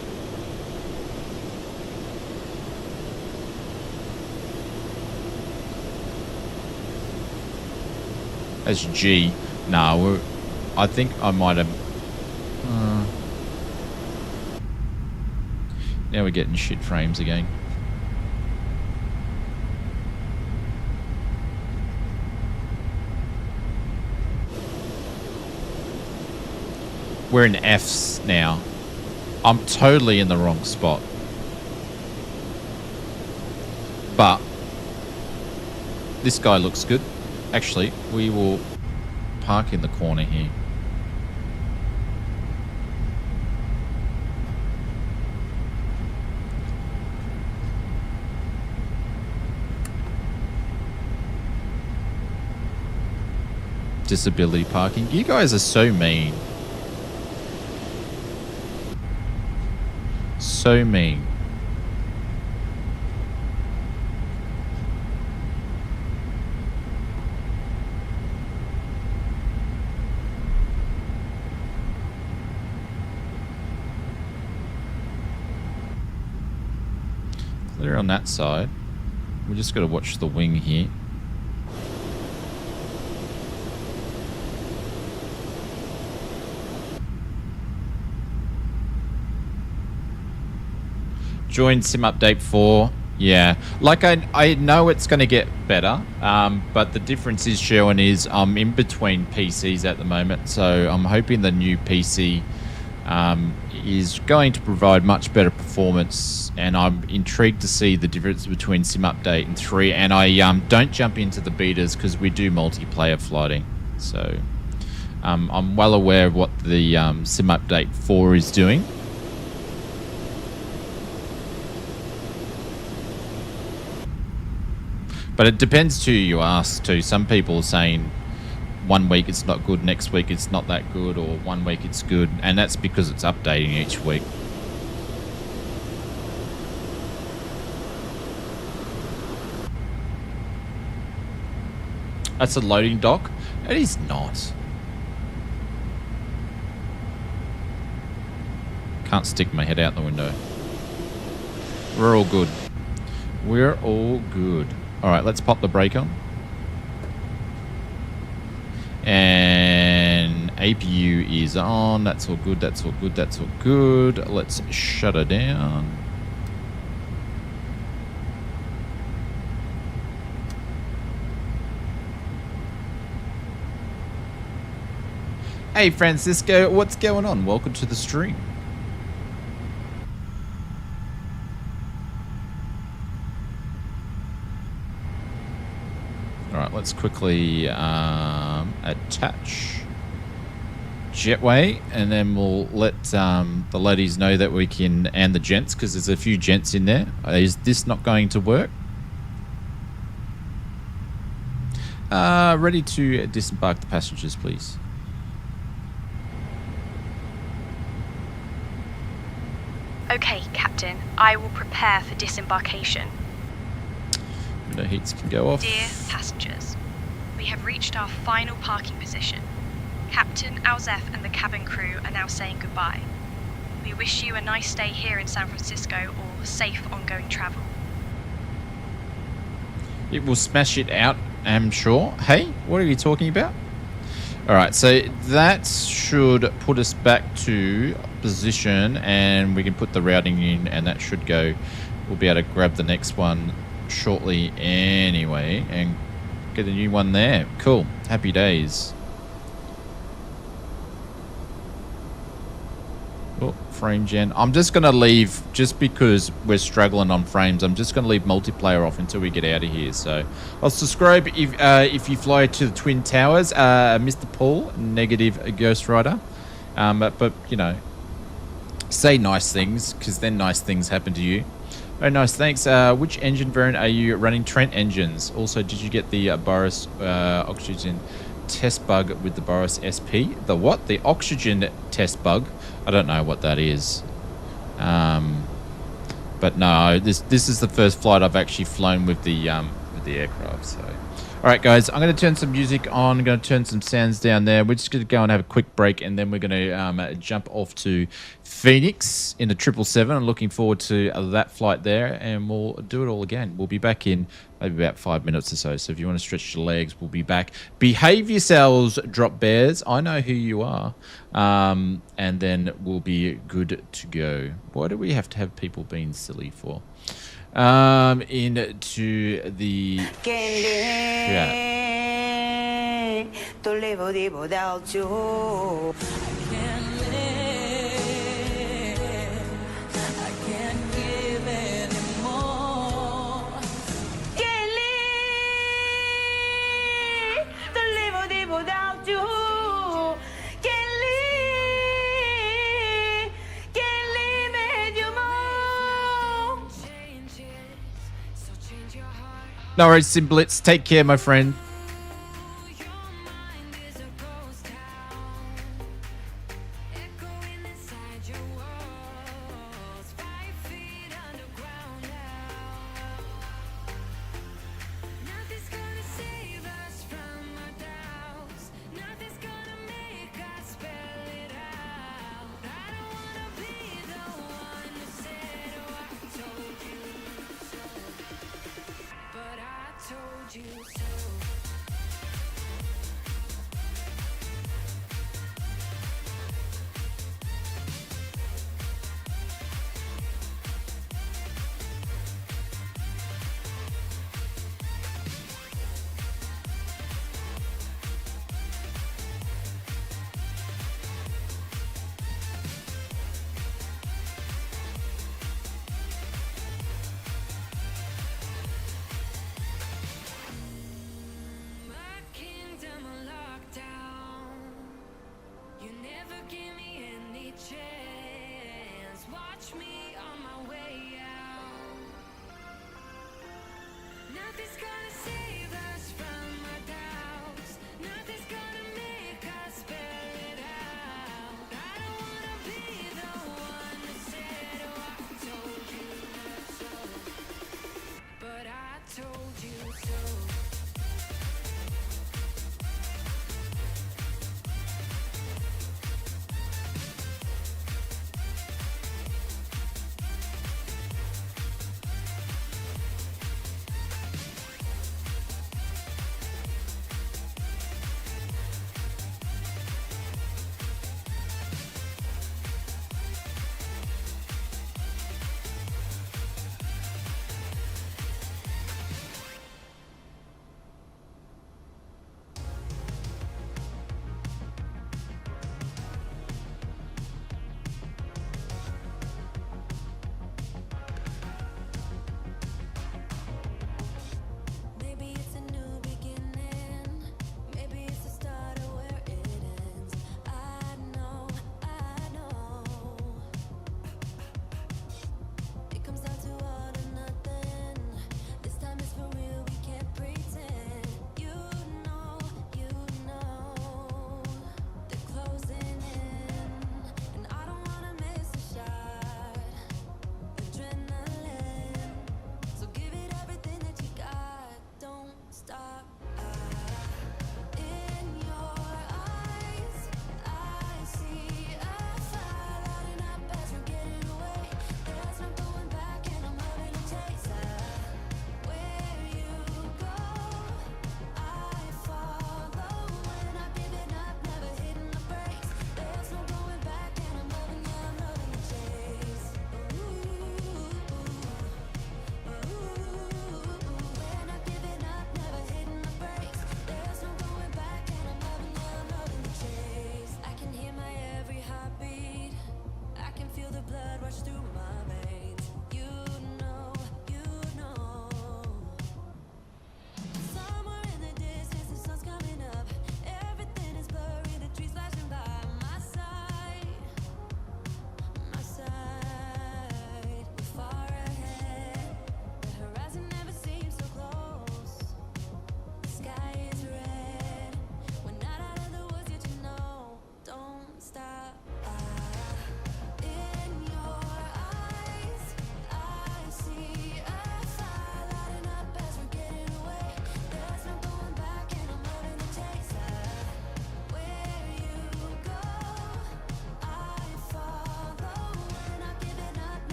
That's G. No, I think I might have... Now we're getting shit frames again. We're in Fs now. I'm totally in the wrong spot. But this guy looks good. Actually, we will park in the corner here. Disability parking. You guys are so mean. So mean. Clear on that side. We just got to watch the wing here. Join Sim Update 4. Yeah, like I know it's going to get better, but the difference is showing is I'm in between PCs at the moment, so I'm hoping the new PC is going to provide much better performance, and I'm intrigued to see the difference between Sim Update and 3, and I don't jump into the betas because we do multiplayer flighting, so I'm well aware of what the Sim Update 4 is doing. But it depends who you ask too. Some people are saying 1 week it's not good, next week it's not that good, or 1 week it's good, and that's because it's updating each week. That's a loading dock? It is not. Can't stick my head out the window. We're all good. We're all good. Alright, let's pop the brake on. And APU is on. That's all good, that's all good, that's all good. Let's shut her down. Hey Francisco, what's going on? Welcome to the stream. Alright, let's quickly attach jetway, and then we'll let the ladies know that we can, and the gents, because there's a few gents in there. Is this not going to work? Ready to disembark the passengers, please. Okay, Captain. I will prepare for disembarkation. No heats can go off. Dear passengers, we have reached our final parking position. Captain Alzef and the cabin crew are now saying goodbye. We wish you a nice stay here in San Francisco or safe ongoing travel. It will smash it out, I'm sure. Hey, what are you talking about? Alright, so that should put us back to position, and we can put the routing in, and that should go. We'll be able to grab the next one shortly anyway and get a new one there. Cool. Happy days. Oh, frame gen. I'm just going to leave, just because we're struggling on frames, I'm just going to leave multiplayer off until we get out of here. So I'll subscribe if you fly to the Twin Towers, Mr. Paul, negative Ghost Rider. But you know, say nice things, because then nice things happen to you. Oh, nice, thanks. Which engine variant are you running? Trent engines. Also, did you get the Boris oxygen test bug with the Boris SP? The what? The oxygen test bug? I don't know what that is. But no, this is the first flight I've actually flown with the aircraft. So, all right, guys, I'm going to turn some music on. I'm going to turn some sounds down there. We're just going to go and have a quick break, and then we're going to jump off to Phoenix in the 777. I'm looking forward to that flight there, and we'll do it all again. We'll be back in maybe about 5 minutes or so. So if you want to stretch your legs, we'll be back. Behave yourselves, drop bears. I know who you are. And then we'll be good to go. Why do we have to have people being silly for? Into the No worries, Simblitz. Take care, my friend.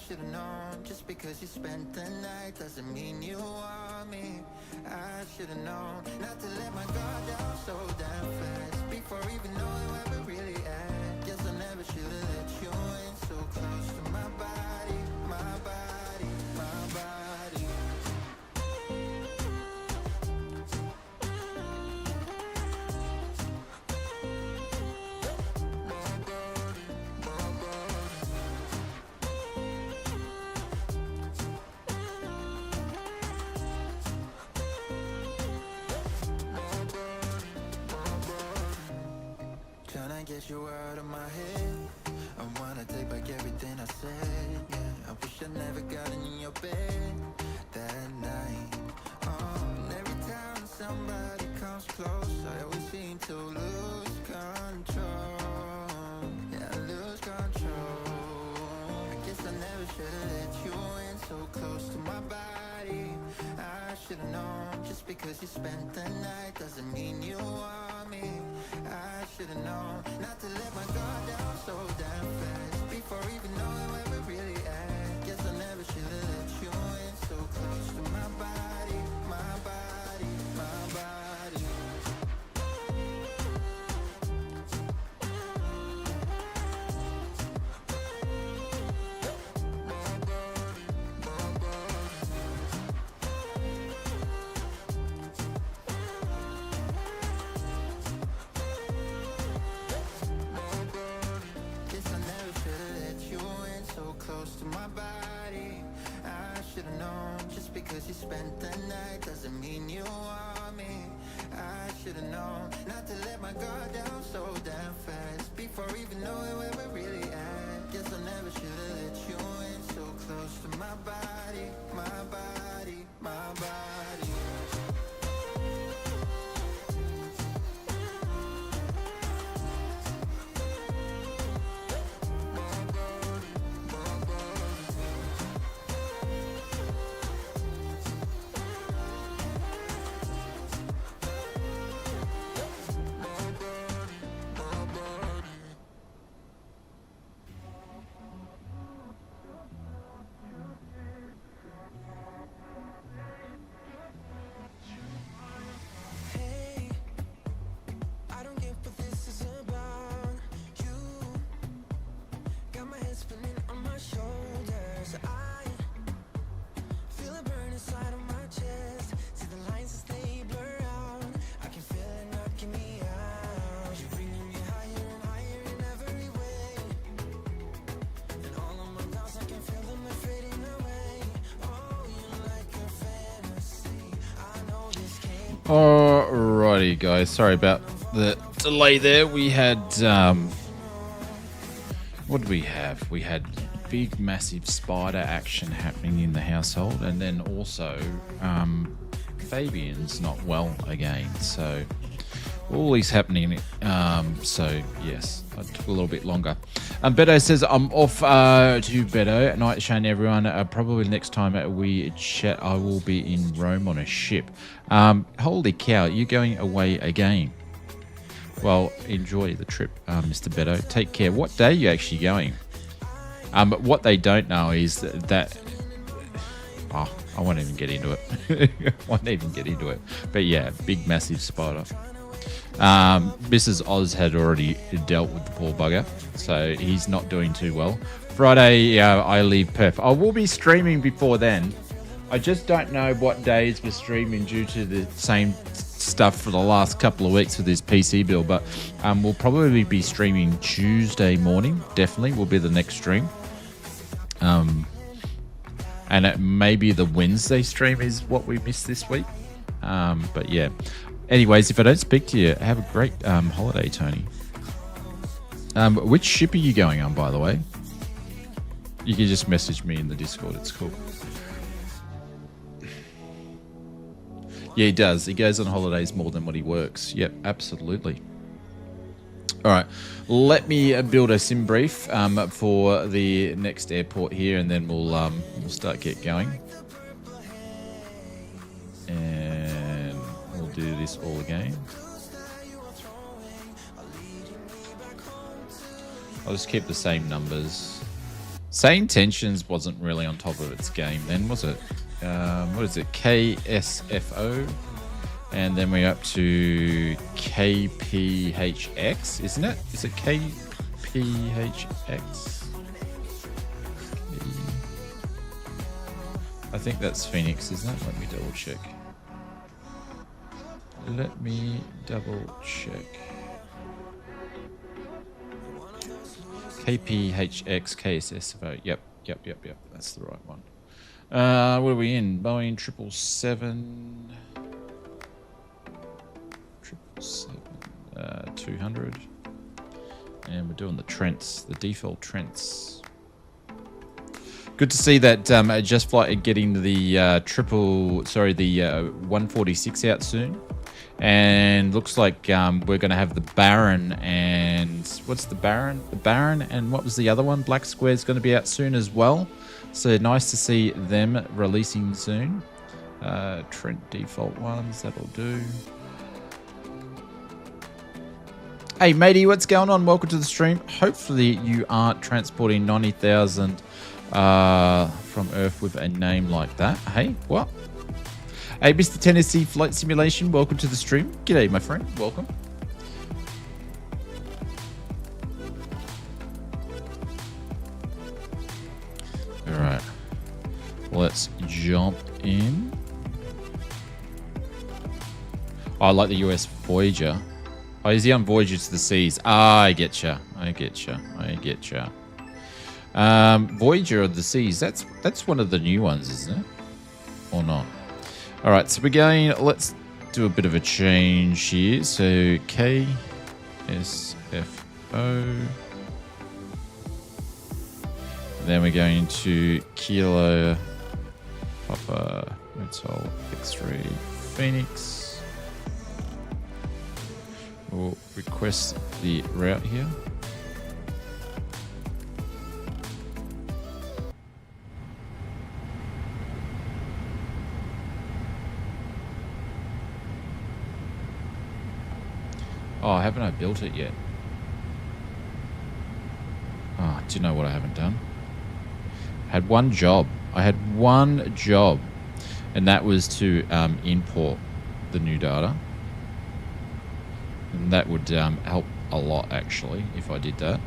should've known. Just because you spent the night doesn't mean you want me. I should've known not to let my guard down so damn fast before even knowing where we're really at. Guess I never should've let you in so close to my body, my body, my body. Tryna get you out of my head. I wanna take back everything I said. Yeah, I wish I never got in your bed that night. And every time somebody comes close, I always seem to lose control. Yeah, I lose control. I guess I never should've let you in so close to my body. I should've known. Just because you spent the night doesn't mean you want me. I should've known not to let my guard down so damn fast before even knowing where we're really at. Guess I never should've let you in so close to my body, my body, my body. Guess I never should've let you in so close to my body. I should've known. Just because you spent the night doesn't mean you want me. I should've known not to let my guard down so damn fast before even knowing where we're really at. Guess I never should've let you in so close to my body, my body, my body. Hey, I don't get what this is about. You got my head spinning on my shoulders. I feel it burn inside of my chest. See the lines as they blur out. I can feel it knocking me out. You're bringing me higher and higher in every way. And all of my doubts, I can feel them, they're fading away. Oh, you're like a fantasy. I know this can't. Alrighty, guys. Sorry about the delay there. We had what did we have? We had big, massive spider action happening in the household, and then also Fabian's not well again. So all these happening. So yes, it took a little bit longer. Beto says I'm off to Beto. Night, Shane, everyone. Probably next time we chat, I will be in Rome on a ship. Holy cow, you're going away again. Well, enjoy the trip, Mr. Beto. Take care. What day are you actually going? But what they don't know is that oh, I won't even get into it. But yeah, big, massive spider. Mrs. Oz had already dealt with the poor bugger, so he's not doing too well. Friday, I leave Perth. I will be streaming before then. I just don't know what days we're streaming due to the same stuff for the last couple of weeks with this PC build, but we'll probably be streaming Tuesday morning. Definitely will be the next stream. And maybe the Wednesday stream is what we missed this week. But yeah. Anyways, if I don't speak to you, have a great holiday, Tony. Which ship are you going on, by the way? You can just message me in the Discord. It's cool. Yeah, he does. He goes on holidays more than what he works. Yep, absolutely. All right, let me build a sim brief for the next airport here, and then we'll start get going. And we'll do this all again. I'll just keep the same numbers. Sane Tensions wasn't really on top of its game then, was it? What is it? KSFO. And then we're up to KPHX, isn't it? Is it KPHX? I think that's Phoenix, isn't it? Let me double check. Let me double check. KPHX, KSFO. Yep. That's the right one. What are we in? Boeing 777. 200. And we're doing the Trents, the default Trents. Good to see that Just Flight are getting the 146 out soon. And looks like we're going to have the Baron and... What's the Baron? The Baron and what was the other one? Black Square's going to be out soon as well. So nice to see them releasing soon. Trent default ones, that'll do. Hey matey, what's going on? Welcome to the stream. Hopefully you aren't transporting 90,000 from Earth with a name like that. Hey, what? Hey, Mr. Tennessee Flight Simulation, welcome to the stream. G'day, my friend. Welcome. All right. Let's jump in. Oh, I like the US Voyager. Oh, is he on Voyager to the Seas? Ah, I getcha. Voyager of the Seas. That's one of the new ones, isn't it? Or not? All right, so we're going. Let's do a bit of a change here. So KSFO. Then we're going to Kilo Papa Hotel X-Ray Phoenix. We'll request the route here. Oh, haven't I built it yet? Oh, do you know what I haven't done? I had one job. And that was to import the new data. And that would help a lot, actually, if I did that.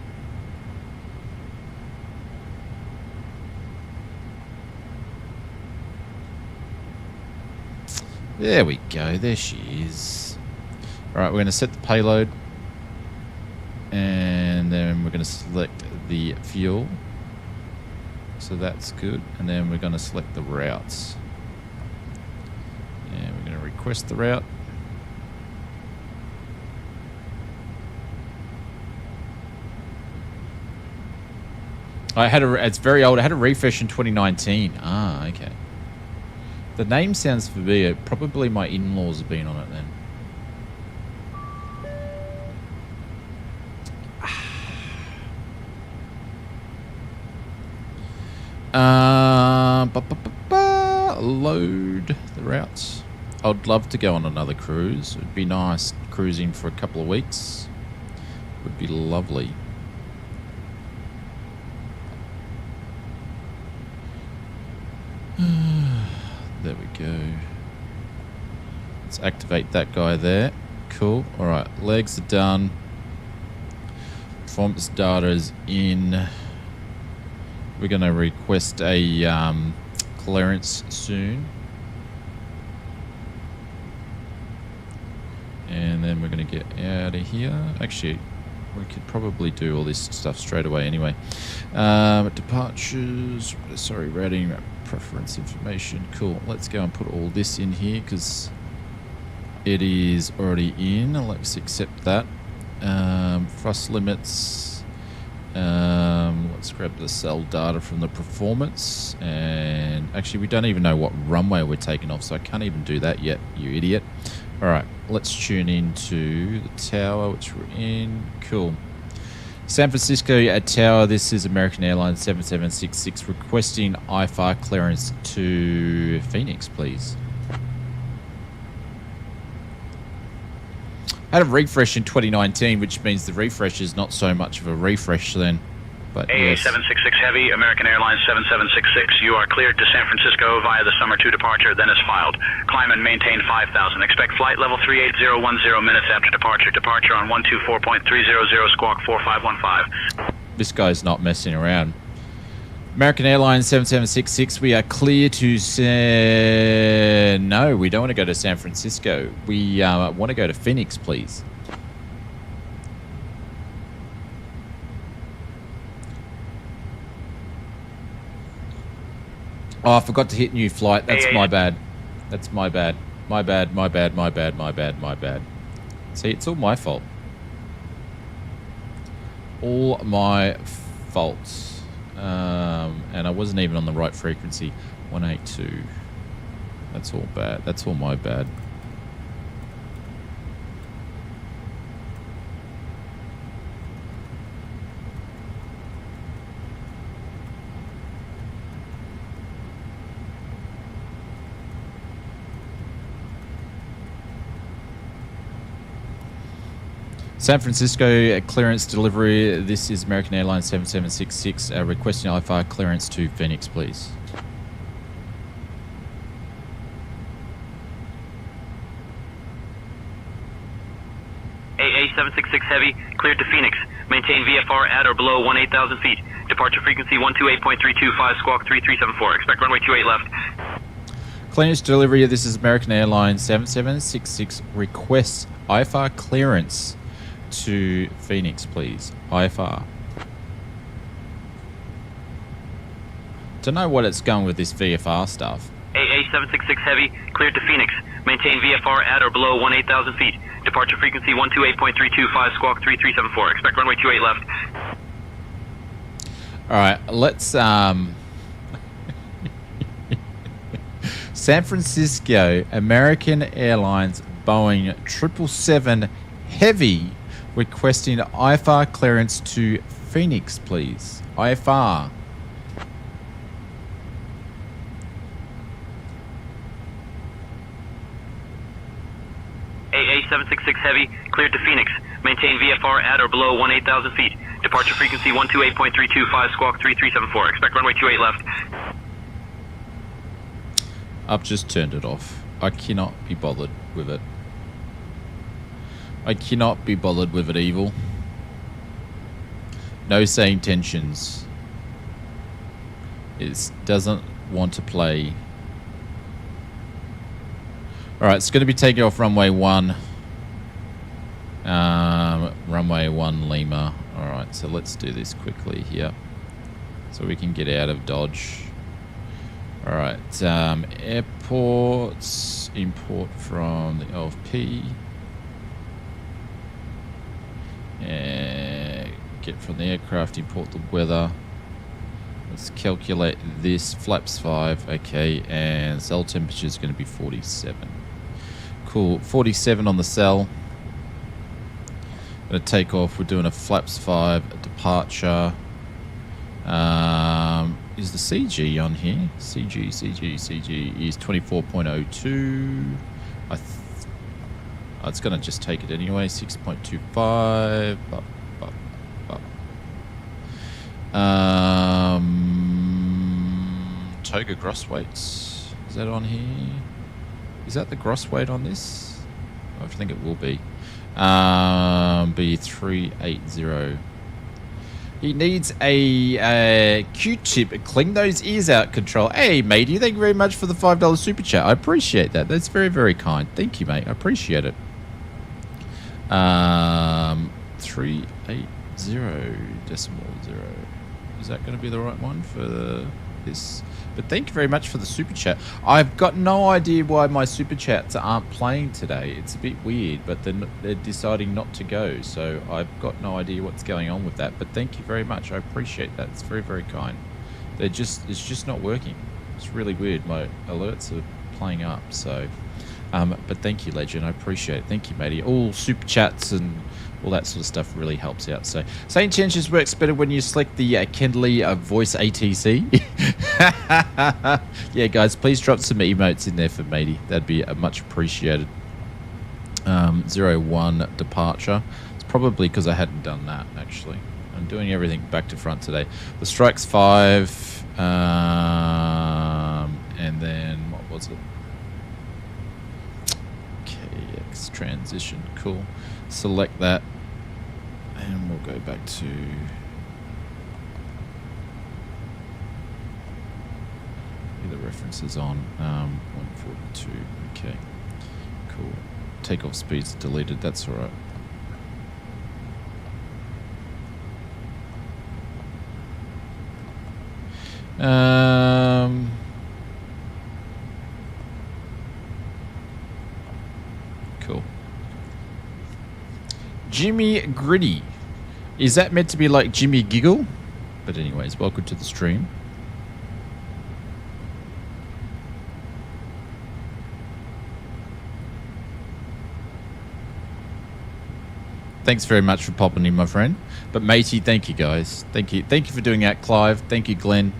There we go. There she is. All right, we're going to set the payload. And then we're going to select the fuel. So that's good. And then we're going to select the routes. And we're going to request the route. It's very old. I had a refresh in 2019. Ah, okay. The name sounds familiar. Probably my in-laws have been on it then. Load the routes. I'd love to go on another cruise. It'd be nice cruising for a couple of weeks. Would be lovely. There we go. Let's activate that guy there. Cool. All right, legs are done. Performance data is in. We're going to request a clearance soon. And then we're going to get out of here. Actually, we could probably do all this stuff straight away anyway. Departures, sorry, routing, preference information. Cool. Let's go and put all this in here because it is already in. Let's accept that. Thrust limits. Let's grab the cell data from the performance. And actually, we don't even know what runway we're taking off, so I can't even do that yet, you idiot. All right, let's tune into the tower, which we're in. Cool. San Francisco at tower. This is American Airlines 7766 requesting IFR clearance to Phoenix, please. I had a refresh in 2019, which means the refresh is not so much of a refresh then. But AA yes. 766 Heavy, American Airlines 7766. You are cleared to San Francisco via the Summer 2 departure, then as filed. Climb and maintain 5,000. Expect flight level 38010 minutes after departure. Departure on 124.300, squawk 4515. This guy's not messing around. American Airlines 7766, we are clear to no, we don't want to go to San Francisco. We want to go to Phoenix, please. Oh, I forgot to hit new flight. That's my bad. That's my bad. My bad. See, it's all my fault. All my fault. And I wasn't even on the right frequency. 182. That's all bad. That's all my bad. San Francisco clearance delivery. This is American Airlines 7766 requesting IFR clearance to Phoenix, please. AA 766 Heavy, cleared to Phoenix. Maintain VFR at or below 18,000 feet. Departure frequency 128.325, squawk 3374. Expect runway 28 left. Clearance delivery. This is American Airlines 7766 requests IFR clearance to Phoenix, please. IFR. Don't know what it's going with this VFR stuff. AA 766 Heavy, cleared to Phoenix. Maintain VFR at or below 18,000 feet. Departure frequency 128.325, squawk 3374. Expect runway 28 left. All right, let's San Francisco, American Airlines, Boeing 777 Heavy requesting IFR clearance to Phoenix, please. IFR. AA 766 Heavy, cleared to Phoenix. Maintain VFR at or below 18,000 feet. Departure frequency 128.325, squawk 3374. Expect runway 28 left. I've just turned it off. I cannot be bothered with it. I cannot be bothered with it, evil. No saying tensions. It doesn't want to play. Alright, it's going to be taking off runway 1. Runway 1 Lima. Alright, so let's do this quickly here. So we can get out of Dodge. Alright, airports. Import from the LFP. Get from the aircraft, import the weather. Let's calculate this. Flaps 5, okay, and cell temperature is going to be 47. Cool, 47 on the cell. Going to take off. We're doing a flaps 5 departure. Is the CG on here? CG is 24.02. It's going to just take it anyway. 6.25. Toga gross weights. Is that on here? Is that the gross weight on this? I think it will be. B380. He needs a Q-tip. Clean those ears out, Control. Hey, matey, thank you very much for the $5 super chat. I appreciate that. That's very, very kind. Thank you, mate. I appreciate it. 380.0. Is that going to be the right one for this? But thank you very much for the super chat. I've got no idea why my super chats aren't playing today. It's a bit weird, but they're deciding not to go. So I've got no idea what's going on with that. But thank you very much. I appreciate that. It's very, very kind. It's just not working. It's really weird. My alerts are playing up. So, but thank you, Legend. I appreciate it. Thank you, matey. All super chats and all that sort of stuff really helps out. So, saying changes works better when you select the Kendley voice ATC. Yeah, guys, please drop some emotes in there for matey. That'd be much appreciated. 01 departure. It's probably because I hadn't done that, actually. I'm doing everything back to front today. The strike's 5. And then, what was it? KX transition. Cool. Select that. And we'll go back to... the references on 142. Okay, cool. Takeoff speed's deleted. That's all right. Cool. Jimmy Gritty. Is that meant to be like Jimmy Giggle? But anyways, welcome to the stream. Thanks very much for popping in, my friend. But matey, thank you guys. Thank you for doing that, Clive. Thank you, Glenn.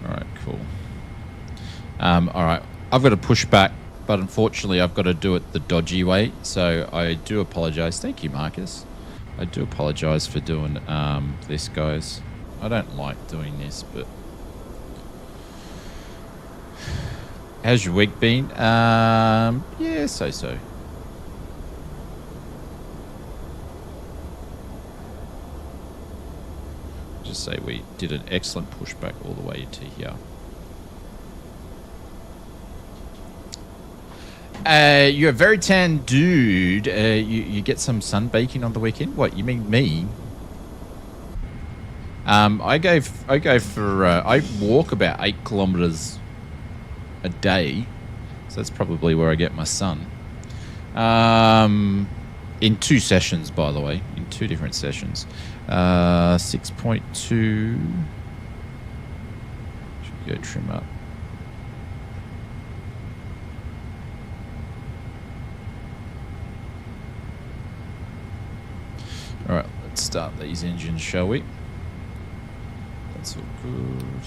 All right, cool. All right, I've got to push back. But unfortunately, I've got to do it the dodgy way, so I do apologize. Thank you, Marcus. I do apologize for doing this, guys. I don't like doing this, but... How's your week been? Yeah, so-so. Just say we did an excellent pushback all the way to here. You're a very tan dude. You get some sunbaking on the weekend? What, you mean me? I walk about 8 kilometers a day, so that's probably where I get my sun. In 2 sessions, by the way, in 2 different sessions. 6.2. Should go trim up. All right, let's start these engines, shall we? That's all good.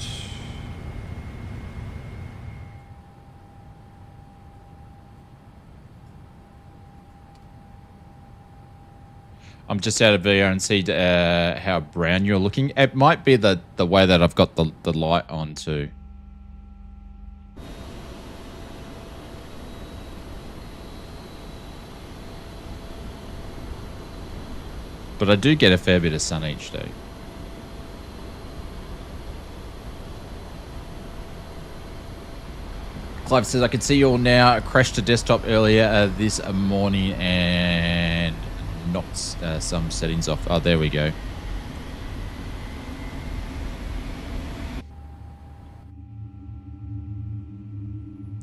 I'm just out of VR and see how brown you're looking. It might be the way that I've got the light on too. But I do get a fair bit of sun each day. Clive says, I can see you all now. I crashed a desktop earlier this morning and knocked some settings off. Oh, there we go.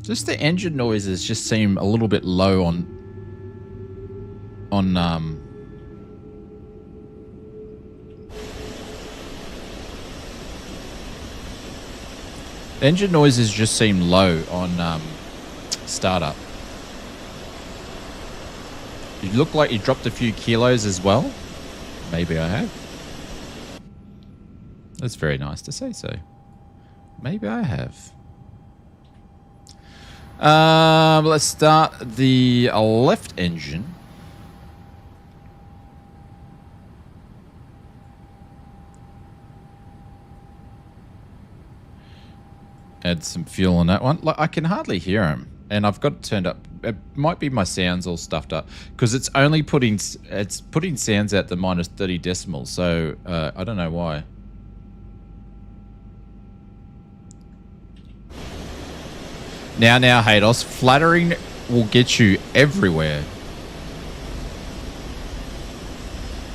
Just the engine noises just seem a little bit low on the engine noises just seem low on startup. You look like you dropped a few kilos as well. Maybe I have. That's very nice to say so. Maybe I have. Let's start the left engine. Add some fuel on that one. Like, I can hardly hear him, and I've got it turned up. It might be my sounds all stuffed up because it's only putting sounds out to minus 30 decibels. So I don't know why. Now, Hados, flattering will get you everywhere.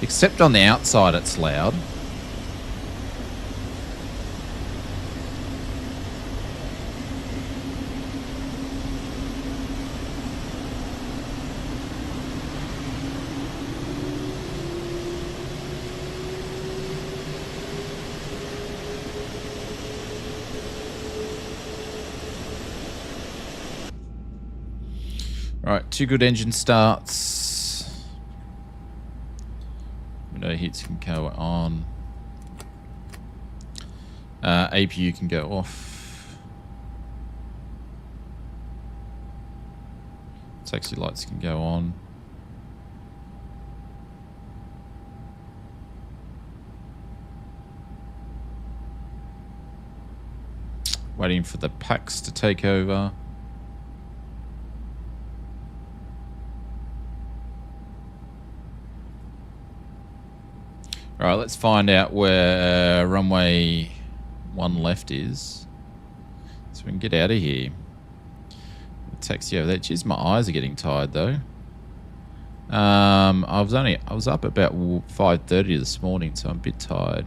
Except on the outside, it's loud. All right, 2 good engine starts. I'm Window heats can go on. APU can go off. Taxi lights can go on. Waiting for the packs to take over. All right, let's find out where runway 1 left is, so we can get out of here. Taxi over there. Jeez, my eyes are getting tired though. I was up about 5:30 this morning, so I'm a bit tired.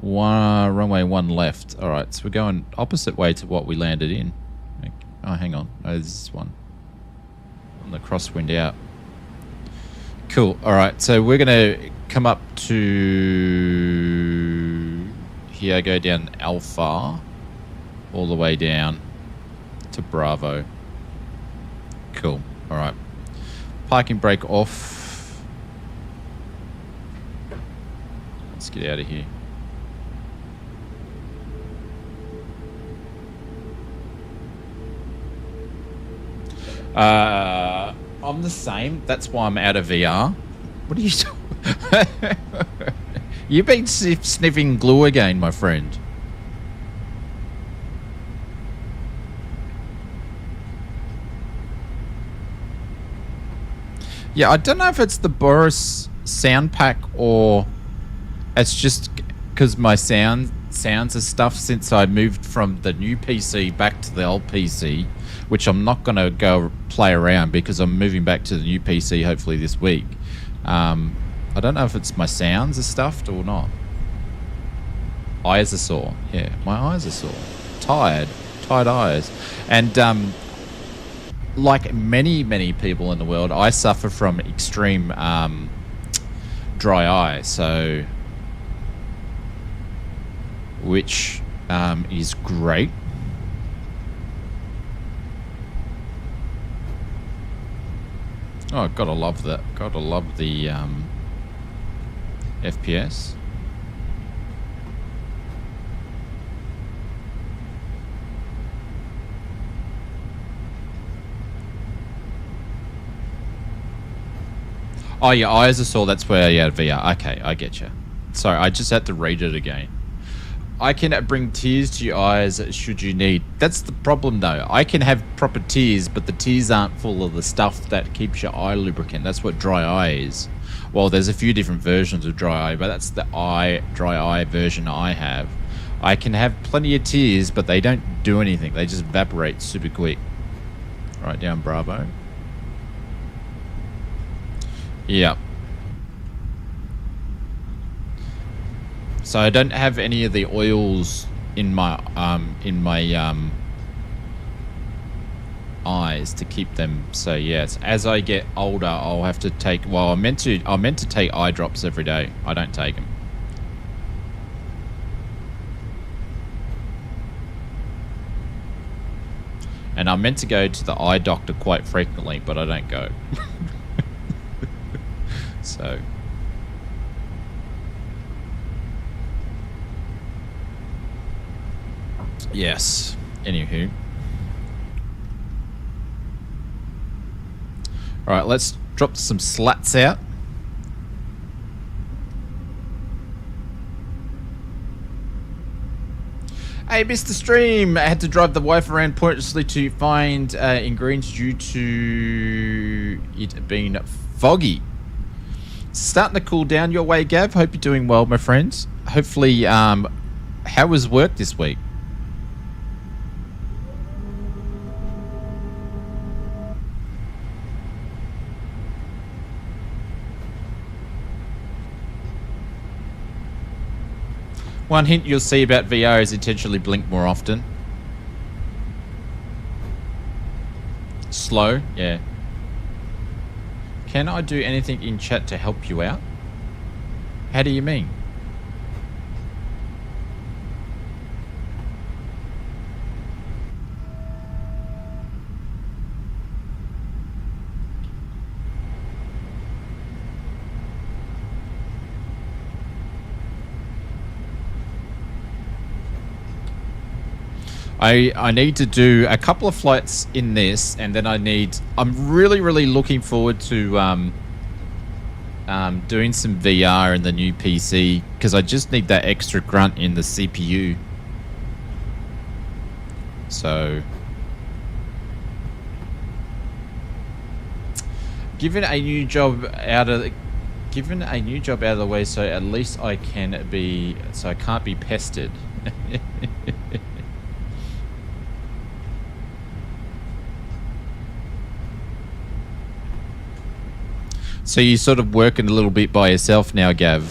Runway 1 left. All right, so we're going opposite way to what we landed in. Oh, hang on. Oh, this is one on the crosswind out. Cool. All right, so we're gonna come up to here, go down Alpha, all the way down to Bravo. Cool. All right. Parking brake off. Let's get out of here. I'm the same. That's why I'm out of VR. What are you doing? You've been sniffing glue again, my friend. Yeah, I don't know if it's the Boris sound pack or it's just because my sounds are stuffed since I moved from the new PC back to the old PC, which I'm not going to go play around because I'm moving back to the new PC hopefully this week. I don't know if it's my sounds are stuffed or not. Eyes are sore. Yeah, my eyes are sore. Tired eyes. And like many people in the world, I suffer from extreme dry eye, so which is great. Oh, gotta love that. Gotta love the FPS. Oh, your eyes are sore. That's where you had VR. Okay, I get you. Sorry, I just had to read it again. I can bring tears to your eyes should you need. That's the problem, though. I can have proper tears, but the tears aren't full of the stuff that keeps your eye lubricant. That's what dry eye is. Well, there's a few different versions of dry eye, but that's the dry eye version I have. I can have plenty of tears, but they don't do anything. They just evaporate super quick. Right down Bravo. Yeah. So I don't have any of the oils in my eyes to keep them. So yes, as I get older, I'll have to take. Well, I'm meant to take eye drops every day. I don't take them. And I'm meant to go to the eye doctor quite frequently, but I don't go. So. Yes. Anywho. Alright, let's drop some slats out. Hey, Mr. Stream! I had to drive the wife around pointlessly to find ingredients due to it being foggy. It's starting to cool down your way, Gav. Hope you're doing well, my friends. Hopefully, how was work this week? One hint you'll see about VR is intentionally blink more often. Slow, yeah. Can I do anything in chat to help you out? How do you mean? I need to do a couple of flights in this, and then I'm really looking forward to doing some VR in the new PC, because I just need that extra grunt in the CPU. So given a new job out of the way, so at least I can't be pestered. So you're sort of working a little bit by yourself now, Gav.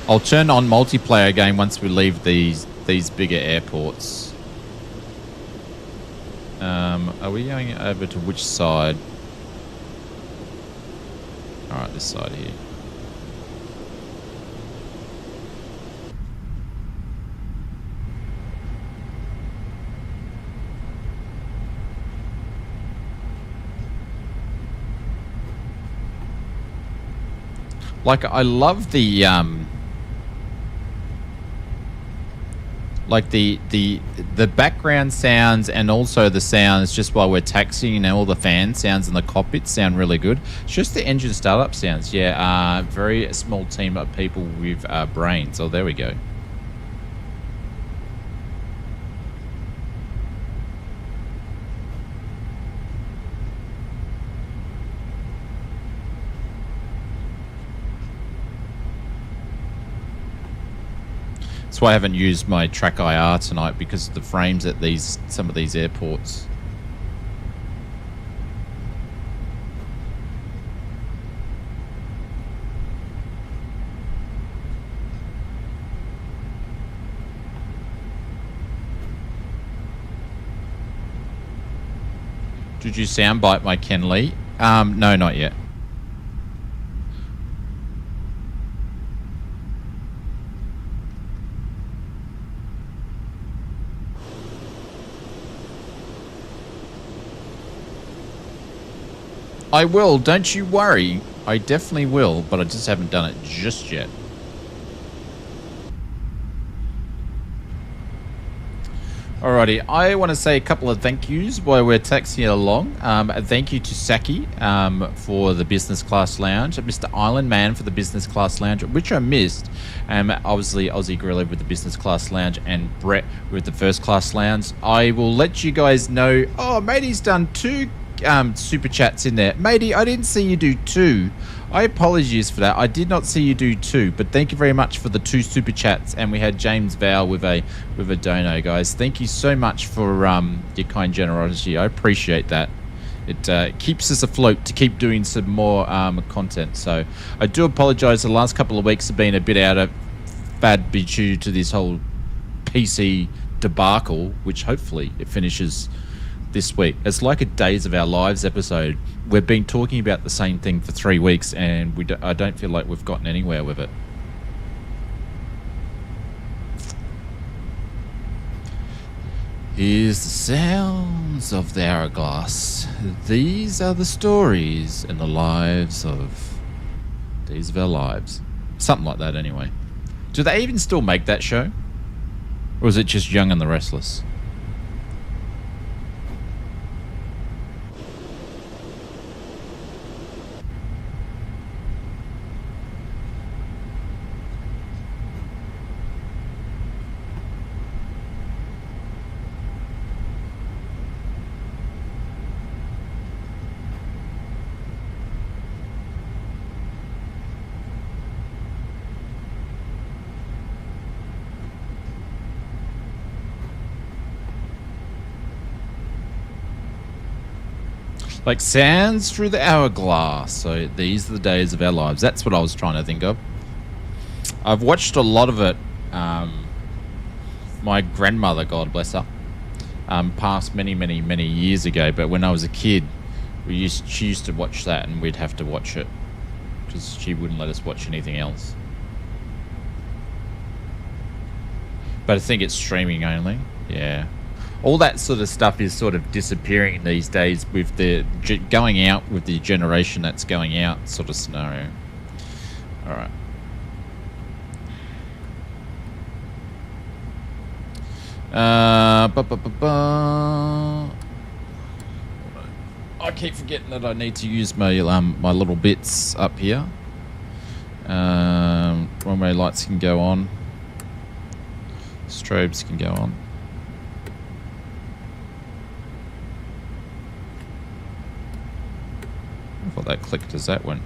I'll turn on multiplayer again once we leave these bigger airports. Are we going over to which side? Alright, this side here. Like, I love the like the background sounds, and also the sounds just while we're taxiing, and all the fan sounds in the cockpit sound really good. It's just the engine startup sounds. Yeah, very small team of people with brains. Oh, there we go. That's why I haven't used my track IR tonight, because of the frames at some of these airports. Did you soundbite my Ken Lee? No, not yet. I will, don't you worry. I definitely will, but I just haven't done it just yet. Alrighty, I want to say a couple of thank yous while we're taxiing along. A thank you to Saki for the business class lounge, Mr. Island Man for the business class lounge, which I missed. Obviously, Aussie Gorilla with the business class lounge, and Brett with the first class lounge. I will let you guys know. Oh, matey's done 2 super chats in there. Matey, I didn't see you do 2. I apologize for that. I did not see you do 2, but thank you very much for the 2 super chats. And we had James Val with a dono, guys. Thank you so much for your kind generosity. I appreciate that. It keeps us afloat to keep doing some more content. So I do apologize. The last couple of weeks have been a bit out of bad due to this whole PC debacle, which hopefully it finishes this week. It's like a Days of Our Lives episode. We've been talking about the same thing for 3 weeks, and I don't feel like we've gotten anywhere with it. Here's the sounds of the hourglass. These are the stories and the lives of Days of Our Lives. Something like that, anyway. Do they even still make that show? Or is it just Young and the Restless? Like sands through the hourglass. So these are the days of our lives. That's what I was trying to think of. I've watched a lot of it. My grandmother, God bless her, passed many years ago. But when I was a kid, she used to watch that, and we'd have to watch it because she wouldn't let us watch anything else. But I think it's streaming only. Yeah. All that sort of stuff is sort of disappearing these days with the going out with the generation that's going out sort of scenario. All right. I keep forgetting that I need to use my my little bits up here. Runway lights can go on. Strobes can go on. I thought that clicked as that went.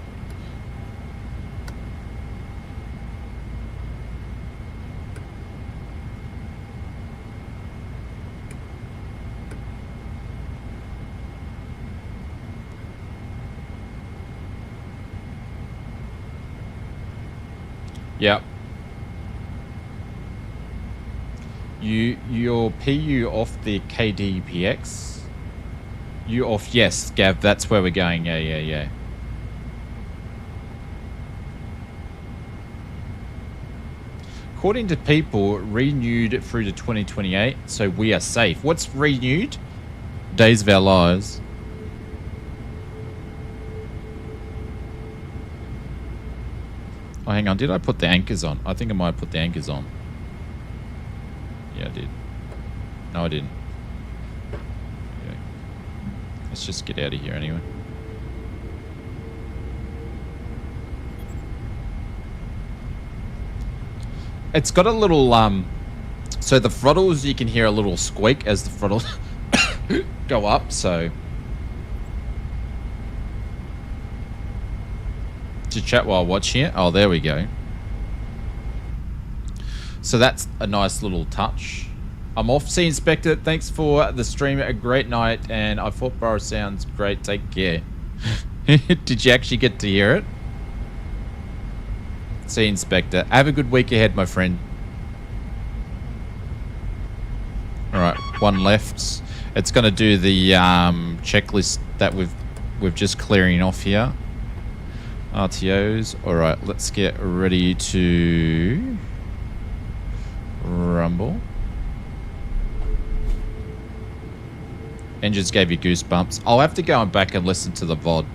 Yep. Your PU off the KPHX. You off, yes, Gav, that's where we're going. Yeah. According to people, renewed through to 2028, so we are safe. What's renewed? Days of our lives. Oh, hang on. Did I put the anchors on? I think I might have put the anchors on. Yeah, I did. No, I didn't. Okay. Let's just get out of here anyway. It's got a little, so the throttles, you can hear a little squeak as the throttles go up, so... To chat while watching it. Oh, there we go. So that's a nice little touch. I'm off. See Inspector. Thanks for the stream. A great night. And I thought Boris sounds great. Take care. Did you actually get to hear it? See Inspector. Have a good week ahead, my friend. Alright, one left. It's going to do the checklist that we've just clearing off here. RTOs. Alright, let's get ready to rumble. Engines gave you goosebumps. I'll have to go back and listen to the VOD.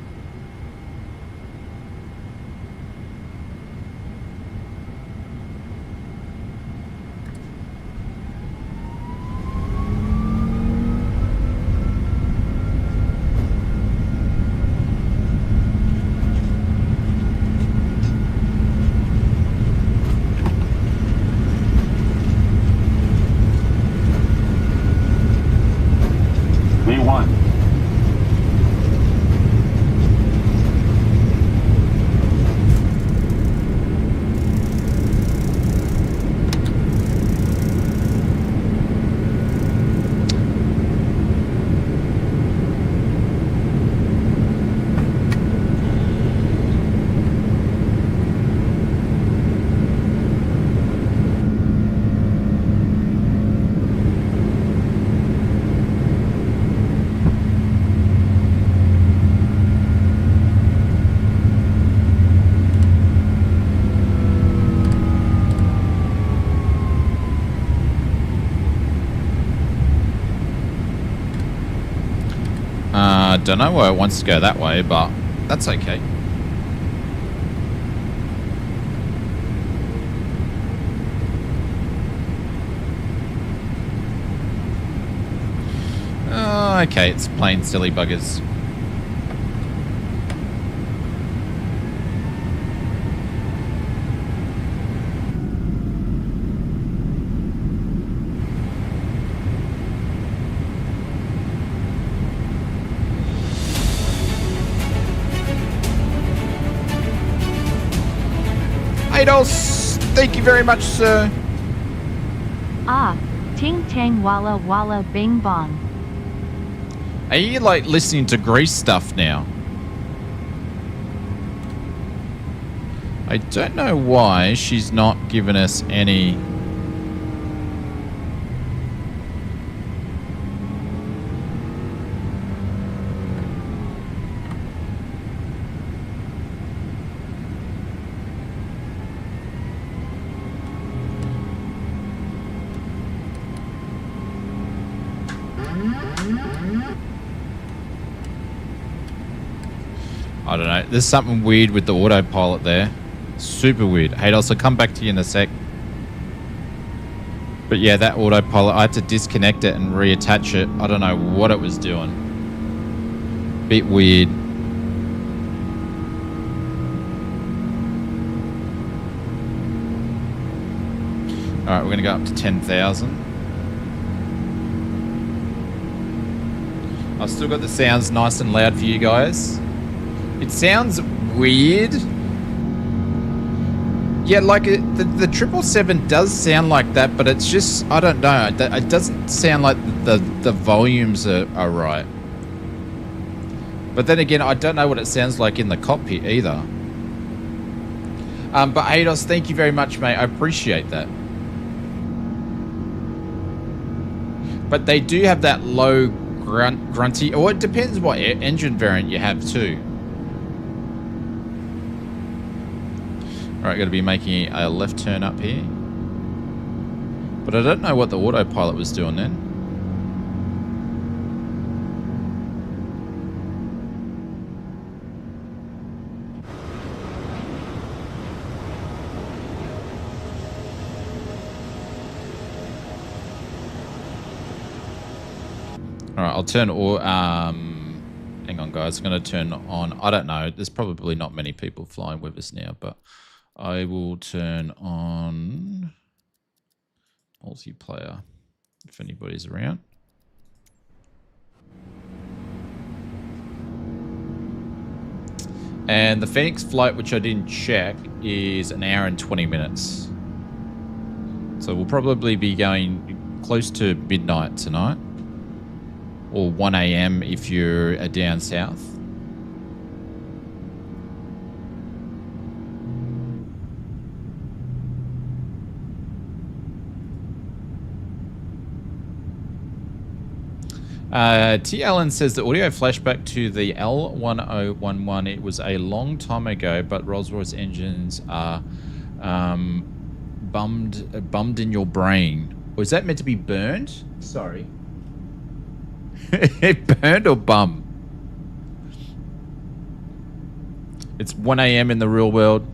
Don't know why it wants to go that way, but that's okay. Oh, okay, it's plain silly buggers. $8. Thank you very much, sir. Ah, ting tang walla walla bing bong. Are you like listening to Grease stuff now? I don't know why she's not giving us any. I don't know. There's something weird with the autopilot there. Super weird. Hey, I'll come back to you in a sec. But yeah, that autopilot, I had to disconnect it and reattach it. I don't know what it was doing. Bit weird. Alright, we're going to go up to 10,000. I've still got the sounds nice and loud for you guys. It sounds weird. Yeah, like the 777 does sound like that, but it's just, I don't know. It doesn't sound like the volumes are right. But then again, I don't know what it sounds like in the cockpit either. But Ados, thank you very much, mate. I appreciate that. But they do have that low grunty, or it depends what engine variant you have too. Alright, got to be making a left turn up here. But I don't know what the autopilot was doing then. Alright, I'll turn hang on guys, I'm going to turn on, I don't know, there's probably not many people flying with us now, but I will turn on multiplayer if anybody's around. And the Phoenix flight, which I didn't check, is an hour and 20 minutes. So we'll probably be going close to midnight tonight. Or 1 AM if you're down south. T. Allen says the audio flashback to the L1011. It was a long time ago, but Rolls-Royce engines are bummed in your brain. Or is that meant to be burned? Sorry. Burned or bum? It's 1 AM in the real world.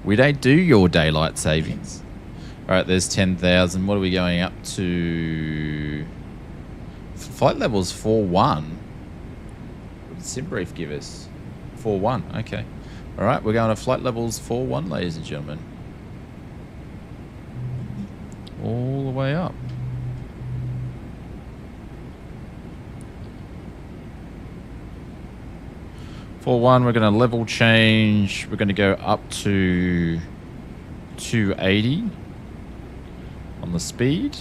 We don't do your daylight savings. Alright, there's 10,000. What are we going up to? Flight level's 4-1. What did SimBrief give us? 4-1, okay. Alright, we're going to flight levels 4-1, ladies and gentlemen. All the way up. 4-1, we're going to level change. We're going to go up to 280 on the speed.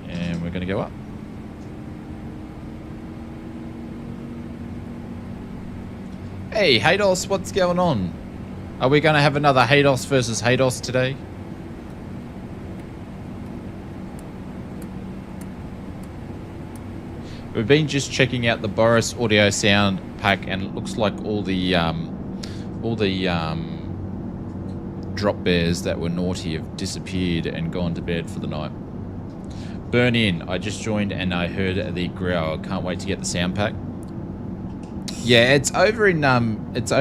And we're going to go up. Hey, Haydos, what's going on? Are we going to have another Haydos versus Haydos today? We've been just checking out the Boris audio sound pack, and it looks like all the drop bears that were naughty have disappeared and gone to bed for the night. Burn in. I just joined and I heard the growl. Can't wait to get the sound pack. Yeah, it's over in it's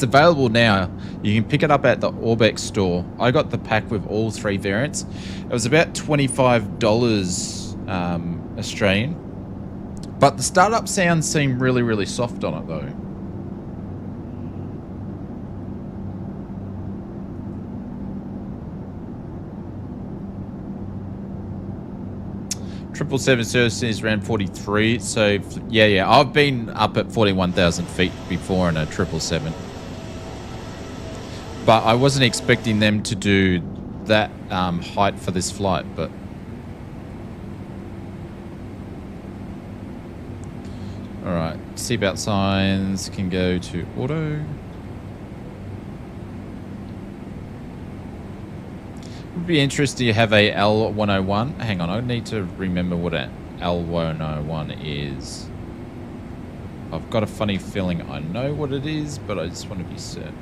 available now. You can pick it up at the Orbex store. I got the pack with all 3 variants. It was about $25 Australian, but the startup sounds seem really, really soft on it though. Triple 7 services around 43. So yeah, I've been up at 41,000 feet before in a 777, but I wasn't expecting them to do that height for this flight. But all right, seatbelt signs can go to auto. Would be interesting to have a L101. Hang on, I need to remember what an L101 is. I've got a funny feeling I know what it is, but I just want to be certain.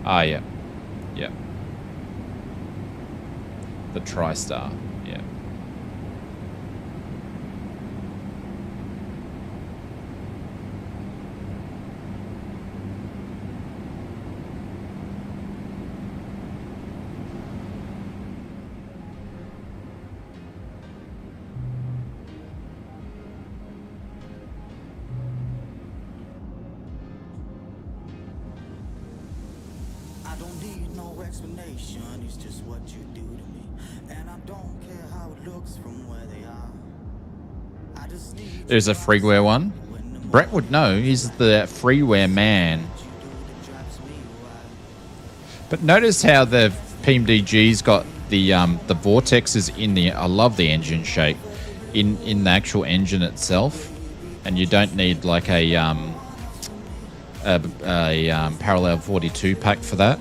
Ah, yeah. Yeah. The TriStar. Yeah. I don't need no explanation, it's just what you do to me. And I don't care how it looks from where they are. I just need There's a freeware one. Brett would know. He's the freeware man. But notice how the PMDG's got the vortexes in the. I love the engine shape in the actual engine itself, and you don't need like a parallel 42 pack for that.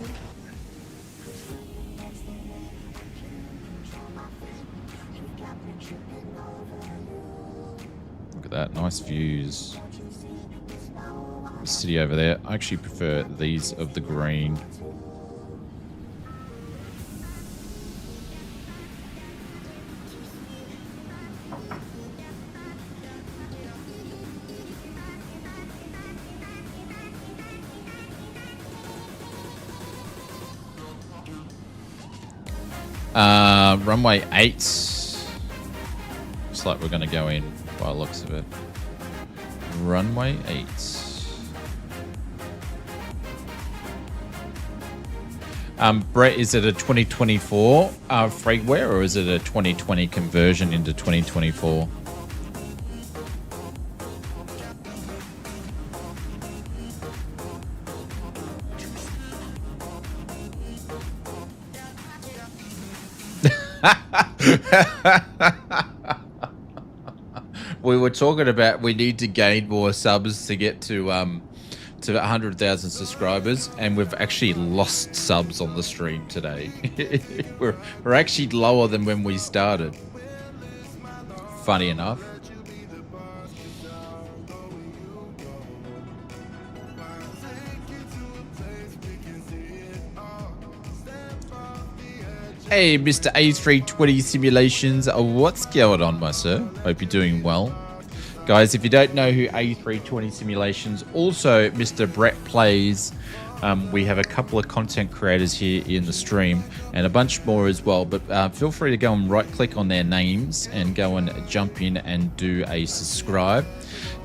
Look at that, nice views. The city over there. I actually prefer these of the green. Runway 8. Looks like we're going to go in by the looks of it. Runway 8. Brett, is it a 2024 freeware or is it a 2020 conversion into 2024? We were talking about we need to gain more subs to get to 100,000 subscribers, and we've actually lost subs on the stream today. we're actually lower than when we started. Funny enough. Hey, Mr. A320 Simulations, what's going on, my sir? Hope you're doing well. Guys, if you don't know who A320 Simulations, also Mr. Brett Plays, we have a couple of content creators here in the stream and a bunch more as well, but feel free to go and right click on their names and go and jump in and do a subscribe.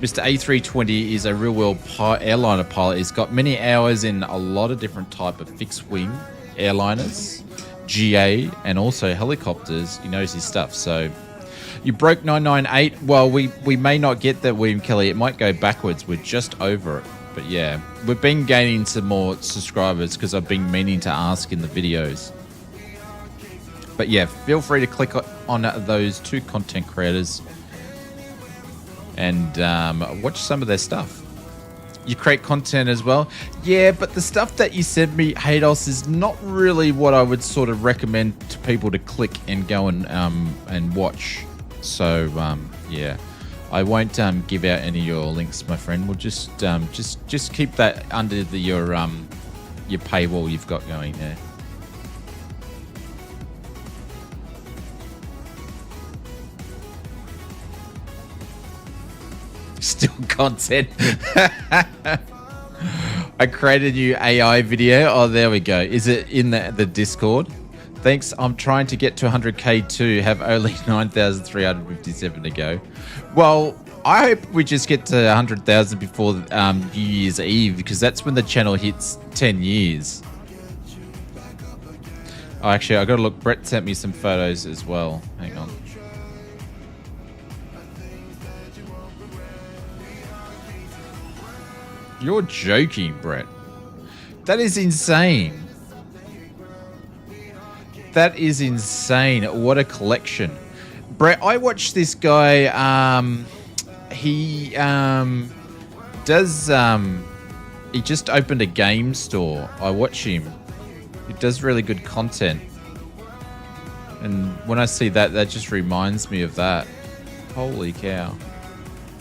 Mr. A320 is a real world airliner pilot. He's got many hours in a lot of different type of fixed wing airliners, GA, and also helicopters. He knows his stuff. So you broke 998. Well, we may not get that, William Kelly. It might go backwards. We're just over it. But yeah, we've been gaining some more subscribers because I've been meaning to ask in the videos. But yeah, feel free to click on those two content creators and watch some of their stuff. You create content as well. Yeah, but the stuff that you sent me, Hados, is not really what I would sort of recommend to people to click and go and watch. So yeah, I won't give out any of your links, my friend. We'll just keep that under your paywall you've got going there. Still content. I created a new AI video. Oh, there we go. Is it in the Discord? Thanks. I'm trying to get to 100k too. Have only 9,357 to go. Well, I hope we just get to 100,000 before New Year's Eve, because that's when the channel hits 10 years. Oh, actually, I got to look. Brett sent me some photos as well. Hang on. You're joking, Brett. That is insane. That is insane. What a collection. Brett, I watched this guy. He just opened a game store. I watch him. He does really good content. And when I see that, that just reminds me of that. Holy cow.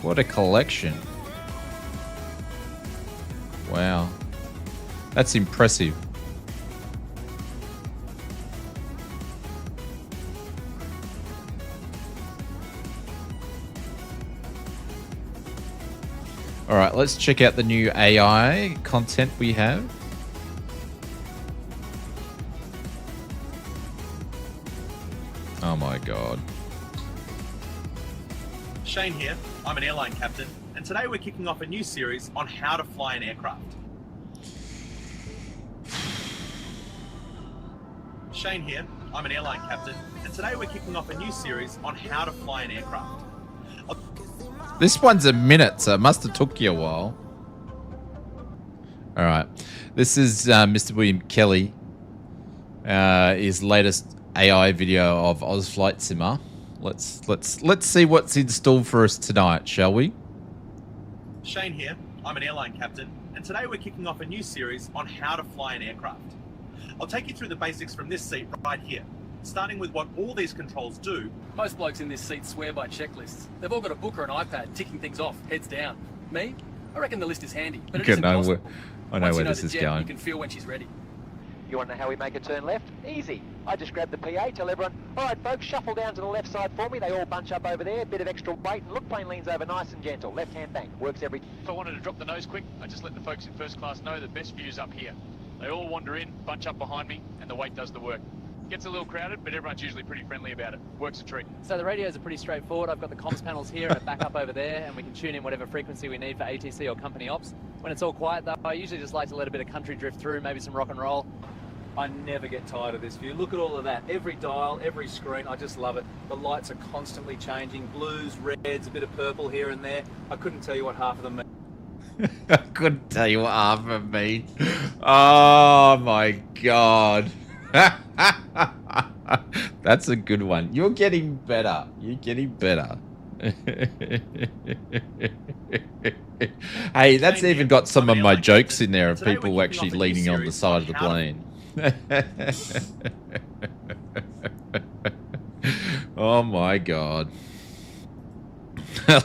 What a collection. Wow. That's impressive. All right, let's check out the new AI content we have. Oh my God. Shane here. I'm an airline captain, and today we're kicking off a new series on how to fly an aircraft. Shane here. I'm an airline captain, and today we're kicking off a new series on how to fly an aircraft. This one's a minute, so it must have took you a while. All right, this is Mr. William Kelly. His latest AI video of Oz Flight Simmer. Let's see what's in store for us tonight, shall we? Shane here. I'm an airline captain, and today we're kicking off a new series on how to fly an aircraft. I'll take you through the basics from this seat right here, starting with what all these controls do. Most blokes in this seat swear by checklists. They've all got a book or an iPad ticking things off, heads down. Me? I reckon the list is handy, but it isn't possible. I know Once where you know this the is jet, going. You can feel when she's ready. You want to know how we make a turn left? Easy. I just grab the PA, tell everyone, all right, folks, shuffle down to the left side for me. They all bunch up over there, bit of extra weight, and look, plane leans over nice and gentle. Left-hand bank, works every... If I wanted to drop the nose quick, I just let the folks in first class know the best view's up here. They all wander in, bunch up behind me, and the weight does the work. Gets a little crowded, but everyone's usually pretty friendly about it. Works a treat. So the radios are pretty straightforward. I've got the comms panels here and a backup over there, and we can tune in whatever frequency we need for ATC or company ops. When it's all quiet though, I usually just like to let a bit of country drift through, maybe some rock and roll. I never get tired of this view. Look at all of that. Every dial, every screen, I just love it. The lights are constantly changing. Blues, reds, a bit of purple here and there. I couldn't tell you what half of them mean. I couldn't tell you what half of them mean. Oh my god. That's a good one. You're getting better. You're getting better. Hey, that's even got some of my jokes in there of people actually leaning on the side of the plane. Oh my god.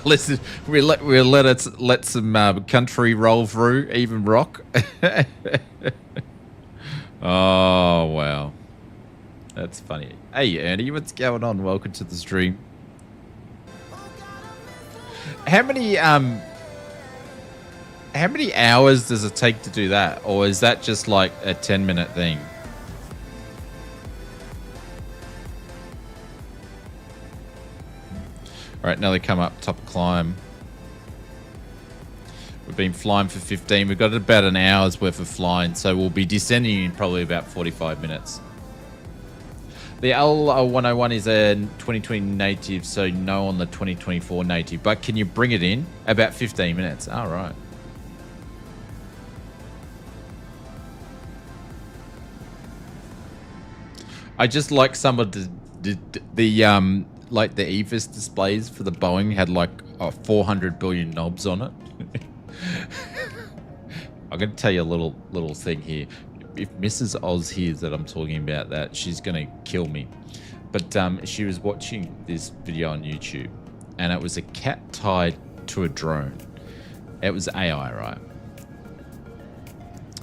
Listen, we'll let some country roll through, even rock. Oh wow, that's funny. Hey Ernie, what's going on? Welcome to the stream. How many hours does it take to do that, or is that just like a 10-minute thing? All right, now they come up top of climb. We've been flying for 15. We've got about an hour's worth of flying, so we'll be descending in probably about 45 minutes. The L101 is a 2020 native, so no on the 2024 native. But can you bring it in? About 15 minutes. All right. I just like some of the like the EVIS displays for the Boeing had like 400 billion knobs on it. I'm going to tell you a little thing here. If Mrs. Oz hears that I'm talking about that, she's going to kill me. But she was watching this video on YouTube, and it was a cat tied to a drone. It was AI, right?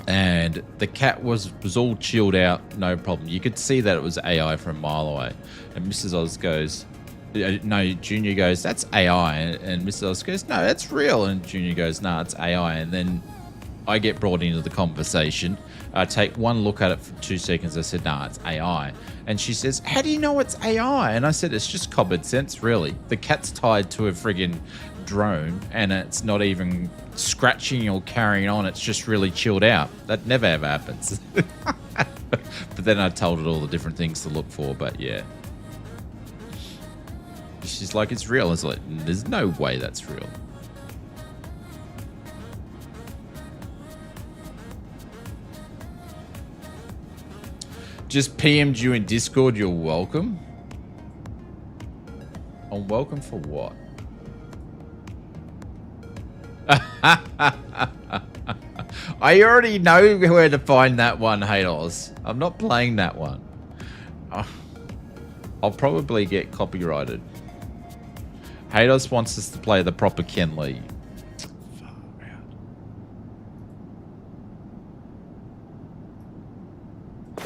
And the cat was all chilled out, no problem. You could see that it was AI from a mile away. And Mrs. Oz goes, no, Junior goes, that's AI. And Mrs. Oz goes, no, that's real. And Junior goes, no, it's AI. And then I get brought into the conversation. I take one look at it for 2 seconds. I said, nah, it's AI. And she says, how do you know it's AI? And I said, it's just common sense, really. The cat's tied to a friggin' drone, and it's not even scratching or carrying on. It's just really chilled out. That never ever happens. But then I told it all the different things to look for. But yeah, she's like, it's real. It's like, there's no way that's real. Just PM'd you in Discord. You're welcome. I'm welcome for what? I already know where to find that one, Hados. I'm not playing that one. I'll probably get copyrighted. Hados wants us to play the proper Ken Lee.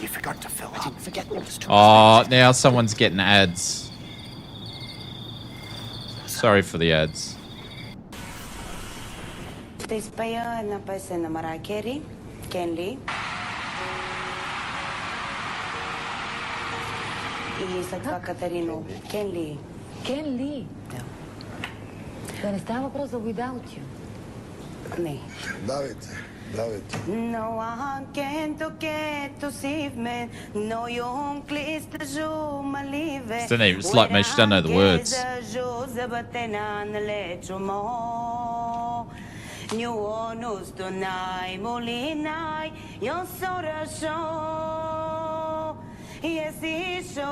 You forgot to fill up. Forget Oh, now someone's getting ads. Sorry for the ads. Te speia na pasena Marakeri, Kenley. И след това Катерино. Kenley. Kenley? Да. Да не става въпрос за without you. Nee. No one can to get to save me. No young place to show my live. It's like me, she don't know the words. New ones tonight, Molina, your soda show. Yes, it's so.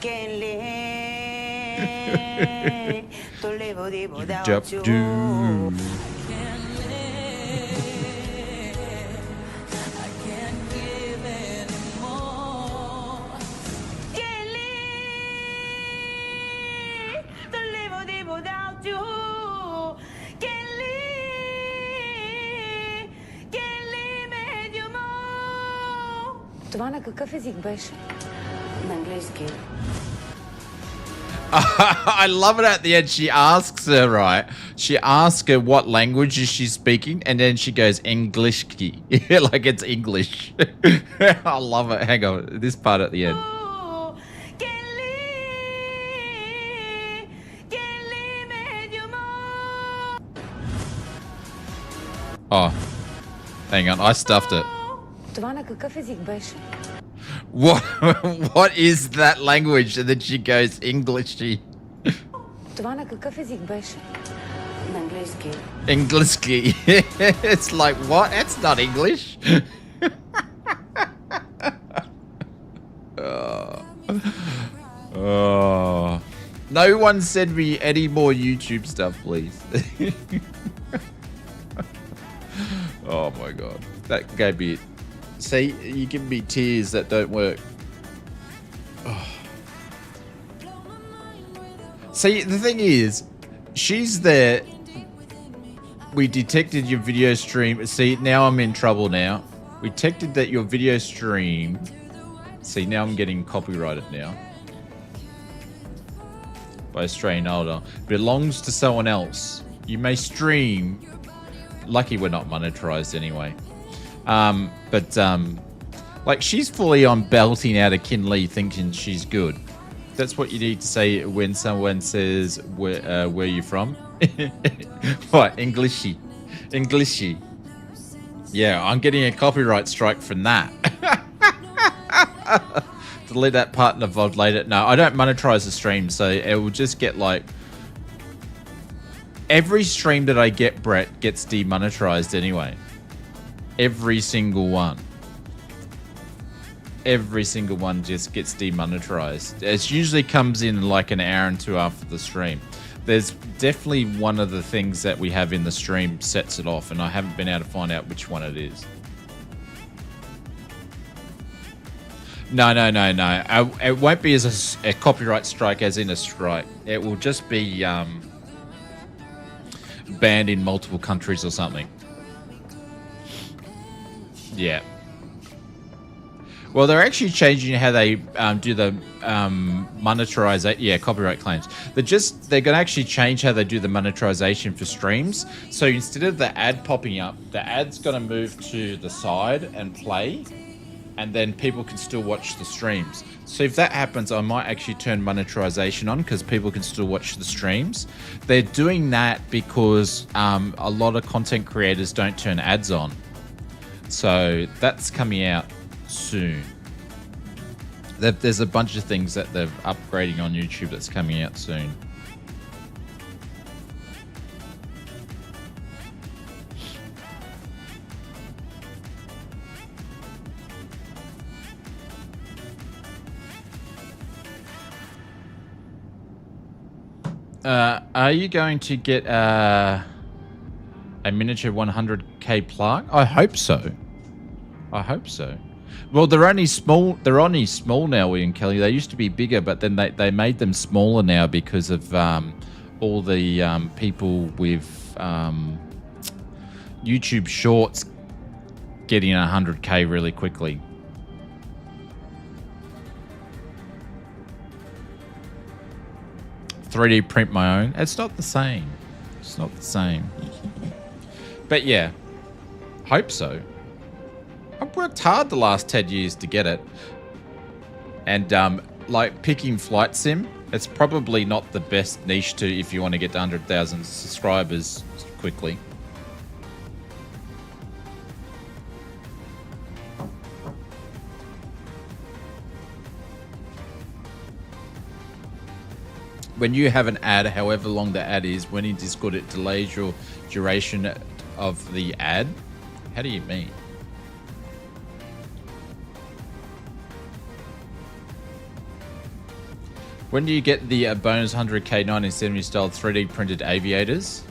Can't live to live without you. Without you, can't live medio more. Това на какъв език беше? На английски. I love it at the end. She asks her, right? She asks her what language is she speaking, and then she goes English, like it's English. I love it. Hang on, this part at the end. Oh, hang on, I stuffed it. Това на какъв език беше? What is that language? And then she goes Englishy. Това на какъв език беше? На английски. Englishy. It's like, what? That's not English. Oh. No one send me any more YouTube stuff, please. Oh my god, that gave me. See, you give me tears that don't work. Oh. See, the thing is, she's there. We detected your video stream. See, now I'm in trouble now. We detected that your video stream. See, now I'm getting copyrighted now. By Australian Older. Belongs to someone else. You may stream. Lucky we're not monetized anyway. Like, she's fully on belting out of Kinley thinking she's good. That's what you need to say when someone says, where you from? What? Englishy. Englishy. Yeah, I'm getting a copyright strike from that. Delete that part in the VOD later. No, I don't monetize the stream, so it will just get like... Every stream that I get, Brett, gets demonetized anyway. Every single one. Every single one just gets demonetized. It usually comes in like an hour and two after the stream. There's definitely one of the things that we have in the stream sets it off, and I haven't been able to find out which one it is. No. It won't be as a copyright strike as in a strike. It will just be banned in multiple countries or something. Yeah. Well, they're actually changing how they do the monetization. Yeah, copyright claims. They're going to actually change how they do the monetization for streams. So instead of the ad popping up, the ad's going to move to the side and play, and then people can still watch the streams. So if that happens, I might actually turn monetization on because people can still watch the streams. They're doing that because a lot of content creators don't turn ads on. So that's coming out soon. There's a bunch of things that they're upgrading on YouTube that's coming out soon. Are you going to get a miniature 100k plug? I hope so. I hope so. Well, they're only small. They're only small now, Ian Kelly. They used to be bigger, but then they made them smaller now because of all the people with YouTube Shorts getting 100k really quickly. .3D print my own. It's not the same. It's not the same. But yeah, hope so. I've worked hard the last 10 years to get it. And like picking Flight Sim, It's probably not the best niche to if you want to get to 100,000 subscribers quickly. When you have an ad, however long the ad is, when it is good, it delays your duration of the ad. How do you mean? When do you get the bonus 100k 1970 style 3D printed aviators?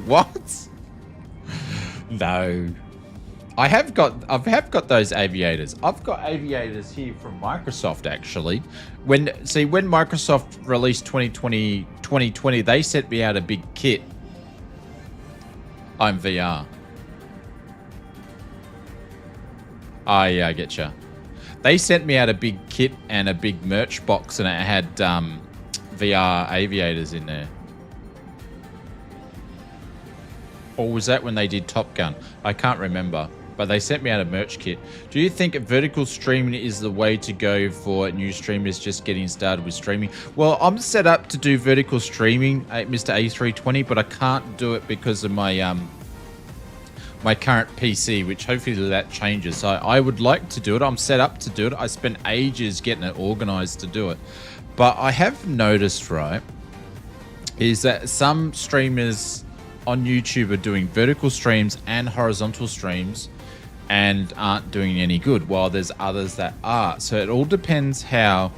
What? No. I have got those aviators. I've got aviators here from Microsoft actually. When Microsoft released 2020, they sent me out a big kit. I'm VR. Oh yeah, I get you. They sent me out a big kit and a big merch box, and it had VR aviators in there. Or was that when they did Top Gun? I can't remember. But they sent me out a merch kit. Do you think vertical streaming is the way to go for new streamers just getting started with streaming? Well, I'm set up to do vertical streaming at Mr. A320, but I can't do it because of my my current PC, which hopefully that changes. So I would like to do it. I'm set up to do it. I spent ages getting it organized to do it. But I have noticed, right, is that some streamers on YouTube are doing vertical streams and horizontal streams and aren't doing any good, while there's others that are. So it all depends how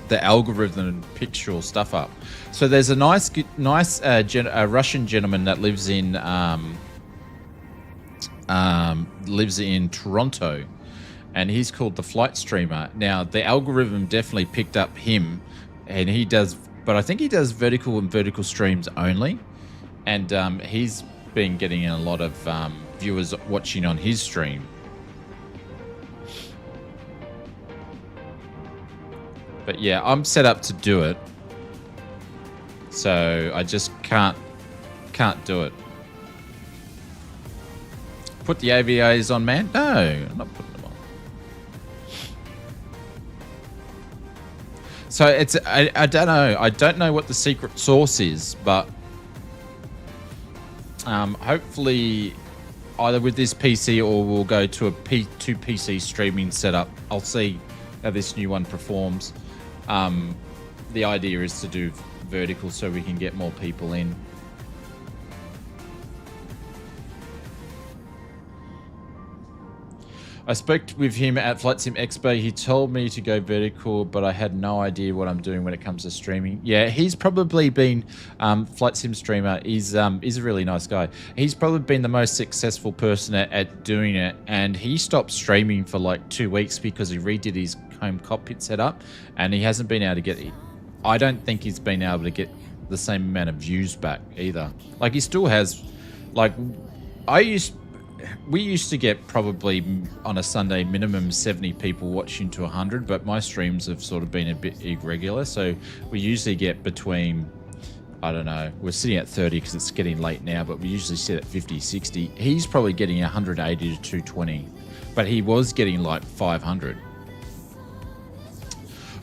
the algorithm picks your stuff up. So there's a nice Russian gentleman that lives in Toronto, and he's called the Flight Streamer. Now the algorithm definitely picked up him, and he does, but I think he does vertical and vertical streams only, and he's been getting a lot of viewers watching on his stream. But yeah, I'm set up to do it, so I just can't do it. Put the AVAs on, man? No, I'm not putting them on. So it's I don't know. I don't know what the secret sauce is, but hopefully either with this PC or we'll go to a two PC streaming setup. I'll see how this new one performs. The idea is to do vertical so we can get more people in. I spoke with him at Flight Sim Expo. He told me to go vertical, but I had no idea what I'm doing when it comes to streaming. Yeah, he's probably been Flight Sim streamer. He's a really nice guy. He's probably been the most successful person at doing it, and he stopped streaming for like 2 weeks because he redid his home cockpit setup, and he hasn't been able to get. I don't think he's been able to get the same amount of views back either. Like he still has, like we used to get probably on a Sunday minimum 70 people watching to 100, but my streams have sort of been a bit irregular, so we usually get between, I don't know, we're sitting at 30 because it's getting late now, but we usually sit at 50, 60. He's probably getting 180 to 220, but he was getting like 500.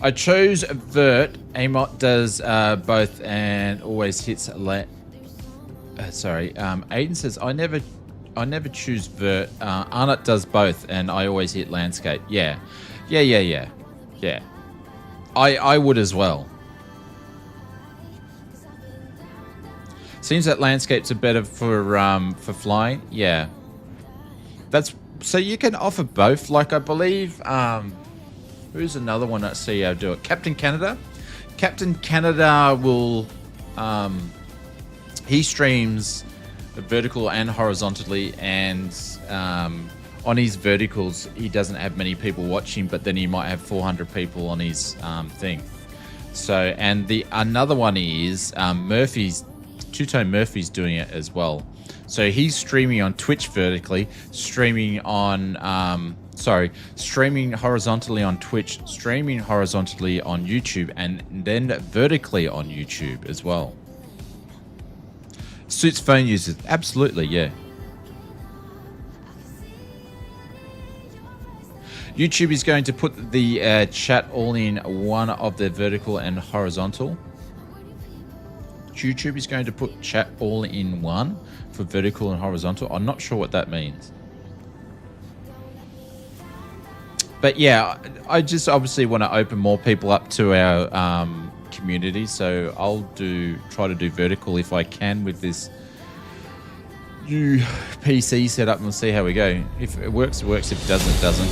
I chose Vert. Amot does both and always hits Aiden says, I never choose Vert. Arnott does both, and I always hit landscape. Yeah. I would as well. Seems that landscapes are better for flying. Yeah. That's so you can offer both. Like I believe, who's another one that CEO do it? Captain Canada. Captain Canada will. He streams vertical and horizontally, and on his verticals he doesn't have many people watching, but then he might have 400 people on his thing. So, and the another one is Murphy's, Two-Tone Murphy's doing it as well. So he's streaming on Twitch vertically, streaming horizontally on Twitch, streaming horizontally on YouTube, and then vertically on YouTube as well. Suits phone users, absolutely, yeah. YouTube is going to put the chat all in one of the vertical and horizontal. YouTube is going to put chat all in one for vertical and horizontal. I'm not sure what that means. But yeah, I just obviously want to open more people up to our community. So I'll try to do vertical if I can with this new PC setup, and we'll see how we go. If it works, it works. If it doesn't, it doesn't.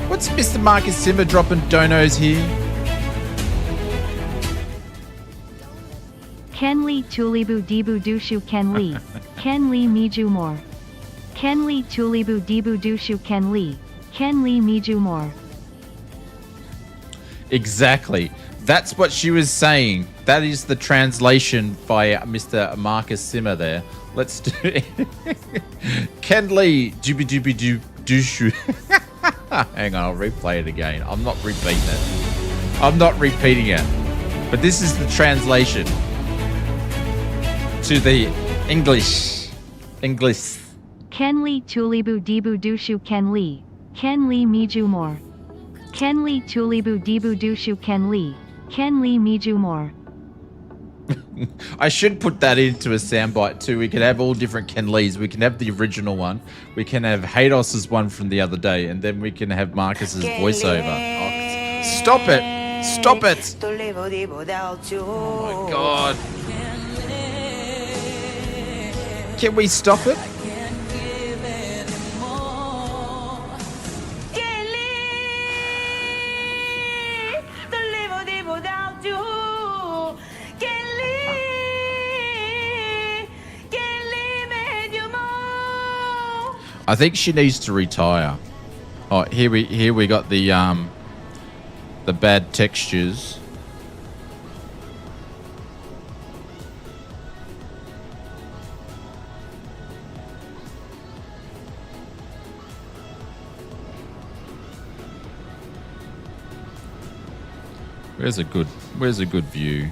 What's Mr. Marcus Simmer dropping donos here? Ken Lee Tulibu Dibu Dushu Ken Lee. Ken Lee Miju More. Ken Lee Tulibu Dibu Dushu Ken Lee. Ken Lee Miju More. Exactly. That's what she was saying. That is the translation by Mr. Marcus Simmer there. Let's do it. Ken Lee Dubi Dubi Dushu. Hang on, I'll replay it again. I'm not repeating it. I'm not repeating it. But this is the translation to the English. Ken Lee Tulibu Dibu Dushu Ken Lee. Ken Lee Miju More. Ken Lee Tulibu Dibu Dushu Ken Lee. Ken Lee Miju More. I should put that into a soundbite too. We could have all different Ken Lees. We can have the original one. We can have Hados's one from the other day, and then we can have Marcus's voiceover. Oh, stop it! Stop it! Oh my god! Can we stop it? I think she needs to retire. Oh, here we got the bad textures. Where's a good view?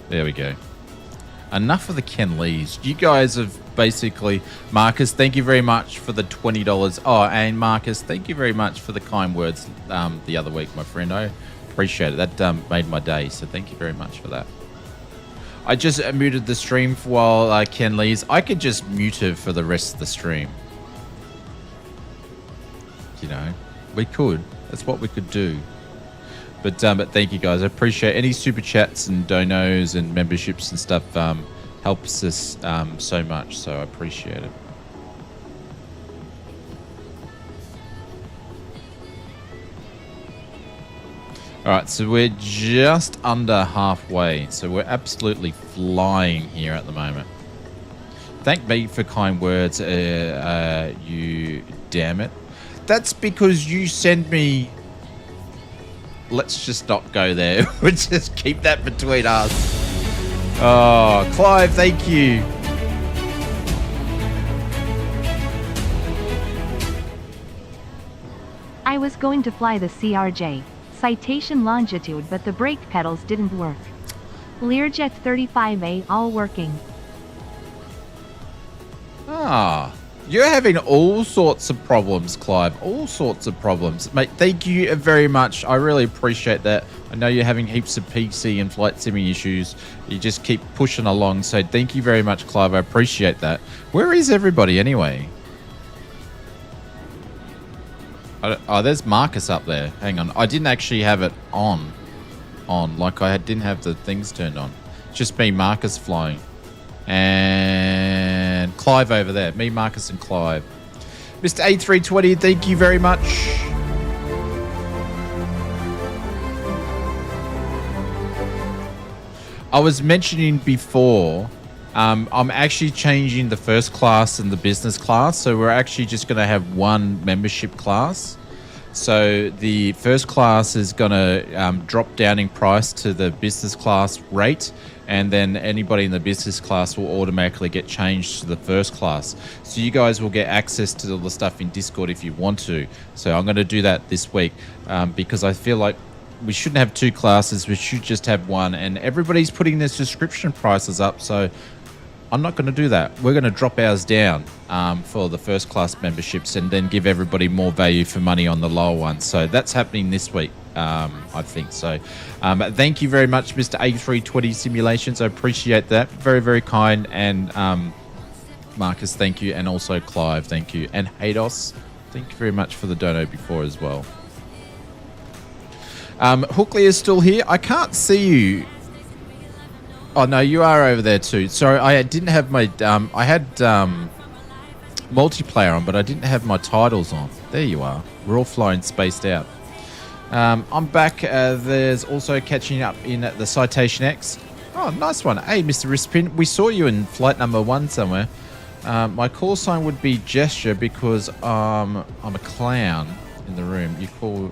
There we go. Enough of the Ken Lees. You guys have basically... Marcus, thank you very much for the $20. Oh, and Marcus, thank you very much for the kind words the other week, my friend. I appreciate it. That made my day, so thank you very much for that. I just muted the stream for while Ken Lees. I could just mute her for the rest of the stream. You know, we could. That's what we could do. But thank you guys. I appreciate any super chats and donos and memberships and stuff. Helps us so much. So I appreciate it. All right, so we're just under halfway. So we're absolutely flying here at the moment. Thank me for kind words, you damn it. That's because you send me... Let's just not go there. We'll just keep that between us. Oh, Clive, thank you. I was going to fly the CRJ, citation longitude, but the brake pedals didn't work. Learjet 35A all working. Ah, you're having all sorts of problems, Clive. All sorts of problems. Mate, thank you very much. I really appreciate that. I know you're having heaps of PC and flight simming issues. You just keep pushing along. So thank you very much, Clive. I appreciate that. Where is everybody anyway? Oh, there's Marcus up there. Hang on. I didn't actually have it on. Like I didn't have the things turned on. It's just me, Marcus, flying. And Clive over there. Me, Marcus, and Clive. Mr. A320, thank you very much. I was mentioning before, I'm actually changing the first class and the business class. So we're actually just going to have one membership class. So the first class is going to drop down in price to the business class rate. And then anybody in the business class will automatically get changed to the first class. So you guys will get access to all the stuff in Discord if you want to. So I'm going to do that this week because I feel like we shouldn't have two classes. We should just have one. And everybody's putting their subscription prices up. So I'm not going to do that. We're going to drop ours down for the first class memberships and then give everybody more value for money on the lower ones. So that's happening this week, I think. So thank you very much, Mr. A320 Simulations. I appreciate that. Very, very kind. And Marcus, thank you. And also Clive, thank you. And Hados, thank you very much for the dono before as well. Hookley is still here. I can't see you. Oh, no, you are over there too. Sorry, I didn't have my... I had multiplayer on, but I didn't have my titles on. There you are. We're all flying spaced out. I'm back. There's also catching up in the Citation X. Oh, nice one. Hey, Mr. Rispin, we saw you in flight number 1 somewhere. My call sign would be Gesture because I'm a clown in the room. You call...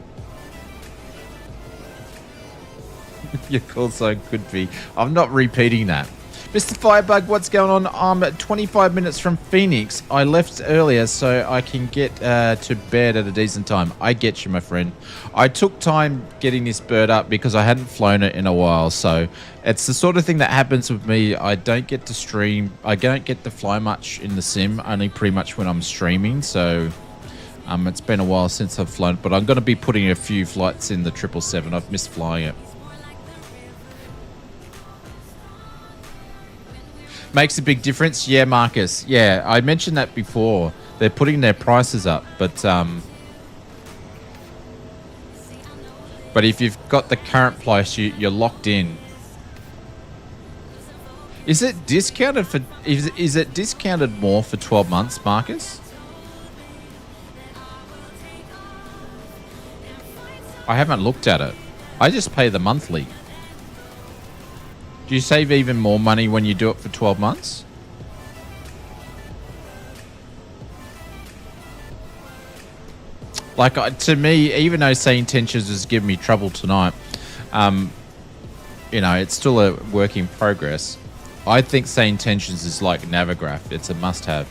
Your call sign could be. I'm not repeating that. Mr. Firebug, what's going on? I'm 25 minutes from Phoenix. I left earlier so I can get to bed at a decent time. I get you, my friend. I took time getting this bird up because I hadn't flown it in a while. So it's the sort of thing that happens with me. I don't get to stream. I don't get to fly much in the sim, only pretty much when I'm streaming. So it's been a while since I've flown, but I'm going to be putting a few flights in the 777. I've missed flying it. Makes a big difference. Yeah, Marcus. Yeah, I mentioned that before. They're putting their prices up, but if you've got the current price, you're locked in. Is it discounted for? Is it discounted more for 12 months, Marcus? I haven't looked at it. I just pay the monthly. Do you save even more money when you do it for 12 months? Like, to me, even though Say Intentions has given me trouble tonight, you know, it's still a work in progress. I think Say Intentions is like Navigraph. It's a must-have.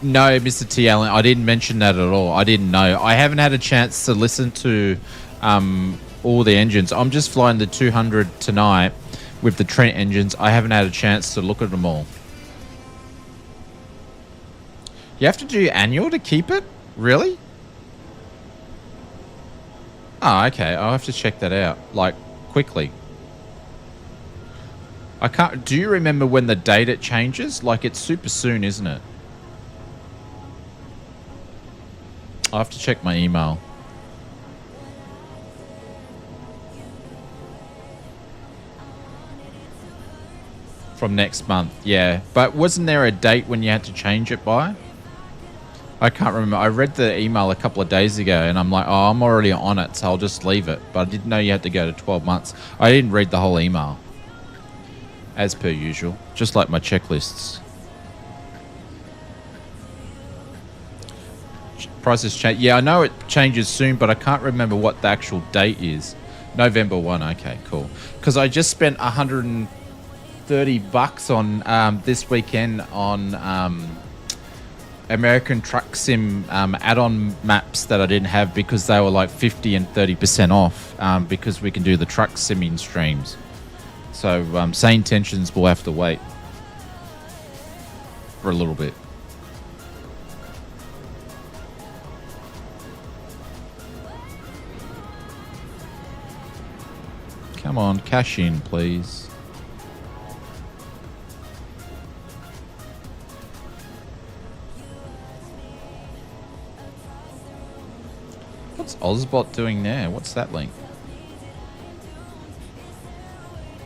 No, Mr. T. Allen, I didn't mention that at all. I didn't know. I haven't had a chance to listen to all the engines. I'm just flying the 200 tonight with the Trent engines. I haven't had a chance to look at them all. You have to do annual to keep it? Really? Oh, okay. I'll have to check that out, like, quickly. I can't... Do you remember when the date it changes? Like, it's super soon, isn't it? I'll have to check my email. From next month, yeah. But wasn't there a date when you had to change it by? I can't remember. I read the email a couple of days ago and I'm like, oh, I'm already on it, so I'll just leave it. But I didn't know you had to go to 12 months. I didn't read the whole email. As per usual. Just like my checklists. Prices change. Yeah, I know it changes soon, but I can't remember what the actual date is. November 1. Okay, cool. Because I just spent $130 on this weekend on American Truck Sim add-on maps that I didn't have because they were like 50 and 30% off because we can do the truck simming streams. So Say Intentions will have to wait for a little bit. Come on, cash in, please. What's Ozbot doing there? What's that link?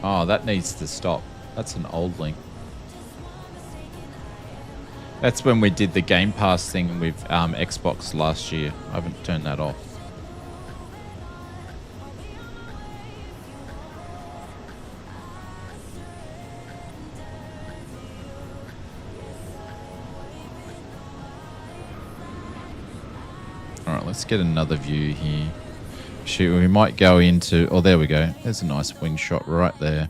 Oh, that needs to stop. That's an old link. That's when we did the Game Pass thing with Xbox last year. I haven't turned that off. Alright, let's get another view here. Shoot, we might go into... Oh, there we go. There's a nice wing shot right there.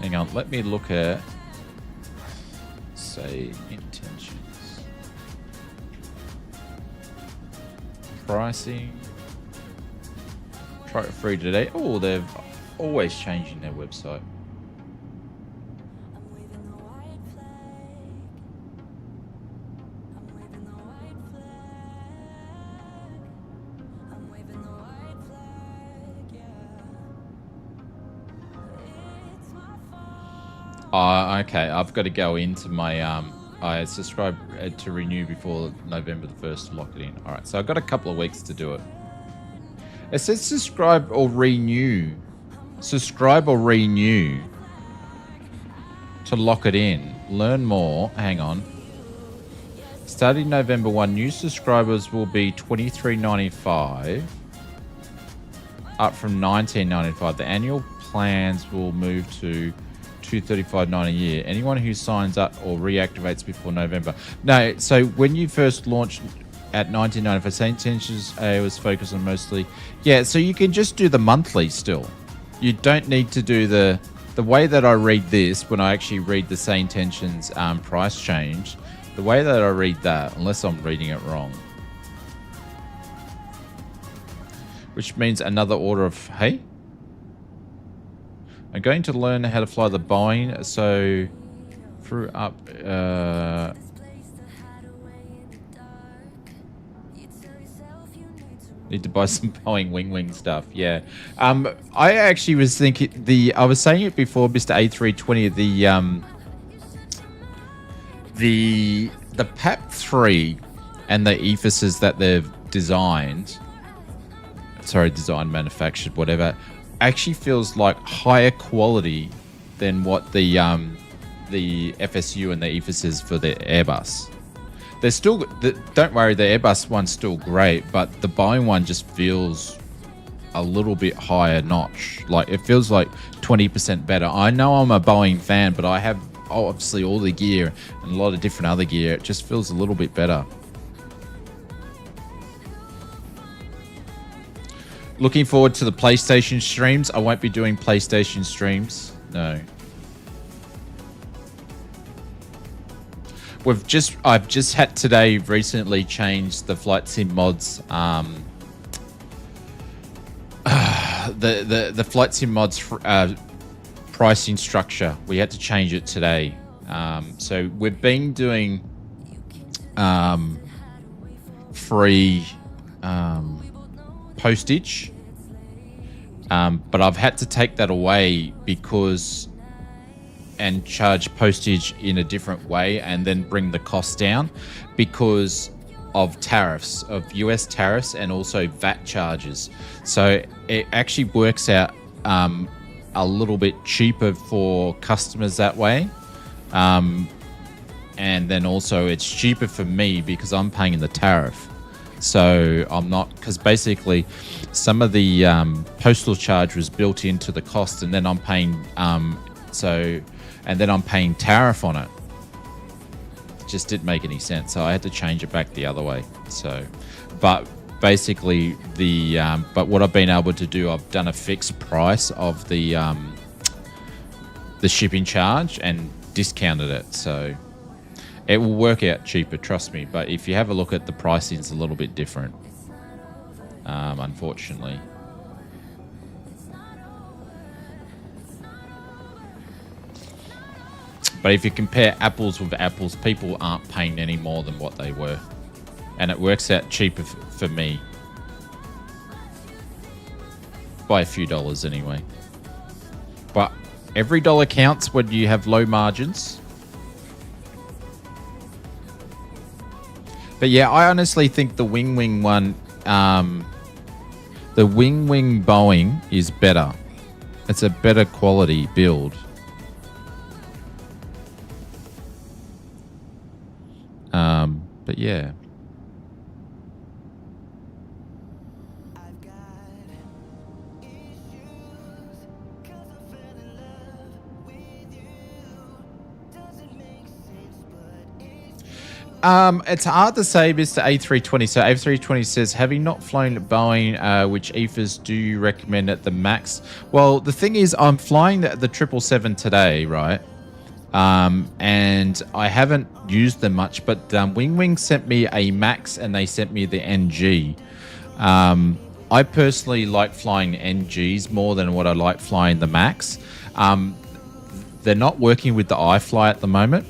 Hang on, let me look at... Say Intentions. pricing. Try it free today. Oh, they're always changing their website. Okay. I've got to go into my I subscribe to renew before November the 1st to lock it in. All right, so I've got a couple of weeks to do it. It says subscribe or renew. Subscribe or renew to lock it in. Learn more. Hang on. Starting November 1, new subscribers will be $23.95, up from $19.95. The annual plans will move to $235.9 a year. Anyone who signs up or reactivates before November. No, so when you first launched at $19.95, St. Tensions was focused on mostly. Yeah, so you can just do the monthly still. You don't need to do the way that I read this when I actually read the St. Tensions price change. The way that I read that, unless I'm reading it wrong, which means another order of hey. I'm going to learn how to fly the Boeing, so through up need to buy some Boeing wing stuff. Yeah. I actually was thinking I was saying it before, Mr. A320, the PAP3 and the epheses that they've designed, manufactured, whatever, actually feels like higher quality than what the FSU and the epheses for the Airbus. They're still, don't worry, the Airbus one's still great, but the Boeing one just feels a little bit higher notch. Like, it feels like 20% better. I know I'm a Boeing fan, but I have obviously all the gear and a lot of different other gear. It just feels a little bit better. Looking forward to the PlayStation streams. I won't be doing PlayStation streams. No. I've just had today recently changed the flight sim mods. The flight sim mods pricing structure. We had to change it today. So we've been doing free postage, but I've had to take that away and charge postage in a different way and then bring the cost down because of tariffs, of US tariffs and also VAT charges. So it actually works out a little bit cheaper for customers that way. And then also it's cheaper for me because I'm paying the tariff. So I'm not, because basically some of the postal charge was built into the cost, and then I'm paying tariff on it. It just didn't make any sense, so I had to change it back the other way. So, but basically but what I've been able to do, I've done a fixed price of the shipping charge and discounted it, so it will work out cheaper, trust me. But if you have a look at the pricing, it's a little bit different, unfortunately. But if you compare apples with apples, people aren't paying any more than what they were. And it works out cheaper for me. By a few dollars anyway. But every dollar counts when you have low margins. But yeah, I honestly think the Wing one, the Wing Boeing is better. It's a better quality build. But yeah. It's hard to say, Mr. A320. So A320 says, having not flown Boeing, which ethers do you recommend at the max? Well, the thing is, I'm flying the 777 today, right? And I haven't used them much, but Wing sent me a max and they sent me the NG. I personally like flying NGs more than what I like flying the Max. They're not working with the iFly at the moment.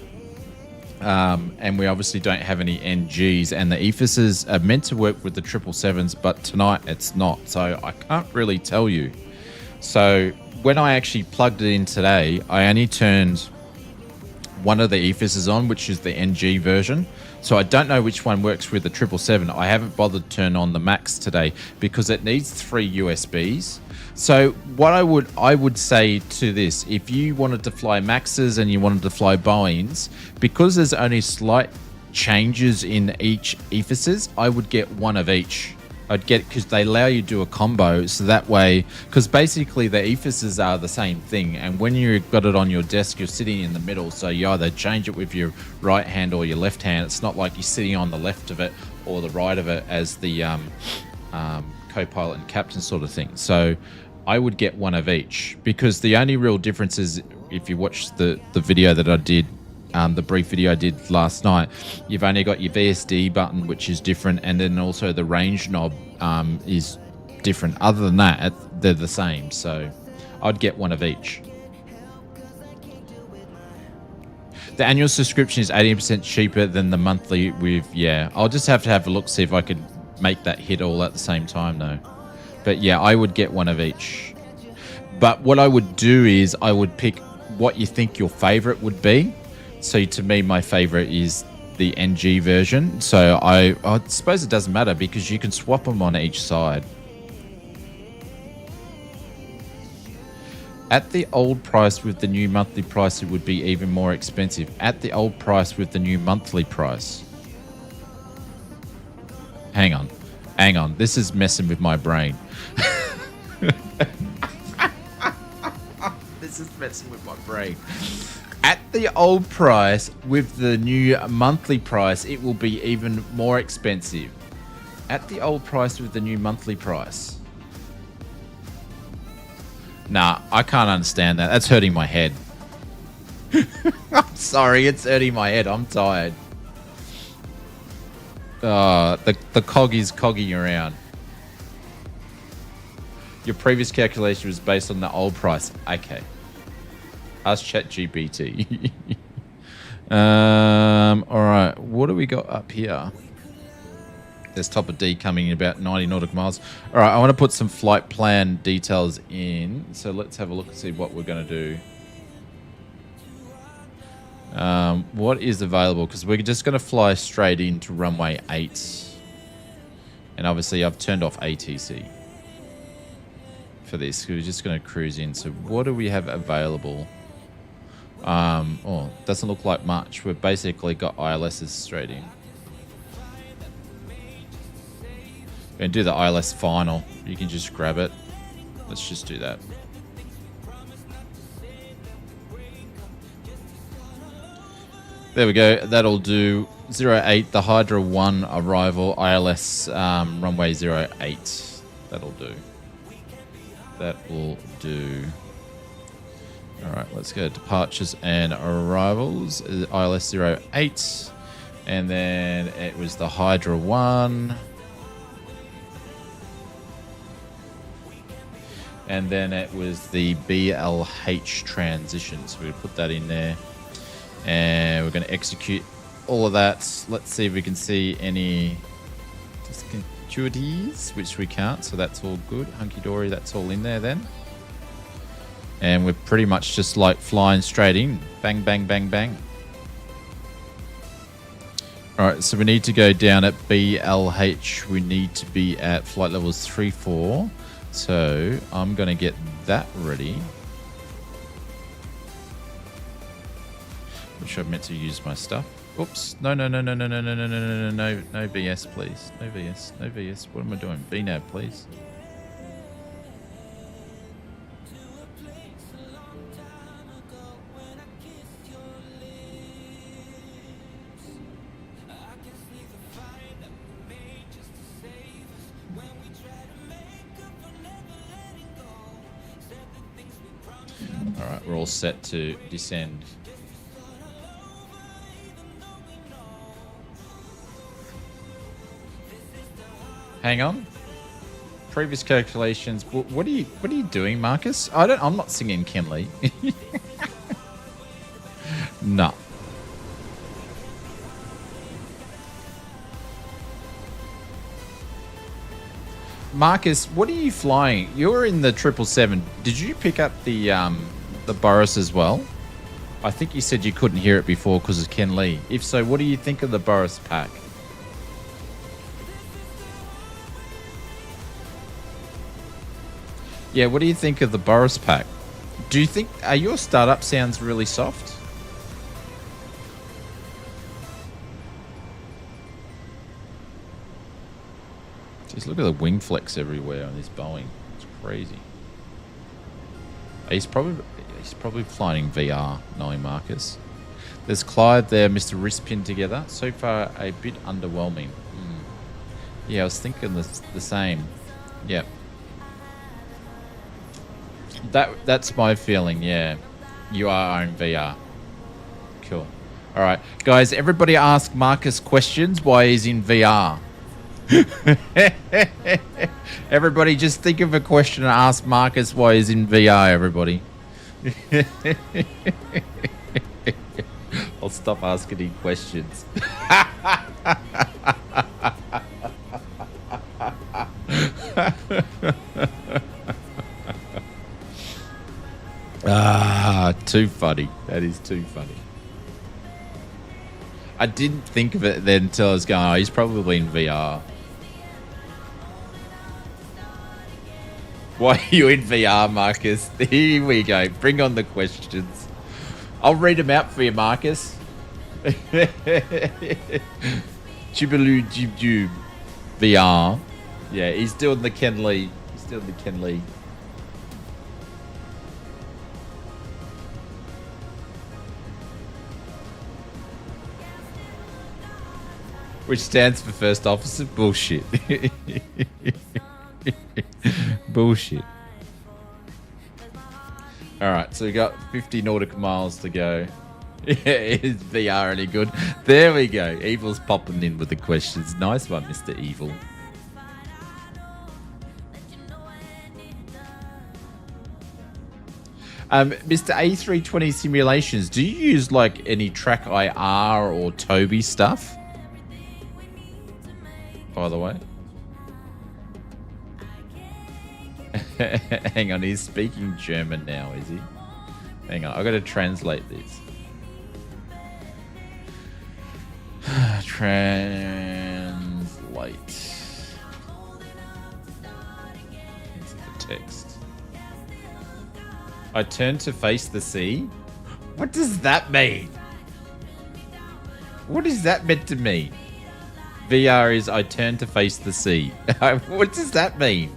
And we obviously don't have any NGs, and the EFISs are meant to work with the 777s, but tonight it's not, so I can't really tell you. So when I actually plugged it in today, I only turned one of the EFISs on, which is the NG version. So I don't know which one works with the 777. I haven't bothered to turn on the Max today because it needs 3 USBs. So what I would say to this, if you wanted to fly Maxes and you wanted to fly Boeings, because there's only slight changes in each EFISs, I would get one of each. I'd get, because they allow you to do a combo, so that way, because basically the EFISs are the same thing, and when you've got it on your desk, you're sitting in the middle, so you either change it with your right hand or your left hand. It's not like you're sitting on the left of it or the right of it as the co-pilot and captain sort of thing. So I would get one of each, because the only real difference is, if you watch the video that I did, the brief video I did last night, you've only got your VSD button, which is different, and then also the range knob is different. Other than that, they're the same, so I'd get one of each. The annual subscription is 18% cheaper than the monthly with, yeah, I'll just have to have a look, see if I could make that hit all at the same time though. But yeah, I would get one of each. But what I would do is I would pick what you think your favorite would be. So to me, my favorite is the NG version. So I suppose it doesn't matter because you can swap them on each side. At the old price with the new monthly price, it would be even more expensive. At the old price with the new monthly price. Hang on. Hang on. This is messing with my brain. This is messing with my brain. At the old price with the new monthly price, it will be even more expensive. At the old price with the new monthly price. Nah, I can't understand that. That's hurting my head. I'm sorry, it's hurting my head. I'm tired. The cog is cogging around. Your previous calculation was based on the old price. Okay. Ask ChatGPT. Alright, what do we got up here? There's top of D coming in about 90 nautical miles. Alright, I want to put some flight plan details in. So let's have a look and see what we're going to do. What is available? Because we're just going to fly straight into runway 8. And obviously I've turned off ATC for this. We're just going to cruise in. So what do we have available? Oh, doesn't look like much. We've basically got ILSs straight in. We're going to do the ILS final. You can just grab it. Let's just do that. There we go. That'll do 08, the Hydra 1 arrival, ILS runway 08. That'll do. That will do. Alright, let's go to departures and arrivals. ILS 08. And then it was the Hydra 1. And then it was the BLH transition. So we put that in there. And we're going to execute all of that. Let's see if we can see any discontinuities, which we can't. So that's all good. Hunky-dory, that's all in there then. And we're pretty much just like flying straight in. Bang, bang, bang, bang. All right, so we need to go down at BLH. We need to be at flight levels 3-4. So I'm going to get that ready. Which I meant to use my stuff. Oops. No, no, no, no, no, no, no, no, no, no, no, no VS, please. No VS, no VS. What am I doing? VNAV, please. Alright, we're all set to descend. Hang on. Previous calculations. What are you doing, Marcus? I'm not singing Ken Lee. No. Marcus, what are you flying? You're in the 777. Did you pick up the Boris as well? I think you said you couldn't hear it before because of Ken Lee. If so, what do you think of the Boris pack? Yeah, what do you think of the Boris pack? Do you think your startup sounds really soft? Just look at the wing flex everywhere on this Boeing. It's crazy. He's probably flying in VR, knowing Marcus. There's Clyde there, Mr. Wristpin together. So far, a bit underwhelming. Yeah, I was thinking the same. Yep. That's my feeling, yeah. You are in VR. Cool. All right. Guys, everybody ask Marcus questions while he's in VR. Everybody just think of a question and ask Marcus while he's in VR, everybody. I'll stop asking him questions. Too funny. That is too funny. I didn't think of it then until I was going, he's probably in VR. Why are you in VR, Marcus? Here we go. Bring on the questions. I'll read them out for you, Marcus. Chibaloo Jib Jub. VR. Yeah, he's doing the Ken Lee. He's doing the Ken Lee. Which stands for first officer. Bullshit. Bullshit. Alright, so we got 50 nautical miles to go. Is VR any good? There we go. Evil's popping in with the questions. Nice one, Mr. Evil. Mr. A320 Simulations, do you use like any Track IR or Toby stuff? By the way. Hang on, he's speaking German now, is he? Hang on, I've got to translate this. Translate. Into the text. I turn to face the sea? What does that mean? What is that meant to mean? VR is I turn to face the sea. What does that mean?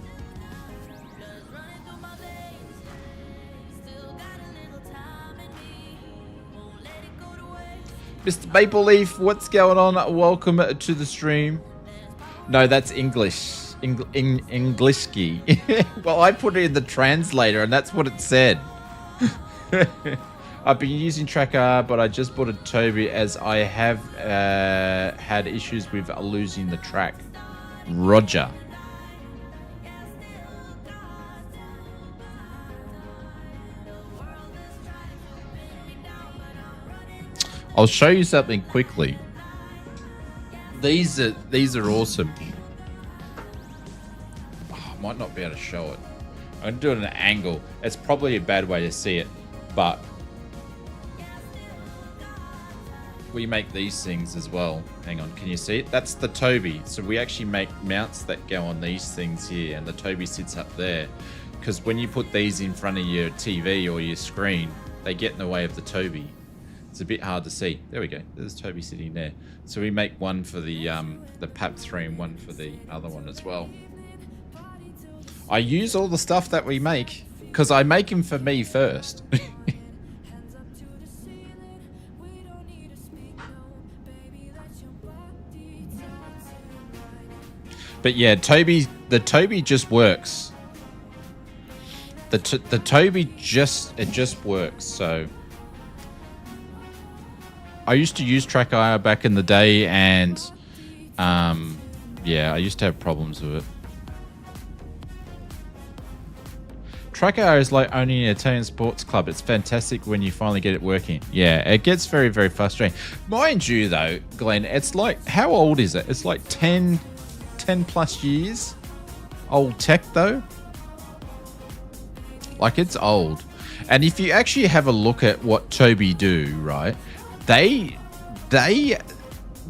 Mr. Maple Leaf, what's going on? Welcome to the stream. No, that's English. Englishki. Well, I put it in the translator and that's what it said. I've been using Tracker, but I just bought a Toby as I have had issues with losing the track. Roger. I'll show you something quickly. These are awesome. Oh, I might not be able to show it. I'm doing an angle. It's probably a bad way to see it, but we make these things as well. Hang on, can you see it? That's the Toby. So we actually make mounts that go on these things here, and the Toby sits up there. Because when you put these in front of your TV or your screen, they get in the way of the Toby. It's a bit hard to see. There we go. There's Toby sitting there. So we make one for the PAP3 and one for the other one as well. I use all the stuff that we make because I make them for me first. But yeah, the Toby just works. The Toby just works. So I used to use Track IR back in the day, and yeah, I used to have problems with it. Tracker is like owning an Italian sports club. It's fantastic when you finally get it working. Yeah, it gets very, very frustrating. Mind you, though, Glenn, it's like, how old is it? It's like 10 plus years old tech, though. Like, it's old. And if you actually have a look at what Tobii do, right,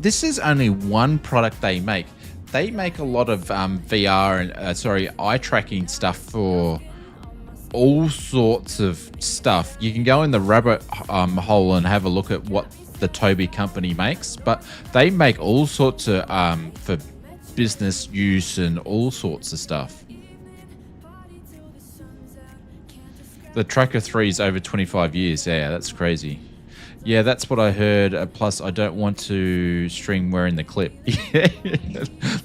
this is only one product they make. They make a lot of VR and eye tracking stuff for all sorts of stuff. You can go in the rabbit hole and have a look at what the Tobii company makes, but they make all sorts of for business use and all sorts of stuff. The Tracker 3 is over 25 years. Yeah, that's crazy. Yeah, that's what I heard. Plus, I don't want to stream wearing the clip.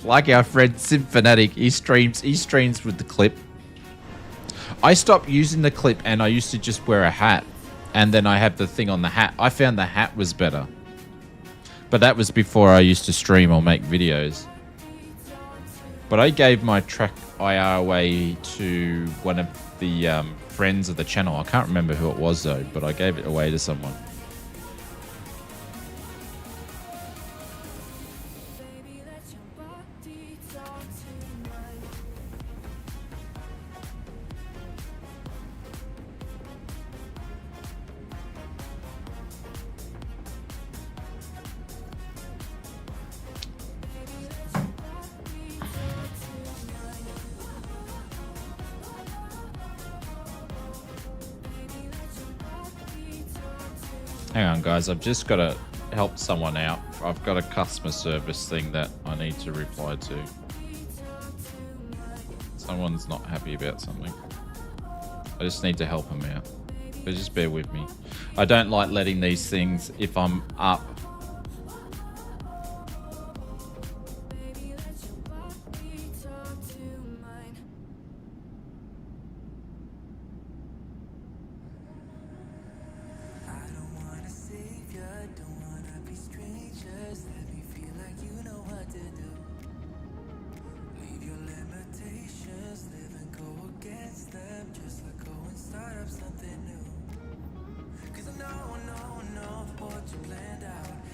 Like our friend Simfanatic, he streams with the clip. I stopped using the clip and I used to just wear a hat, and then I have the thing on the hat. I found the hat was better, but that was before I used to stream or make videos. But I gave my Track IR away to one of the friends of the channel. I can't remember who it was though, but I gave it away to someone. Hang on, guys. I've just got to help someone out. I've got a customer service thing that I need to reply to. Someone's not happy about something. I just need to help them out. But just bear with me. I don't like letting these things, if I'm up, Cause I know what you planned out.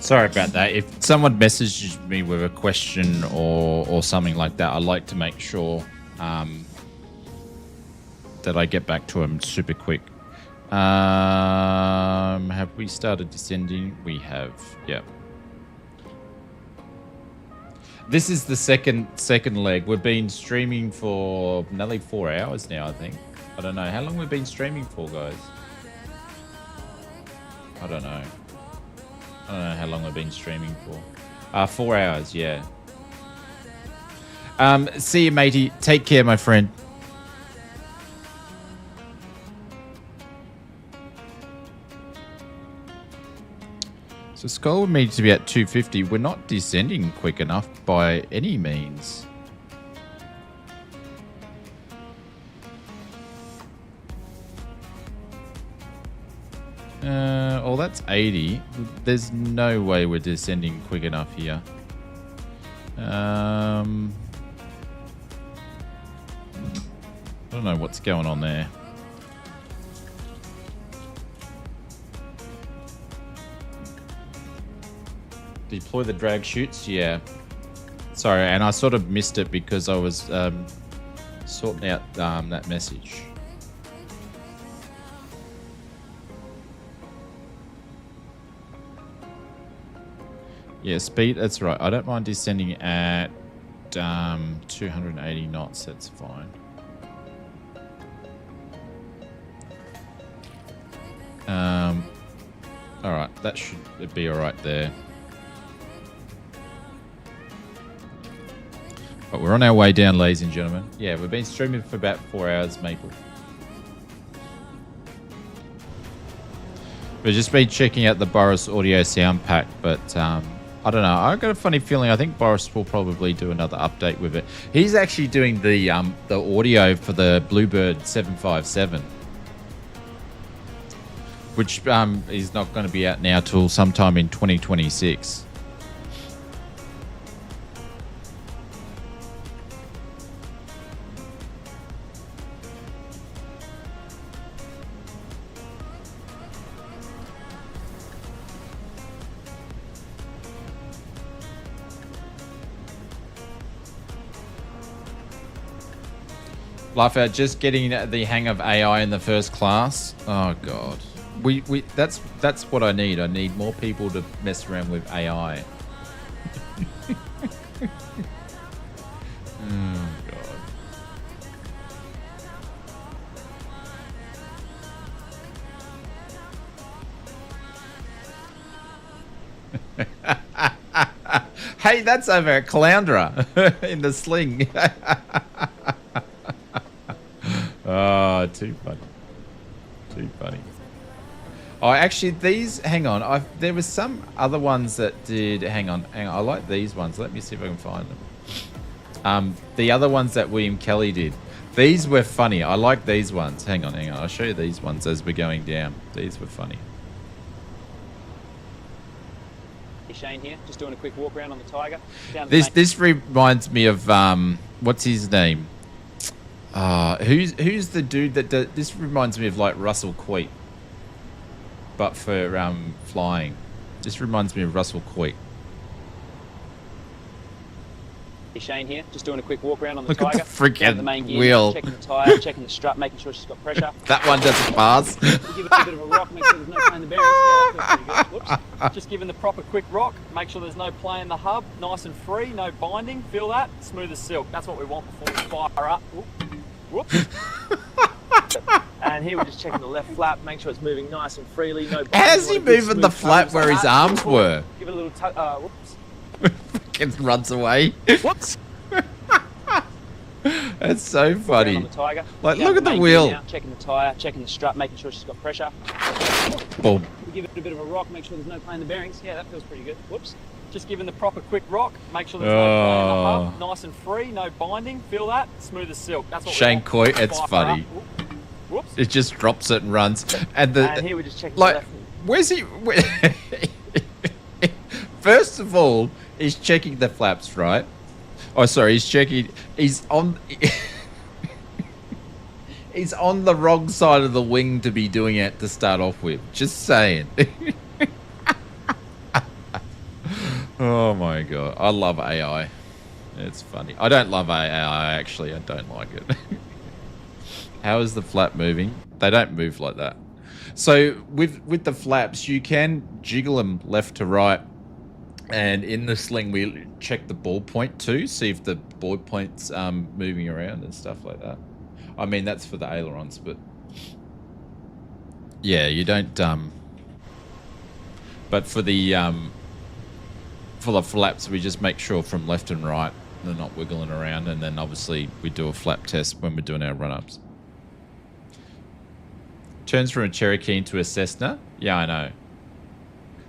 Sorry about that. If someone messages me with a question or something like that, I like to make sure that I get back to them super quick. Have we started descending? We have. Yeah. This is the second leg. We've been streaming for nearly 4 hours now, I think. I don't know how long we've been streaming for, guys. I don't know how long we've been streaming for. 4 hours, yeah. See you, matey. Take care, my friend. So Skull would need to be at 250. We're not descending quick enough by any means. Oh, that's 80. There's no way we're descending quick enough here. I don't know what's going on there. Deploy the drag chutes? Yeah. Sorry, and I sort of missed it because I was sorting out that message. Yeah, speed, that's right. I don't mind descending at 280 knots, that's fine. Alright, that should be alright there. But we're on our way down, ladies and gentlemen. Yeah, we've been streaming for about 4 hours, Maple. We've just been checking out the Boris audio sound pack, but I don't know. I've got a funny feeling. I think Boris will probably do another update with it. He's actually doing the audio for the Bluebird 757, which is not going to be out now till sometime in 2026. Laugh out, just getting the hang of AI in the first class. Oh god, that's what I need. I need more people to mess around with AI. Oh god. Hey, that's over at Caloundra in the sling. Oh, too funny. Too funny. Oh, actually, these... Hang on. There was some other ones that did... Hang on. I like these ones. Let me see if I can find them. The other ones that William Kelly did. These were funny. I like these ones. Hang on. I'll show you these ones as we're going down. These were funny. Shane here. Just doing a quick walk around on the Tiger. This reminds me of... what's his name? Who's the dude that does, this reminds me of like Russell Coit, but for flying. This reminds me of Russell Coit. Shane here, just doing a quick walk around on the Look Tiger. at the freaking the main gear, wheel. Checking the tyre, checking the strut, making sure she's got pressure. That one doesn't pass. Give it a bit of a rock, make sure there's no play in the bearings. Yeah, that feels pretty good. Whoops. Just giving the proper quick rock, make sure there's no play in the hub, nice and free, no binding. Feel that? Smooth as silk. That's what we want before we fire up. Whoops. And here we're just checking the left flap, make sure it's moving nice and freely. No. How's he moving the flap where his arms were? Give it a little whoops. Fucking runs away. Whoops. That's so funny. On the Tiger. Like, look at the wheel. Now, checking the tyre, checking the strut, making sure she's got pressure. Boom. Give it a bit of a rock, make sure there's no play in the bearings. Yeah, that feels pretty good. Whoops. Just giving the proper quick rock, make sure there's no play in the hub, nice and free, no binding. Feel that? Smooth as silk. That's what Shane we want. Coy, it's funny. Whoops. It just drops it and runs. And here we're just checking like, the left. where's he? First of all, he's checking the flaps, right? Oh, sorry, he's checking. He's on. He's on the wrong side of the wing to be doing it to start off with. Just saying. Oh my god. I love AI. It's funny. I don't love AI actually. I don't like it. How is the flap moving? They don't move like that. So with the flaps, you can jiggle them left to right. And in the sling, we check the ball point too. See if the ball point's moving around and stuff like that. I mean, that's for the ailerons, but yeah, you don't. But for the flaps, we just make sure from left and right they're not wiggling around, and then obviously we do a flap test when we're doing our run-ups. Turns from a Cherokee into a Cessna. Yeah, I know.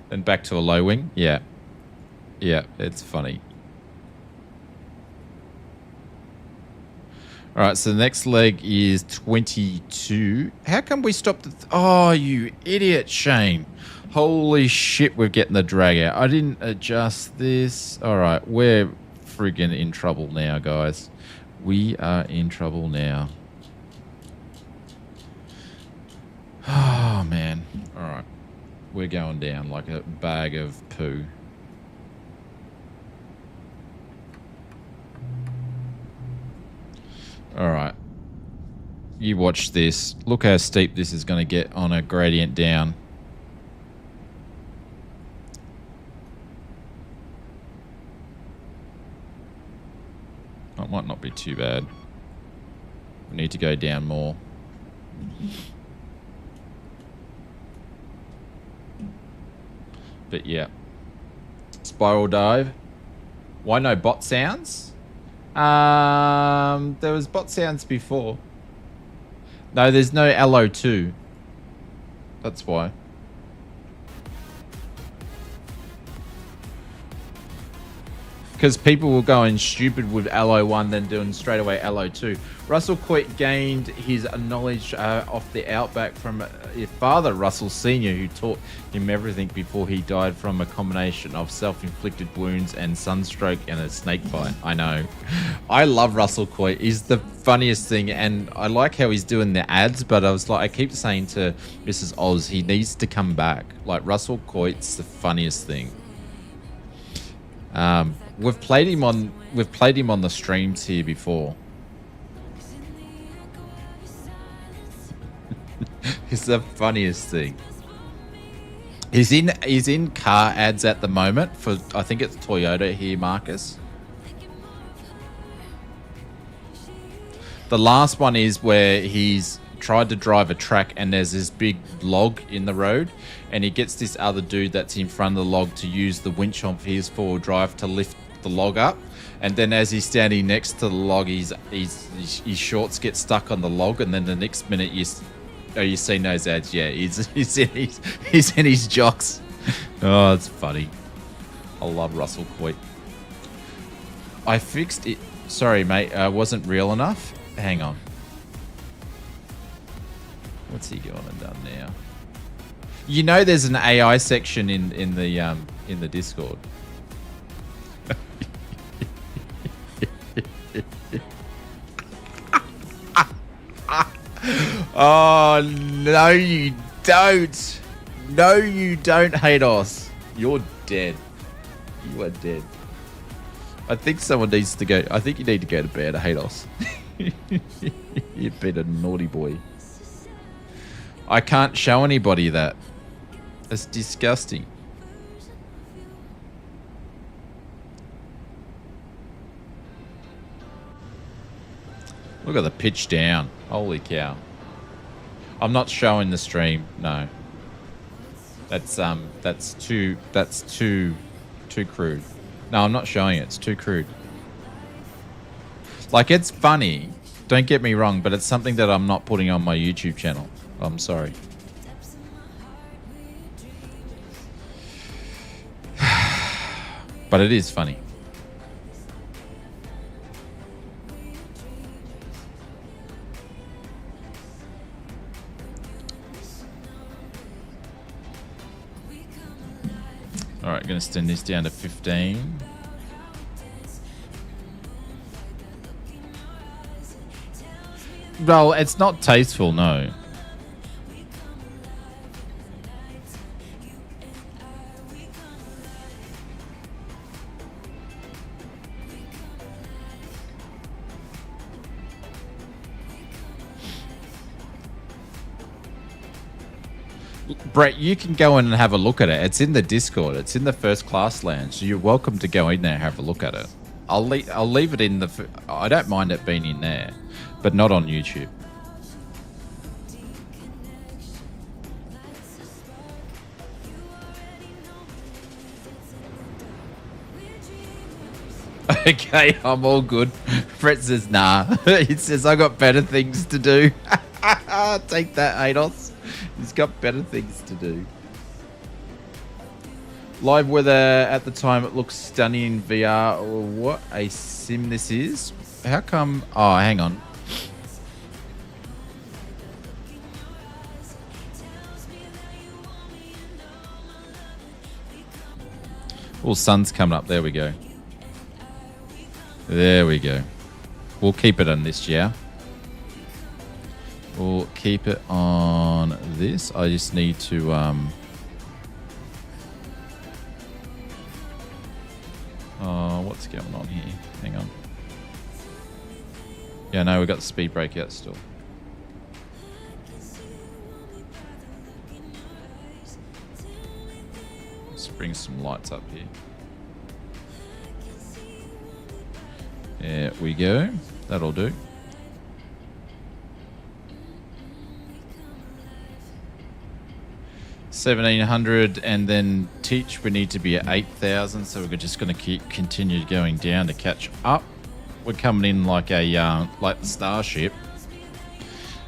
Then back to a low wing. Yeah. Yeah, it's funny. All right, so the next leg is 22. How come we stopped the... Oh, you idiot, Shane. Holy shit, we're getting the drag out. I didn't adjust this. All right, we're friggin' in trouble now, guys. We are in trouble now. Oh, man. All right. We're going down like a bag of poo. All right. You watch this. Look how steep this is going to get on a gradient down. That might not be too bad. We need to go down more. But yeah. Spiral dive. Why no bot sounds? There was bot sounds before. No, there's no LO2. That's why. Because people were going stupid with LO1, then doing straight away LO2. Russell Coit gained his knowledge off the outback from his father, Russell Sr., who taught him everything before he died from a combination of self-inflicted wounds and sunstroke and a snake bite. I know. I love Russell Coit. He's the funniest thing, and I like how he's doing the ads, but I keep saying to Mrs. Oz, he needs to come back. Like, Russell Coit's the funniest thing. We've played him on the streams here before. He's the funniest thing. He's in car ads at the moment for, I think it's Toyota here, Marcus. The last one is where he's tried to drive a track and there's this big log in the road, and he gets this other dude that's in front of the log to use the winch on his four-wheel drive to lift the log up, and then as he's standing next to the log, his shorts get stuck on the log, and then the next minute you see those ads. Yeah, he's in his jocks. Oh, it's funny. I love Russell Coit. I fixed it. Sorry, mate. Wasn't real enough. Hang on. What's he going and done now? You know, there's an AI section in the Discord. Oh no, you don't. No, you don't, Hados. You're dead. You are dead. I think someone needs to go. I think you need to go to bed, Hados. You've been a naughty boy. I can't show anybody that. It's disgusting. Look at the pitch down. Holy cow. I'm not showing the stream. No. That's too crude. No, I'm not showing it. It's too crude. Like, it's funny. Don't get me wrong, but it's something that I'm not putting on my YouTube channel. I'm sorry. But it is funny. All right, going to extend this down to 15. Well, it's not tasteful, no. Brett, you can go in and have a look at it. It's in the Discord. It's in the first class lounge. So you're welcome to go in there and have a look at it. I'll leave it in the... I don't mind it being in there, but not on YouTube. Okay, I'm all good. Brett says, nah. He says, I got better things to do. Take that, Ados. He's got better things to do. Live weather at the time, it looks stunning in VR. What a sim this is. How come? Oh, hang on. Oh, sun's coming up. There we go. There we go. We'll keep it on this, yeah? We'll keep it on this. I just need to... what's going on here? Hang on. Yeah, no, we've got the speed brake out still. Let's bring some lights up here. There we go. That'll do. $1,700 and then teach. We need to be at 8,000, so we're just going to continue going down to catch up. We're coming in like a like the Starship.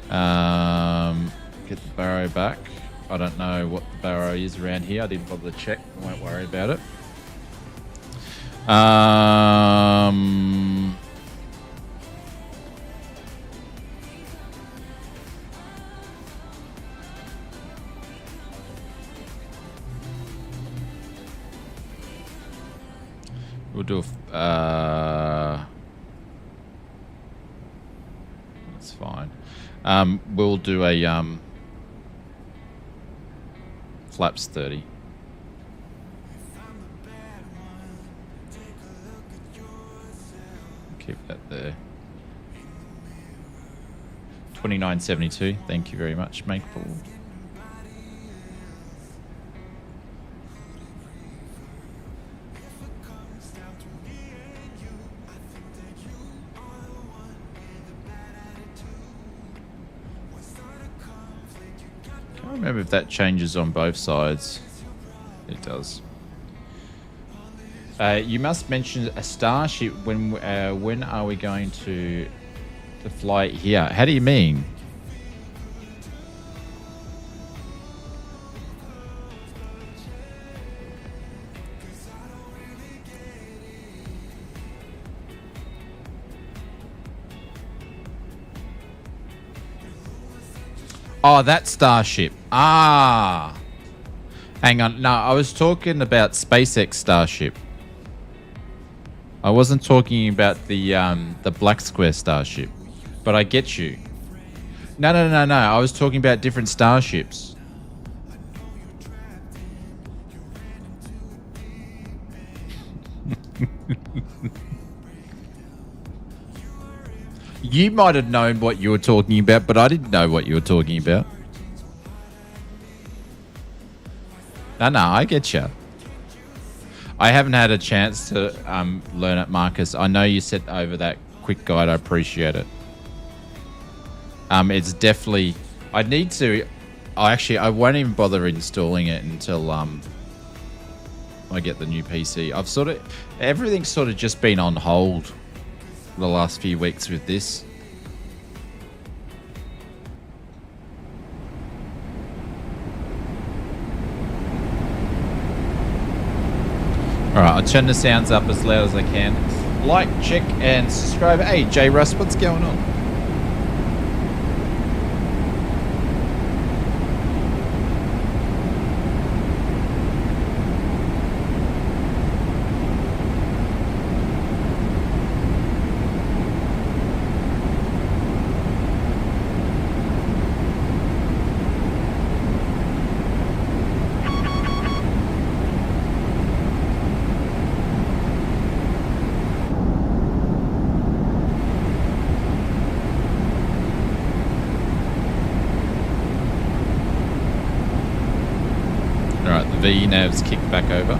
Get the barrow back. I don't know what the barrow is around here. I didn't bother to check. I won't worry about it. We'll do a... that's fine. We'll do a flaps 30. Keep that there. 29.72. Thank you very much, Makepool. I can't remember if that changes on both sides. It does. You must mention a Starship. When are we going to fly it here? How do you mean? Oh, that Starship. Ah. Hang on. No, I was talking about SpaceX Starship. I wasn't talking about the black square Starship. But I get you. No. I was talking about different starships. You might have known what you were talking about, but I didn't know what you were talking about. No, I get you. I haven't had a chance to learn it, Marcus. I know you sent over that quick guide. I appreciate it. It's definitely... I need to... I won't even bother installing it until I get the new PC. I've sort of... Everything's sort of just been on hold the last few weeks with this. Alright, I'll turn the sounds up as loud as I can. Like, check, and subscribe. Hey, J Russ, what's going on? V-nav's kicked back over.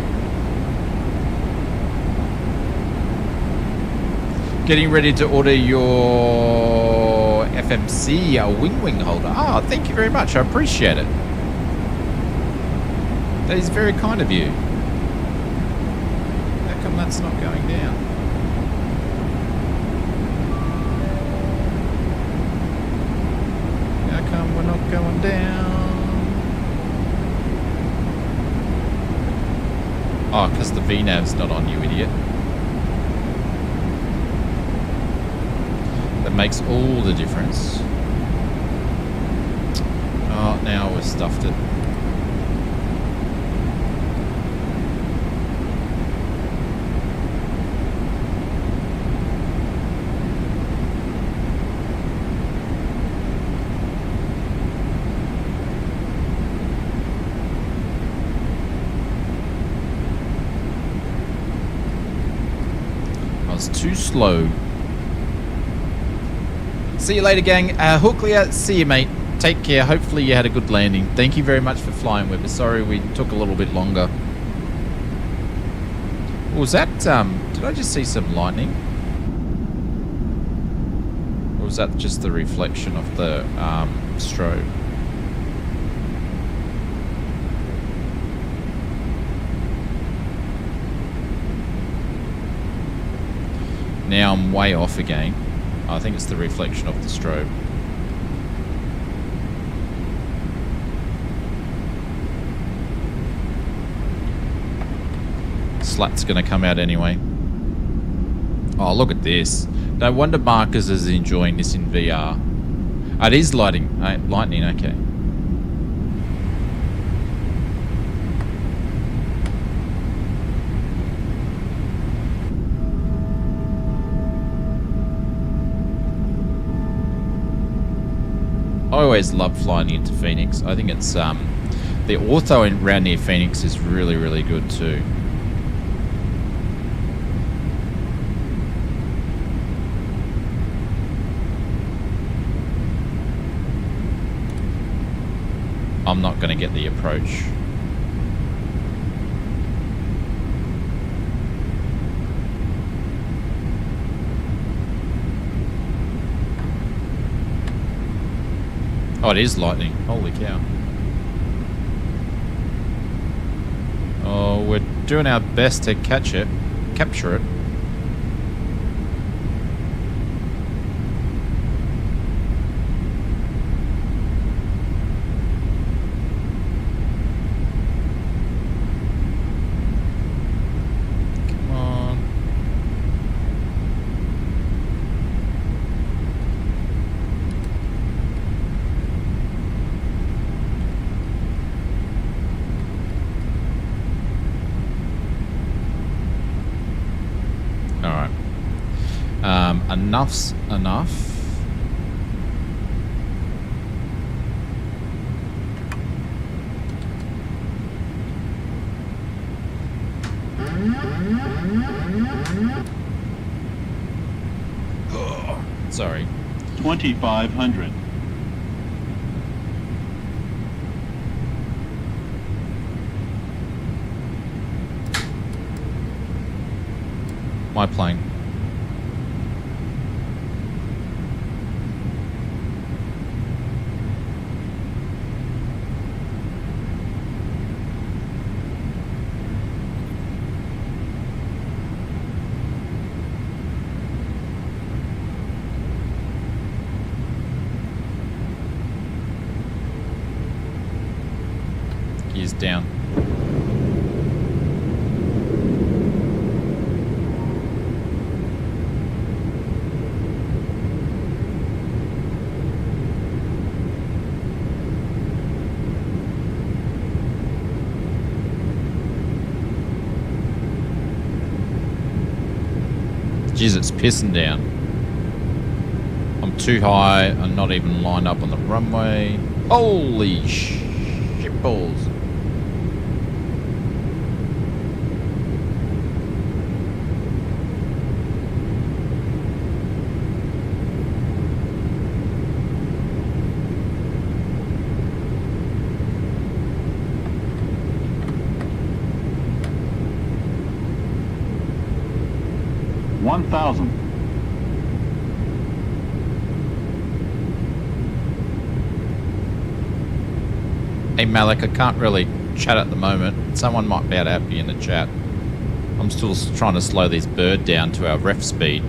Getting ready to order your FMC wing holder. Ah, thank you very much. I appreciate it. That is very kind of you. How come that's not going down? How come we're not going down? Oh, because the VNav's not on, you idiot. That makes all the difference. Oh, now we've stuffed it. Too slow. See you later, gang. Hooklia, see you, mate. Take care. Hopefully you had a good landing. Thank you very much for flying with us. Sorry we took a little bit longer. Was that, did I just see some lightning? Or was that just the reflection of the strobe? Now I'm way off again. I think it's the reflection of the strobe. Slat's going to come out anyway. Oh, look at this. No wonder Marcus is enjoying this in VR. Oh, it is lightning, okay. I always love flying into Phoenix. I think it's the ortho around near Phoenix is really, really good too. I'm not going to get the approach. Oh, it is lightning. Holy cow. Oh, we're doing our best to capture it. Come on. Enough's enough. Oh, sorry. 2,500. My plane. Gears down. Jeez, it's pissing down. I'm too high. I'm not even lined up on the runway. Holy shitballs. 1,000. Hey Malik, I can't really chat at the moment. Someone might be able to help you in the chat. I'm still trying to slow this bird down to our ref speed.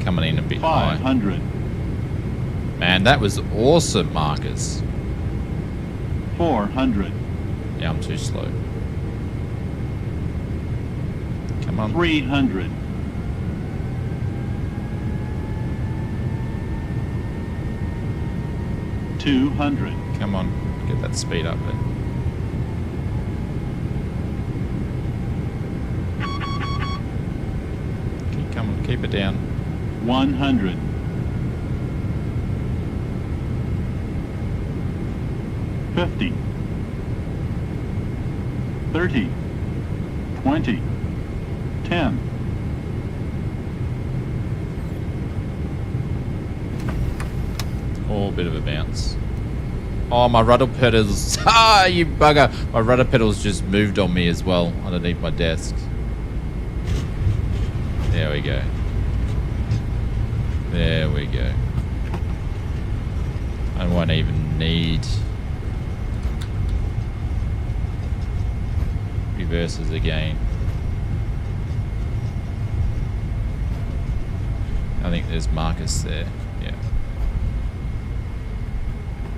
Coming in a bit high. 500. Man, that was awesome, Marcus. 400. Yeah, I'm too slow. Come on. 300. 200. Come on, get that speed up there. Come on, keep it down. 100. 50. 30. 20. 10. Oh, bit of a bounce. Oh, my rudder pedals. Ah, you bugger. My rudder pedals just moved on me as well underneath my desk. There we go. There we go. I won't even need reverses again. I think there's Marcus there. Yeah.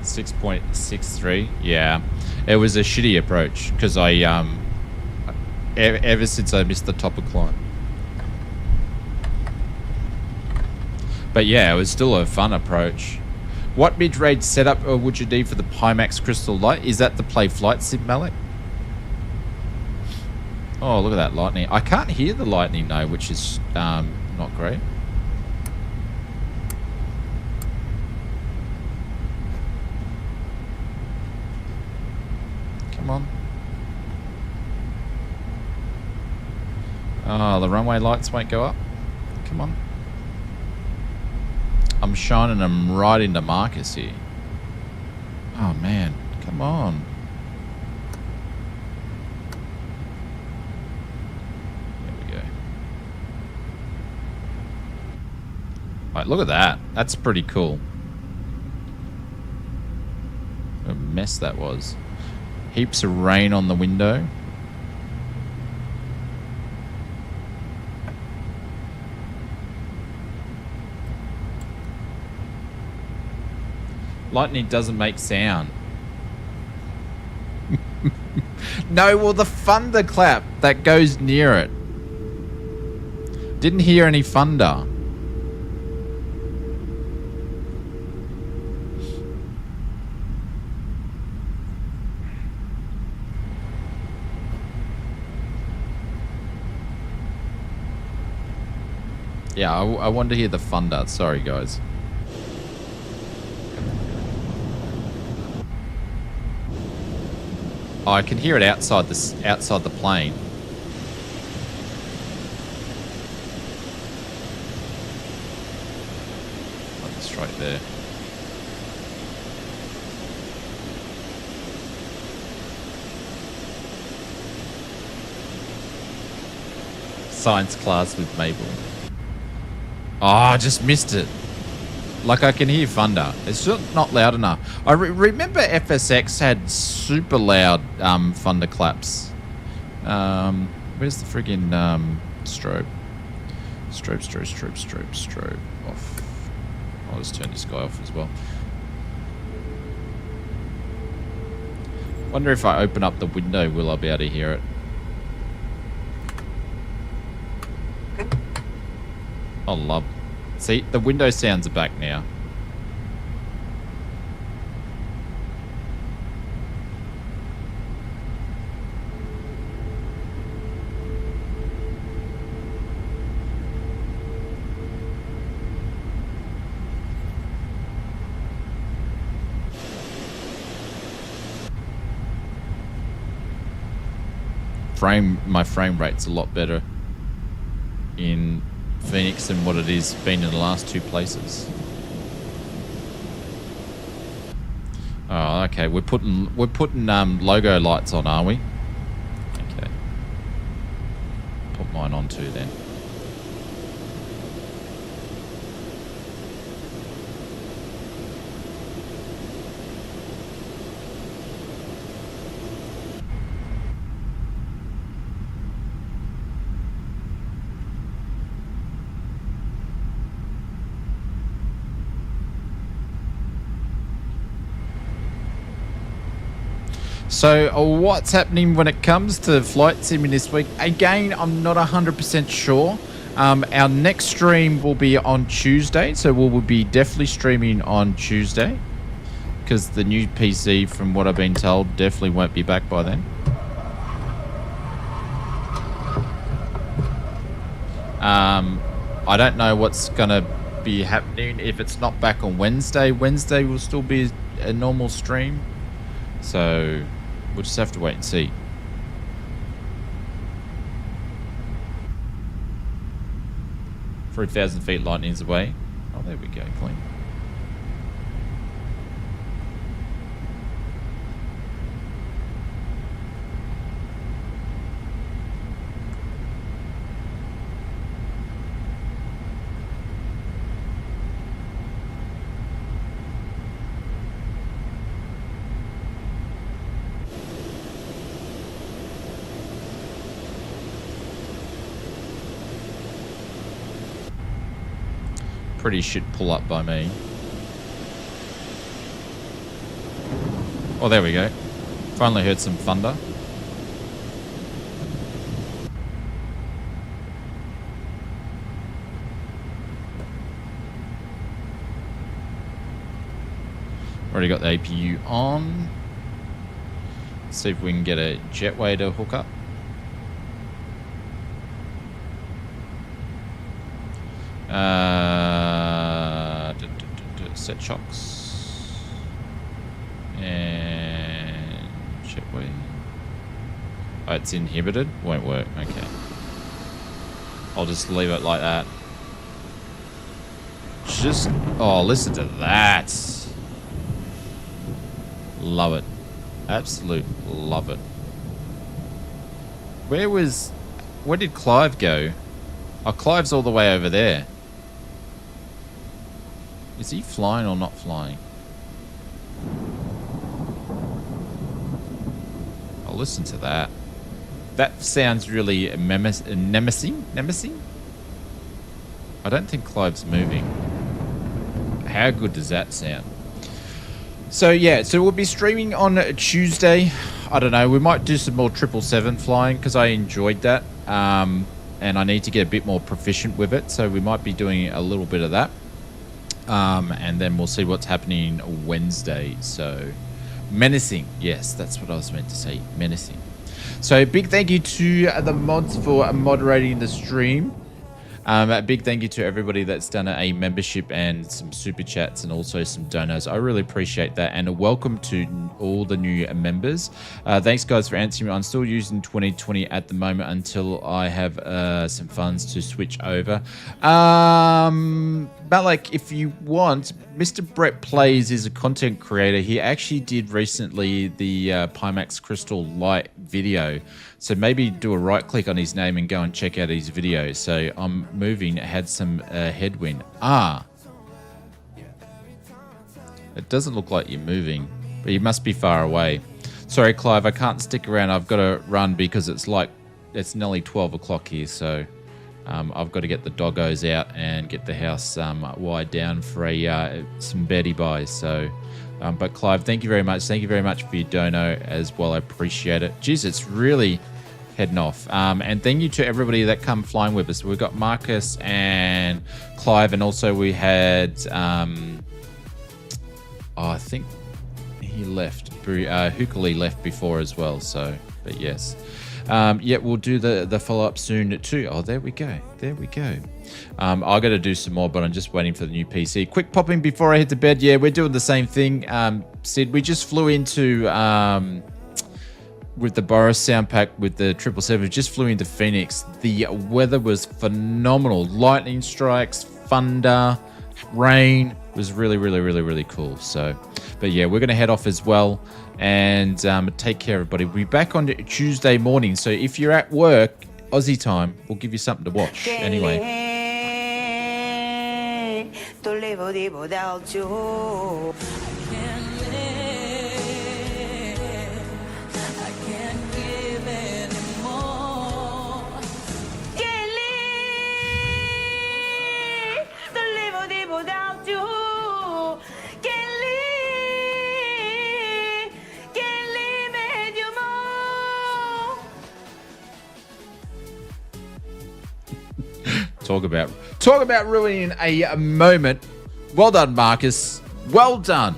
6.63. Yeah. It was a shitty approach because I ever since I missed the topper climb. But yeah, it was still a fun approach. What mid-range setup would you need for the Pimax Crystal Light? Is that the play flight sim, Malik? Oh, look at that lightning. I can't hear the lightning though, which is not great. Come on. Oh, the runway lights won't go up. Come on. I'm shining them right into Marcus here. Oh man, come on. There we go. Right, look at that. That's pretty cool. What a mess that was. Heaps of rain on the window. Lightning doesn't make sound. No, well, the thunderclap that goes near it. Didn't hear any thunder. Yeah, I wanted to hear the thunder. Sorry, guys. Oh, I can hear it outside the plane. Oh, it's right there. Science class with Mabel. Oh, I just missed it. Like, I can hear thunder. It's not loud enough. I remember FSX had super loud thunder claps. Where's the friggin' strobe? Strobe. Off. I'll just turn this guy off as well. Wonder if I open up the window, will I be able to hear it? Oh, love. See, the window sounds are back now. My frame rate's a lot better in Phoenix than what it is been in the last two places. Oh, okay. We're putting logo lights on, are we? Okay. Put mine on too then. So what's happening when it comes to flight simming this week? Again, I'm not 100% sure. Our next stream will be on Tuesday, so we'll be definitely streaming on Tuesday because the new PC, from what I've been told, definitely won't be back by then. I don't know what's going to be happening if it's not back on Wednesday. Wednesday will still be a normal stream, so we'll just have to wait and see. "3,000 feet, lightning's away." Oh, there we go, clean. Pretty shit pull up by me. Oh, there we go. Finally heard some thunder. Already got the APU on. Let's see if we can get a jetway to hook up. Set shocks and jetway. Oh, it's inhibited. Won't work. Okay, I'll just leave it like that. Just listen to that. Love it. Absolute love it. Where did Clive go? Oh, Clive's all the way over there. Is he flying or not flying? I'll listen to that. That sounds really nemesing? I don't think Clive's moving. How good does that sound? So yeah, so we'll be streaming on Tuesday. I don't know, we might do some more 777 flying because I enjoyed that. And I need to get a bit more proficient with it. So we might be doing a little bit of that. And then we'll see what's happening Wednesday. So menacing. Yes, that's what I was meant to say. Menacing. So big thank you to the mods for moderating the stream. A big thank you to everybody that's done a membership and some super chats and also some donos. I really appreciate that. And a welcome to all the new members. Thanks, guys, for answering me. I'm still using 2020 at the moment until I have some funds to switch over. But like, if you want, Mr. Brett Plays is a content creator. He actually did recently the Pimax Crystal Light video. So maybe do a right click on his name and go and check out his video. So I'm moving, had some headwind. It doesn't look like you're moving, but you must be far away. Sorry, Clive, I can't stick around. I've got to run because it's nearly 12 o'clock here. So I've got to get the doggos out and get the house wired down for some beddie buys. So, but Clive, thank you very much. Thank you very much for your dono as well. I appreciate it. Jeez, it's really heading off. And thank you to everybody that come flying with us. We've got Marcus and Clive, and also we had, I think he left. Hukali left before as well. So, but yes. Yeah, we'll do the follow-up soon too. Oh, there we go. There we go. I got to do some more, but I'm just waiting for the new PC. Quick pop-in before I head to bed. Yeah, we're doing the same thing. Sid, we just flew into, with the Boris sound pack with the 777, just flew into Phoenix. The weather was phenomenal. Lightning strikes, thunder, rain. It was really, really, really, really cool. So, but yeah, we're going to head off as well. And take care, everybody. We'll be back on Tuesday morning. So if you're at work, Aussie time, we'll give you something to watch. Anyway. Talk about ruining a moment. Well done, Marcus. Well done.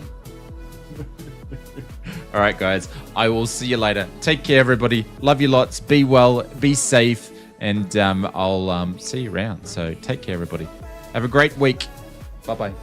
All right, guys. I will see you later. Take care, everybody. Love you lots. Be well. Be safe. And I'll see you around. So take care, everybody. Have a great week. Bye-bye.